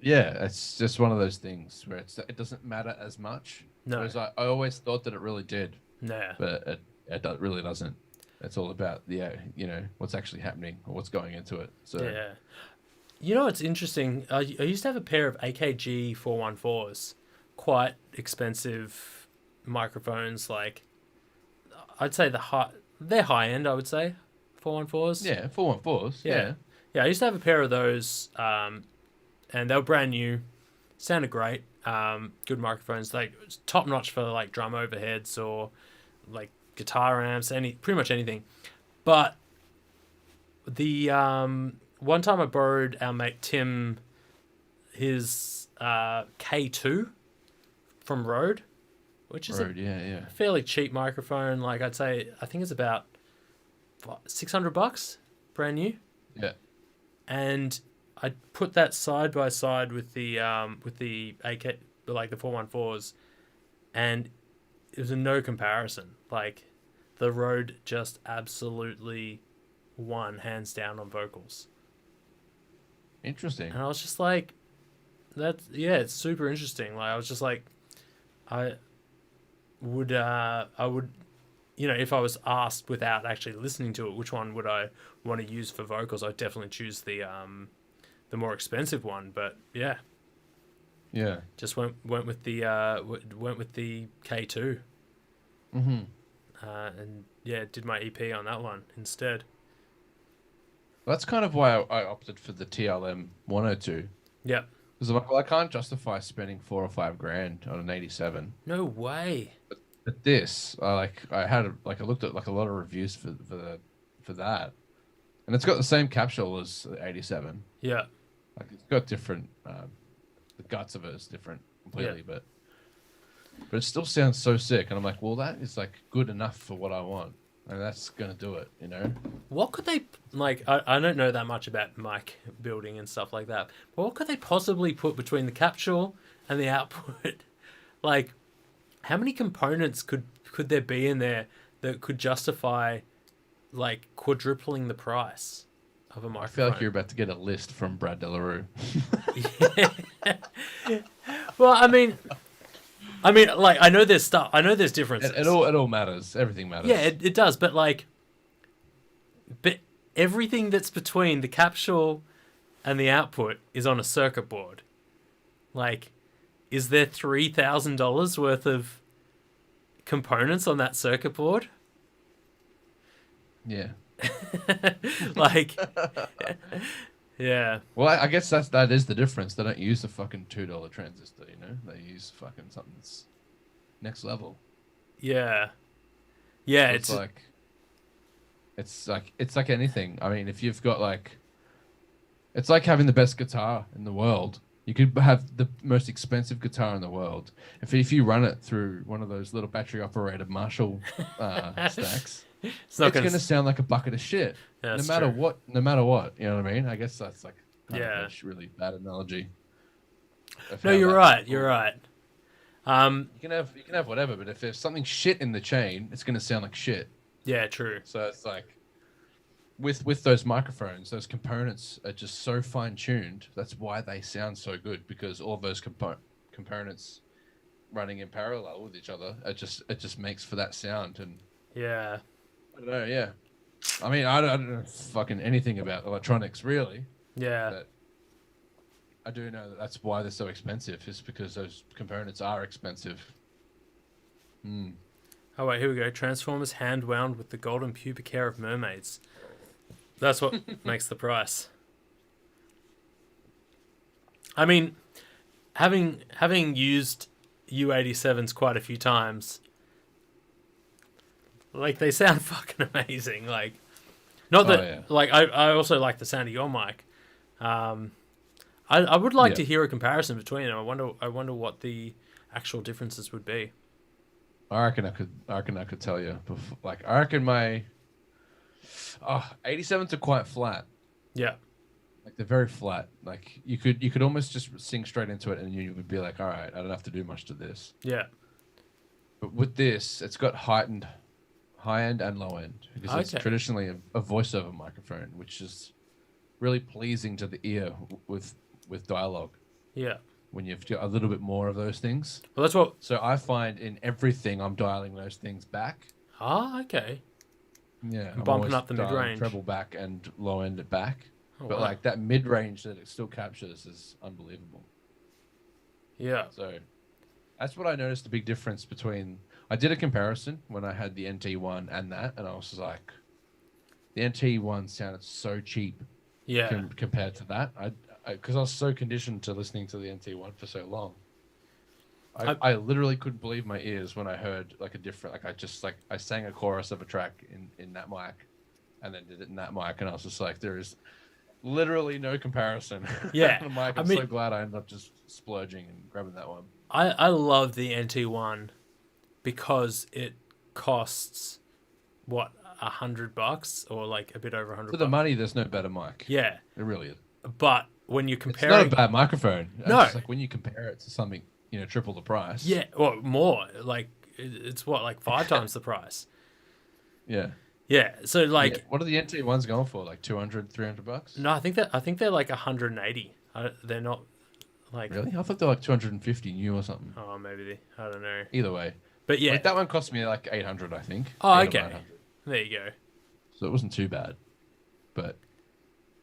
Speaker 2: yeah, it's just one of those things where it doesn't matter as much.
Speaker 1: No.
Speaker 2: Whereas I always thought that it really did,
Speaker 1: Yeah.
Speaker 2: but it really doesn't. It's all about what's actually happening or what's going into it. So
Speaker 1: Yeah. You know what's interesting? I used to have a pair of AKG 414s, quite expensive microphones. Like I'd say they're high end. I would say 414s.
Speaker 2: yeah, 414s.
Speaker 1: Yeah,
Speaker 2: Yeah,
Speaker 1: yeah. I used to have a pair of those, and they were brand new. Sounded great. Good microphones, like top notch for like drum overheads or like guitar amps, pretty much anything. But the one time I borrowed our mate Tim his K2 from Rode, which is
Speaker 2: Road. Yeah.
Speaker 1: a fairly cheap microphone. Like I think it's about $600, brand new.
Speaker 2: Yeah.
Speaker 1: And I put that side by side with the AK, like the 414s, and it was a no comparison. Like the Rode just absolutely won hands down on vocals.
Speaker 2: Interesting.
Speaker 1: And I was just like, it's super interesting. Like I was just like, I would, if I was asked without actually listening to it, which one would I want to use for vocals? I'd definitely choose the more expensive one. But yeah, just went with the K2.
Speaker 2: Mm-hmm.
Speaker 1: And yeah, did my EP on that one instead.
Speaker 2: That's kind of why I opted for the TLM 102.
Speaker 1: Yep.
Speaker 2: Because I'm like, well, I can't justify spending 4 or 5 grand on an 87.
Speaker 1: No way.
Speaker 2: But this, I looked at like a lot of reviews for that, and it's got the same capsule as the 87.
Speaker 1: Yeah.
Speaker 2: Like it's got different, the guts of it is different completely, but it still sounds so sick. And I'm like, well, that is like good enough for what I want, and that's gonna do it,
Speaker 1: What could they like? I don't know that much about mic building and stuff like that. But what could they possibly put between the capsule and the output? Like, how many components could there be in there that could justify like quadrupling the price of a microphone?
Speaker 2: I feel like you're about to get a list from Brad Delarue.
Speaker 1: Well, I mean, like I know there's stuff. I know there's differences.
Speaker 2: It all matters. Everything matters.
Speaker 1: Yeah, it does. But everything that's between the capsule and the output is on a circuit board. Like, is there $3,000 worth of components on that circuit board?
Speaker 2: Yeah.
Speaker 1: Like, yeah.
Speaker 2: Well, I guess that is the difference. They don't use the fucking $2 transistor, They use fucking something that's next level.
Speaker 1: Yeah. Yeah,
Speaker 2: So it's like anything. I mean, if you've got it's like having the best guitar in the world. You could have the most expensive guitar in the world. If you run it through one of those little battery operated Marshall stacks, it's going to sound like a bucket of shit.
Speaker 1: Yeah,
Speaker 2: no matter what. You know what I mean? I guess that's like kind
Speaker 1: Yeah.
Speaker 2: of a really bad analogy.
Speaker 1: No, you're right. You're right.
Speaker 2: You can have whatever, but if there's something shit in the chain, it's going to sound like shit.
Speaker 1: Yeah, true.
Speaker 2: So it's like with those microphones, those components are just so fine tuned. That's why they sound so good, because all those components running in parallel with each other, it just makes for that sound. And
Speaker 1: Yeah.
Speaker 2: I don't know, yeah. I mean, I don't know fucking anything about electronics really,
Speaker 1: Yeah.
Speaker 2: but I do know that's why they're so expensive. Is because those components are expensive.
Speaker 1: Oh wait, here we go. Transformers hand wound with the golden pubic hair of mermaids. That's what makes the price. I mean, having used U87s quite a few times, like they sound fucking amazing. Like, not that like I also like the sound of your mic. I would like to hear a comparison between them. I wonder what the actual differences would be.
Speaker 2: I reckon I could tell you. Like, I reckon my 87s are quite flat.
Speaker 1: Yeah.
Speaker 2: Like, they're very flat. Like, you could almost just sing straight into it, and you would be like, all right, I don't have to do much to this.
Speaker 1: Yeah.
Speaker 2: But with this, it's got high end and low end, because it's traditionally a voiceover microphone, which is really pleasing to the ear with dialogue.
Speaker 1: Yeah.
Speaker 2: When you've got a little bit more of those things.
Speaker 1: Well, that's what.
Speaker 2: So I find in everything I'm dialing those things back.
Speaker 1: Ah, okay.
Speaker 2: Yeah,
Speaker 1: and
Speaker 2: I'm
Speaker 1: bumping
Speaker 2: always
Speaker 1: up the
Speaker 2: dialing
Speaker 1: mid-range.
Speaker 2: treble back and low end it back.
Speaker 1: Oh,
Speaker 2: But
Speaker 1: wow.
Speaker 2: like that mid range that it still captures is unbelievable.
Speaker 1: Yeah.
Speaker 2: So that's what I noticed the big difference between. I did a comparison when I had the NT1 and that, and I was just like, the NT1 sounded so cheap
Speaker 1: Yeah.
Speaker 2: compared to that. Because I was so conditioned to listening to the NT1 for so long. I literally couldn't believe my ears when I heard like a different, like I just like I sang a chorus of a track in that mic, and then did it in that mic, and I was just like, there is literally no comparison.
Speaker 1: Yeah.
Speaker 2: On the mic,
Speaker 1: I
Speaker 2: I'm
Speaker 1: mean,
Speaker 2: so glad I ended up just splurging and grabbing that one.
Speaker 1: I love the NT1 because it costs what, $100 or like a bit over
Speaker 2: For
Speaker 1: $100.
Speaker 2: the money, there's no better mic.
Speaker 1: Yeah,
Speaker 2: It really is.
Speaker 1: but when you're
Speaker 2: It's not a
Speaker 1: comparing,
Speaker 2: bad microphone.
Speaker 1: No.
Speaker 2: It's just like when you compare it to something, triple the price.
Speaker 1: yeah, or more, like it's what, like 5 times the price.
Speaker 2: Yeah.
Speaker 1: Yeah, so like,
Speaker 2: Yeah. What are the NT1s going for? Like 200, $300?
Speaker 1: no, I think they're like 180. They're not like,
Speaker 2: Really? I thought they're like 250 new or something.
Speaker 1: oh, maybe I don't know,
Speaker 2: Either way.
Speaker 1: but yeah.
Speaker 2: Like that one cost me like 800, I think.
Speaker 1: Oh,
Speaker 2: 800 or
Speaker 1: okay.
Speaker 2: 900.
Speaker 1: There you go.
Speaker 2: So it wasn't too bad, but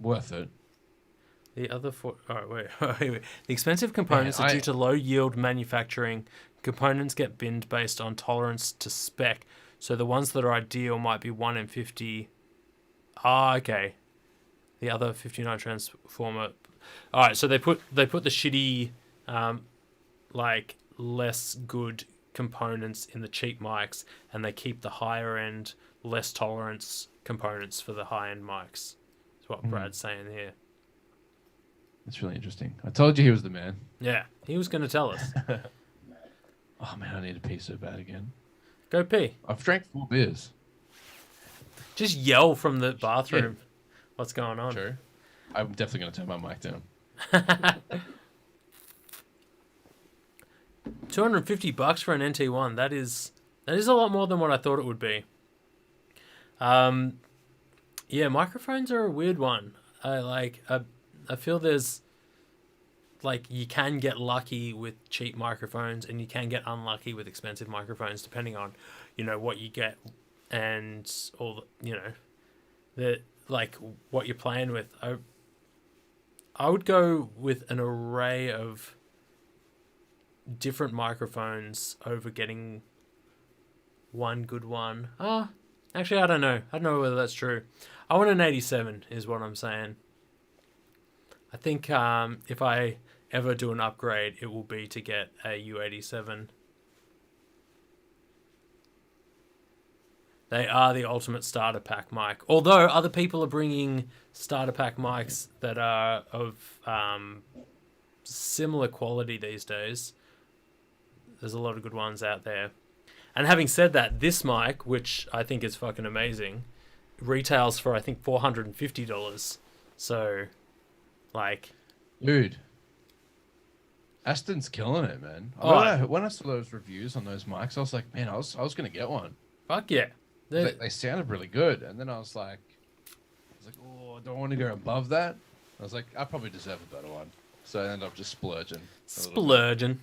Speaker 2: worth it.
Speaker 1: The other four. Oh, wait. The expensive components are due to low yield manufacturing. Components get binned based on tolerance to spec. So the ones that are ideal might be 1 in 50. Ah, okay. The other 59 transformer. All right, so they put the shitty, like less good components in the cheap mics, and they keep the higher end, less tolerance components for the high end mics. That's what Brad's saying here.
Speaker 2: It's really interesting. I told you he was the man.
Speaker 1: Yeah, he was going to tell us.
Speaker 2: Oh man, I need to pee so bad again.
Speaker 1: Go pee.
Speaker 2: I've drank 4 beers.
Speaker 1: Just yell from the bathroom. What's going on?
Speaker 2: True. I'm definitely going to turn my mic down.
Speaker 1: $250 for an NT1. That is a lot more than what I thought it would be. Yeah, microphones are a weird one. I feel there's like you can get lucky with cheap microphones and you can get unlucky with expensive microphones depending on, what you get and all the like what you're playing with. I would go with an array of different microphones over getting one good one. Actually, I don't know. I don't know whether that's true. I want an 87 is what I'm saying. I think if I ever do an upgrade, it will be to get a U87. They are the ultimate starter pack mic. Although other people are bringing starter pack mics that are of similar quality these days. There's a lot of good ones out there. And having said that, this mic, which I think is fucking amazing, retails for I think $450. So, like,
Speaker 2: dude, Aston's killing it, man. When I saw those reviews on those mics, I was like, man, I was gonna get one.
Speaker 1: Fuck yeah,
Speaker 2: They sounded really good, and then I was like, oh, do I want to go above that? I was like, I probably deserve a better one. So I ended up just splurging.
Speaker 1: Splurging.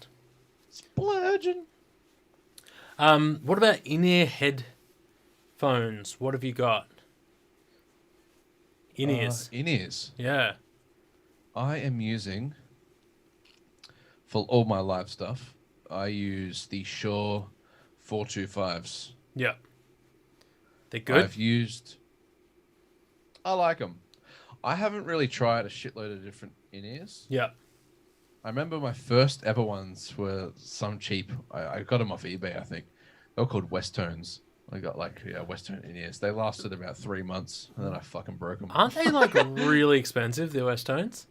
Speaker 1: What about in-ear headphones? What have you got? In-ears.
Speaker 2: In-ears.
Speaker 1: Yeah.
Speaker 2: I am using, for all my live stuff, I use the Shure 425s.
Speaker 1: Yeah. They're good?
Speaker 2: I like them. I haven't really tried a shitload of different in-ears.
Speaker 1: Yeah.
Speaker 2: I remember my first ever ones were some cheap. I got them off eBay, I think. They were called Westtones. I got Western in-ears. They lasted about 3 months, and then I fucking broke them.
Speaker 1: Aren't they like really expensive, the Westtones?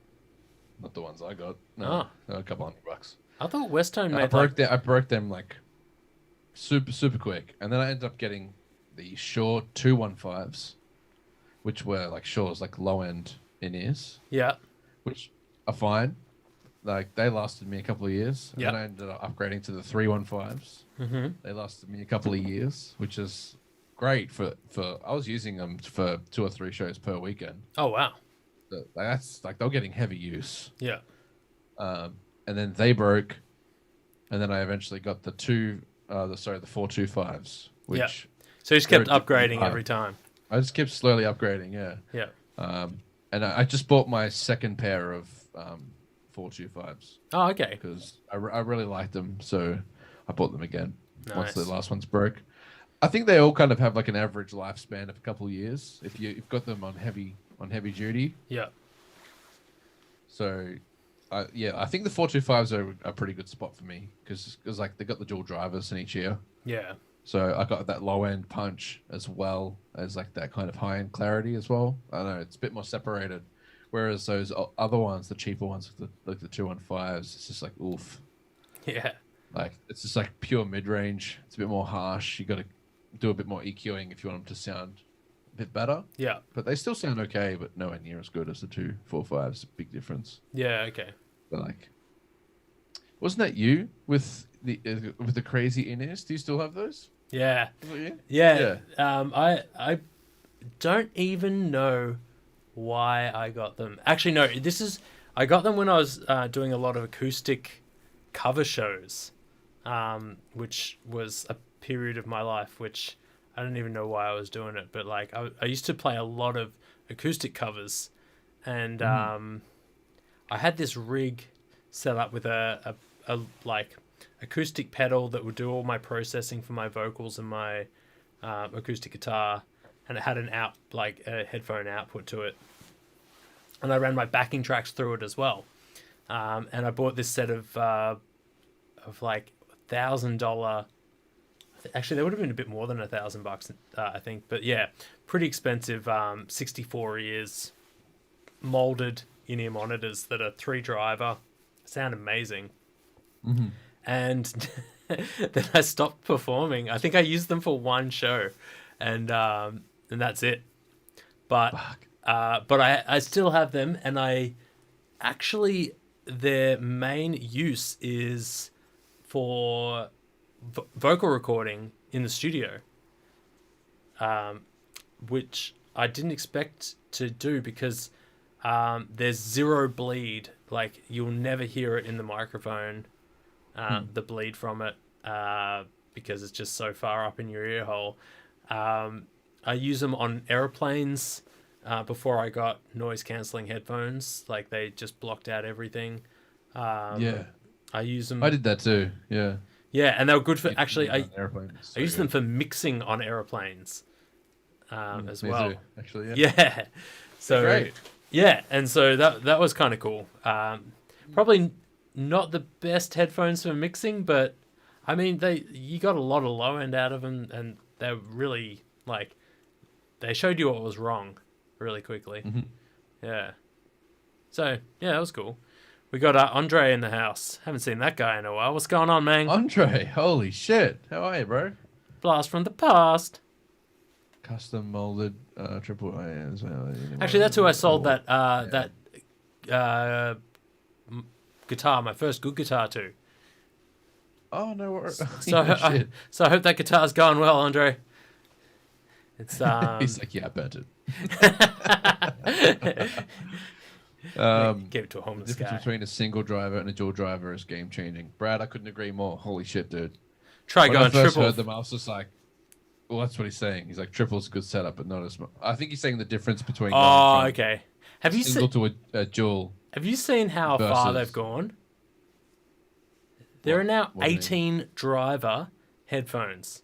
Speaker 2: Not the ones I got. No, a couple $100.
Speaker 1: I thought Westone made
Speaker 2: I broke them like super quick, and then I ended up getting the Shure 215s, which were like Shure's like low end in-ears.
Speaker 1: Yeah.
Speaker 2: Which are fine. Like they lasted me a couple of years.
Speaker 1: Yeah.
Speaker 2: And then I ended up upgrading to the 315s.
Speaker 1: Mm-hmm.
Speaker 2: They lasted me a couple of years, which is great for I was using them for 2 or 3 shows per weekend.
Speaker 1: Oh wow.
Speaker 2: So that's like they're getting heavy use.
Speaker 1: Yeah.
Speaker 2: And then they broke, and then I eventually got the 425s, which
Speaker 1: So you just kept upgrading every time.
Speaker 2: I just kept slowly upgrading. Yeah.
Speaker 1: Yeah.
Speaker 2: And I just bought my second pair of 425s
Speaker 1: Oh, okay.
Speaker 2: because I really liked them, so I bought them again once the
Speaker 1: Nice.
Speaker 2: last ones broke. I think they all kind of have like an average lifespan of a couple of years if you've got them on heavy duty.
Speaker 1: Yeah.
Speaker 2: So, I think the 425s are a pretty good spot for me because like they got the dual drivers in each ear.
Speaker 1: Yeah.
Speaker 2: So I got that low end punch as well as like that kind of high end clarity as well. I don't know, it's a bit more separated. Whereas those other ones, the cheaper ones, like the 215s, it's just like oof.
Speaker 1: Yeah.
Speaker 2: Like it's just like pure mid range. It's a bit more harsh. You got to do a bit more EQing if you want them to sound a bit better.
Speaker 1: Yeah.
Speaker 2: But they still sound okay, but nowhere near as good as the 245s. Big difference.
Speaker 1: Yeah. Okay.
Speaker 2: But like, wasn't that you with the crazy in-ears? Do you still have those?
Speaker 1: Yeah.
Speaker 2: Was that you?
Speaker 1: Yeah. I don't even know why I got them. Actually, no. I got them when I was doing a lot of acoustic cover shows, which was a period of my life which I don't even know why I was doing it, but like I used to play a lot of acoustic covers, and I had this rig set up with a like acoustic pedal that would do all my processing for my vocals and my acoustic guitar, and it had a headphone output to it, and I ran my backing tracks through it as well. And I bought this set of like $1,000. Actually, they would have been a bit more than $1,000, I think. But yeah, pretty expensive. 64 ears, molded in-ear monitors that are 3-driver, sound amazing.
Speaker 2: Mm-hmm.
Speaker 1: And then I stopped performing. I think I used them for one show, and that's it. But I still have them, and I actually their main use is for vocal recording in the studio, which I didn't expect to do because there's zero bleed. Like you'll never hear it in the microphone, the bleed from it, because it's just so far up in your ear hole. I use them on airplanes. Before I got noise cancelling headphones, like they just blocked out everything.
Speaker 2: Yeah,
Speaker 1: I use them.
Speaker 2: I did that too. Yeah,
Speaker 1: Yeah, and they were good for actually.
Speaker 2: On airplanes,
Speaker 1: I use them for mixing on airplanes, as
Speaker 2: me
Speaker 1: well.
Speaker 2: too, actually, yeah.
Speaker 1: Yeah, so
Speaker 2: Great.
Speaker 1: yeah, and so that was kind of cool. Probably not the best headphones for mixing, but I mean you got a lot of low end out of them, and they're really like they showed you what was wrong really quickly.
Speaker 2: Mm-hmm.
Speaker 1: Yeah. So yeah, that was cool. We got Andre in the house. Haven't seen that guy in a while. What's going on, man?
Speaker 2: Andre, holy shit! How are you, bro?
Speaker 1: Blast from the past.
Speaker 2: Custom molded triple A.
Speaker 1: Actually, that's who I sold that guitar, my first good guitar to.
Speaker 2: Oh no worries.
Speaker 1: So I hope that guitar's going well, Andre. It's
Speaker 2: He's like, yeah, I bet it.
Speaker 1: Give it to a
Speaker 2: The
Speaker 1: homeless
Speaker 2: difference
Speaker 1: guy.
Speaker 2: between a single driver and a dual driver is game changing. Brad, I couldn't agree more. Holy shit, dude.
Speaker 1: Try
Speaker 2: When I
Speaker 1: going
Speaker 2: first
Speaker 1: triple.
Speaker 2: heard them, I was just like, well, that's what he's saying. He's like, triple's a good setup, but not as much. I think he's saying the difference between going
Speaker 1: Oh,
Speaker 2: from
Speaker 1: okay. Have you
Speaker 2: single
Speaker 1: seen?
Speaker 2: to a dual.
Speaker 1: Have you seen how far
Speaker 2: versus-
Speaker 1: they've gone? There are now
Speaker 2: What do you mean?
Speaker 1: 18 driver headphones.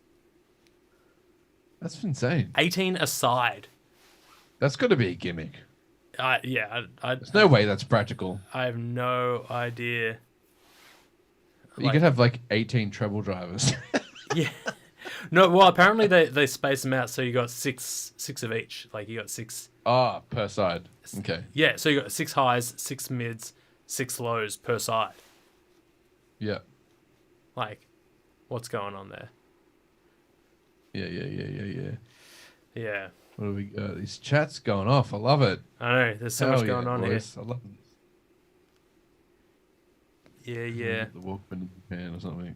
Speaker 2: That's insane.
Speaker 1: 18 aside.
Speaker 2: That's got to be a gimmick. There's no way that's practical.
Speaker 1: I have no idea.
Speaker 2: You could have like 18 treble drivers.
Speaker 1: Yeah. No, well, apparently they space them out so you got six of each. Like you got 6.
Speaker 2: Per side. Okay.
Speaker 1: Yeah, so you got 6 highs, 6 mids, 6 lows per side.
Speaker 2: Yeah.
Speaker 1: Like, what's going on there?
Speaker 2: Yeah.
Speaker 1: Yeah.
Speaker 2: What do we got? These chats going off. I love it.
Speaker 1: I know, there's so
Speaker 2: Hell
Speaker 1: much going
Speaker 2: yeah,
Speaker 1: on
Speaker 2: boys. I love
Speaker 1: here. Yeah.
Speaker 2: the Walkman in Japan or something.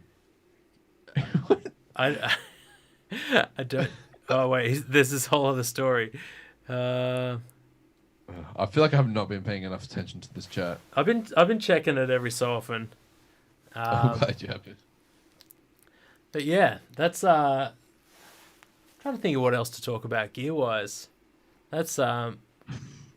Speaker 1: I don't. Oh wait, there's this whole other story.
Speaker 2: I feel like I have not been paying enough attention to this chat.
Speaker 1: I've been checking it every so often.
Speaker 2: I'm glad you have it.
Speaker 1: But yeah, that's Trying to think of what else to talk about gear-wise. That's
Speaker 2: I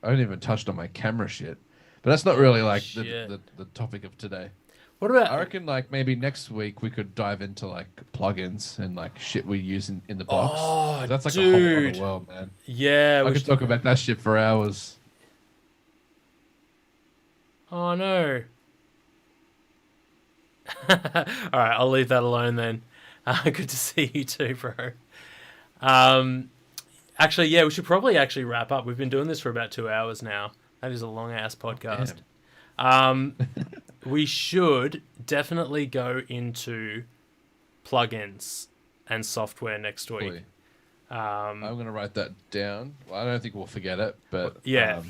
Speaker 2: haven't even touched on my camera shit, but that's not really like
Speaker 1: shit.
Speaker 2: the topic of today.
Speaker 1: What about?
Speaker 2: I reckon like maybe next week we could dive into like plugins and like shit we use in the box.
Speaker 1: Oh,
Speaker 2: 'Cause that's like a whole
Speaker 1: dude.
Speaker 2: other world, man.
Speaker 1: Yeah,
Speaker 2: I could talk about that shit for hours.
Speaker 1: Oh no. All right, I'll leave that alone then. Good to see you too, bro. Actually, yeah, we should probably actually wrap up. We've been doing this for about 2 hours now. That is a long ass podcast. We should definitely go into plugins and software next week.
Speaker 2: Really. I'm gonna write that down. Well, I don't think we'll forget it, but
Speaker 1: yeah.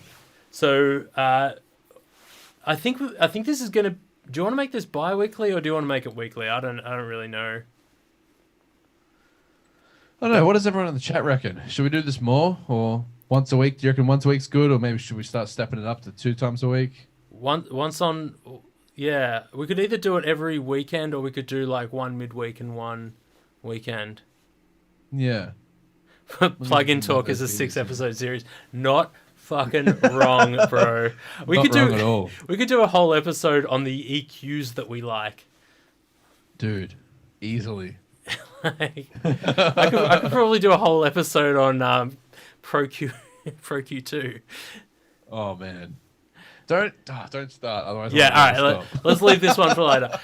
Speaker 1: So I think this is gonna. Do you want to make this bi-weekly or do you want to make it weekly? I don't really know.
Speaker 2: I don't know. What does everyone in the chat reckon? Should we do this more or once a week? Do you reckon once a week's good, or maybe should we start stepping it up to 2 times a week?
Speaker 1: Once on, yeah. We could either do it every weekend or we could do like one midweek and one weekend.
Speaker 2: Yeah.
Speaker 1: Plug-in Talk is a 6-episode series. Not fucking wrong, bro. We
Speaker 2: Not
Speaker 1: could
Speaker 2: wrong
Speaker 1: do
Speaker 2: at all.
Speaker 1: We could do a whole episode on the EQs that we like.
Speaker 2: Dude, easily.
Speaker 1: I could probably do a whole episode on Pro Q2.
Speaker 2: Oh man. Don't start, otherwise
Speaker 1: Yeah, all right. Let's leave this one for later.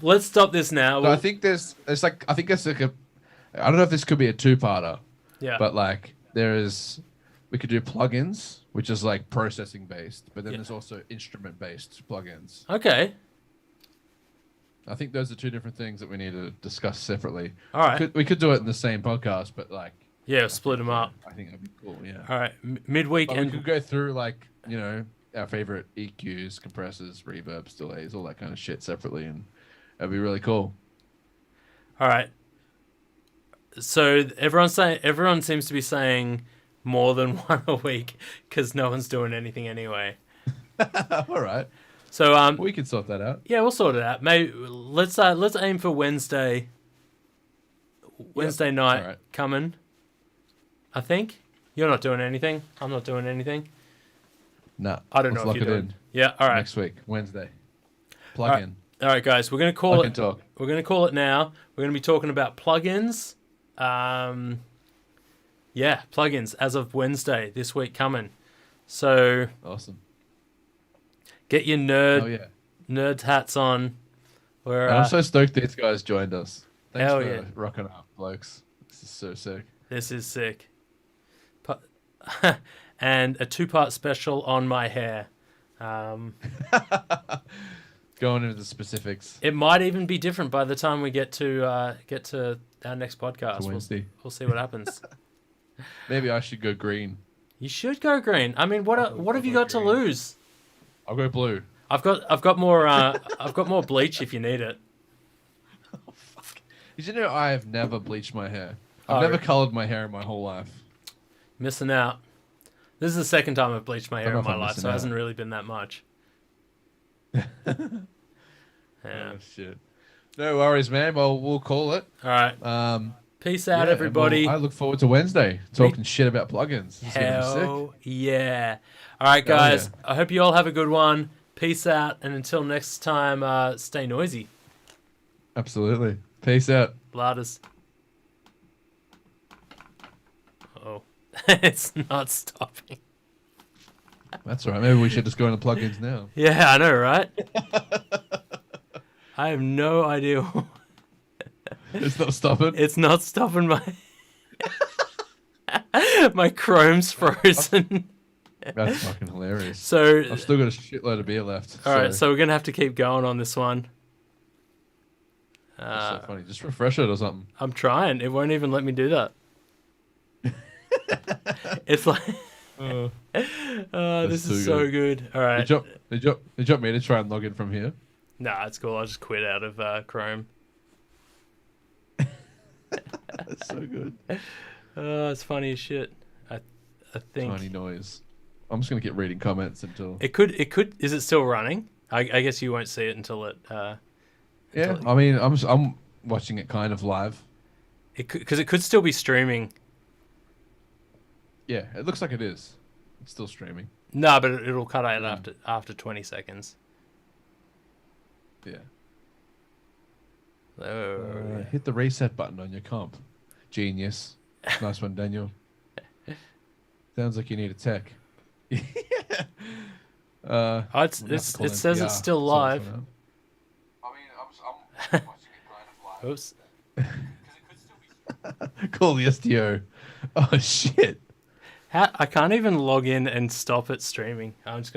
Speaker 1: Let's stop this now.
Speaker 2: I think there's like I don't know if this could be a 2-parter.
Speaker 1: Yeah.
Speaker 2: But like we could do plugins, which is like processing based, but then there's also instrument based plugins.
Speaker 1: Okay.
Speaker 2: I think those are 2 different things that we need to discuss separately.
Speaker 1: All right.
Speaker 2: We could do it in the same podcast, but like
Speaker 1: split them up.
Speaker 2: I think that'd be cool. Yeah.
Speaker 1: All right, midweek
Speaker 2: But
Speaker 1: and
Speaker 2: we could go through like our favorite EQs, compressors, reverbs, delays, all that kind of shit separately, and that'd be really cool.
Speaker 1: all right. So everyone seems to be saying more than one a week because no one's doing anything anyway.
Speaker 2: All right.
Speaker 1: So
Speaker 2: We can sort that out.
Speaker 1: yeah, we'll sort it out. Maybe let's aim for Wednesday. Wednesday night
Speaker 2: All right.
Speaker 1: coming. I think you're not doing anything. I'm not doing anything.
Speaker 2: Nah.
Speaker 1: I don't know
Speaker 2: Let's
Speaker 1: if you're
Speaker 2: lock it
Speaker 1: doing.
Speaker 2: in.
Speaker 1: Yeah. All right.
Speaker 2: Next week, Wednesday. Plug
Speaker 1: All right.
Speaker 2: in.
Speaker 1: All right, guys. We're gonna call
Speaker 2: Plug
Speaker 1: it.
Speaker 2: and talk.
Speaker 1: We're gonna call it now. We're gonna be talking about plugins. Yeah, plugins as of Wednesday this week coming. So
Speaker 2: Awesome.
Speaker 1: get your nerd hats on. We're
Speaker 2: I'm so stoked these guys joined us. Thanks
Speaker 1: Hell
Speaker 2: for
Speaker 1: yeah.
Speaker 2: rocking up, blokes. This is so sick.
Speaker 1: This is sick. And a 2-part special on my hair.
Speaker 2: Going into the specifics.
Speaker 1: It might even be different by the time we get to our next podcast.
Speaker 2: Wednesday.
Speaker 1: We'll see what happens.
Speaker 2: Maybe I should go green.
Speaker 1: You should go green. I mean, what have you got to
Speaker 2: green.
Speaker 1: lose?
Speaker 2: I'll go blue.
Speaker 1: I've got more bleach if you need it.
Speaker 2: Oh, fuck. Did you know I have never bleached my hair?
Speaker 1: Oh,
Speaker 2: I've never colored my hair in my whole life.
Speaker 1: Missing out. This is the second time I've bleached my hair
Speaker 2: know
Speaker 1: in
Speaker 2: if
Speaker 1: my
Speaker 2: I'm
Speaker 1: life,
Speaker 2: missing
Speaker 1: so it
Speaker 2: out.
Speaker 1: hasn't really been that much. Yeah.
Speaker 2: Oh shit. No worries, man. Well, we'll call it.
Speaker 1: All right. Peace out,
Speaker 2: Yeah,
Speaker 1: everybody.
Speaker 2: I look forward to Wednesday talking shit about plugins. This is gonna be sick.
Speaker 1: Hell yeah. All right,
Speaker 2: Hell
Speaker 1: guys.
Speaker 2: yeah.
Speaker 1: I hope you all have a good one. Peace out. And until next time, stay noisy.
Speaker 2: Absolutely. Peace out.
Speaker 1: Laters. Oh, it's not stopping.
Speaker 2: That's all right. Maybe we should just go into plugins now.
Speaker 1: Yeah, I know, right? I have no idea.
Speaker 2: It's not stopping.
Speaker 1: It's not stopping my... my Chrome's frozen.
Speaker 2: That's fucking hilarious.
Speaker 1: So,
Speaker 2: I've still got a shitload of beer left.
Speaker 1: all right, so we're going to have to keep going on this one.
Speaker 2: That's so funny. Just refresh it or something.
Speaker 1: I'm trying. It won't even let me do that. It's like... this is so good. All right.
Speaker 2: Did you want me to try and log in from here?
Speaker 1: Nah, it's cool. I'll just quit out of Chrome.
Speaker 2: That's so good.
Speaker 1: It's funny as shit. I think
Speaker 2: Tiny noise. I'm just gonna keep reading comments until.
Speaker 1: it could. Is it still running? I guess you won't see it until it.
Speaker 2: Yeah, I mean, I'm watching it kind of live.
Speaker 1: Because it could still be streaming.
Speaker 2: Yeah, it looks like it is. It's still streaming.
Speaker 1: No, but it'll cut out after 20 seconds.
Speaker 2: Yeah.
Speaker 1: Oh,
Speaker 2: Hit the reset button on your comp. Genius. Nice one, Daniel. Sounds like you need a tech.
Speaker 1: oh, it says it's still live.
Speaker 2: I mean, I'm watching it kind of live.
Speaker 1: Oops.
Speaker 2: Call the STO. Oh shit.
Speaker 1: I can't even log in and stop it streaming. I'm just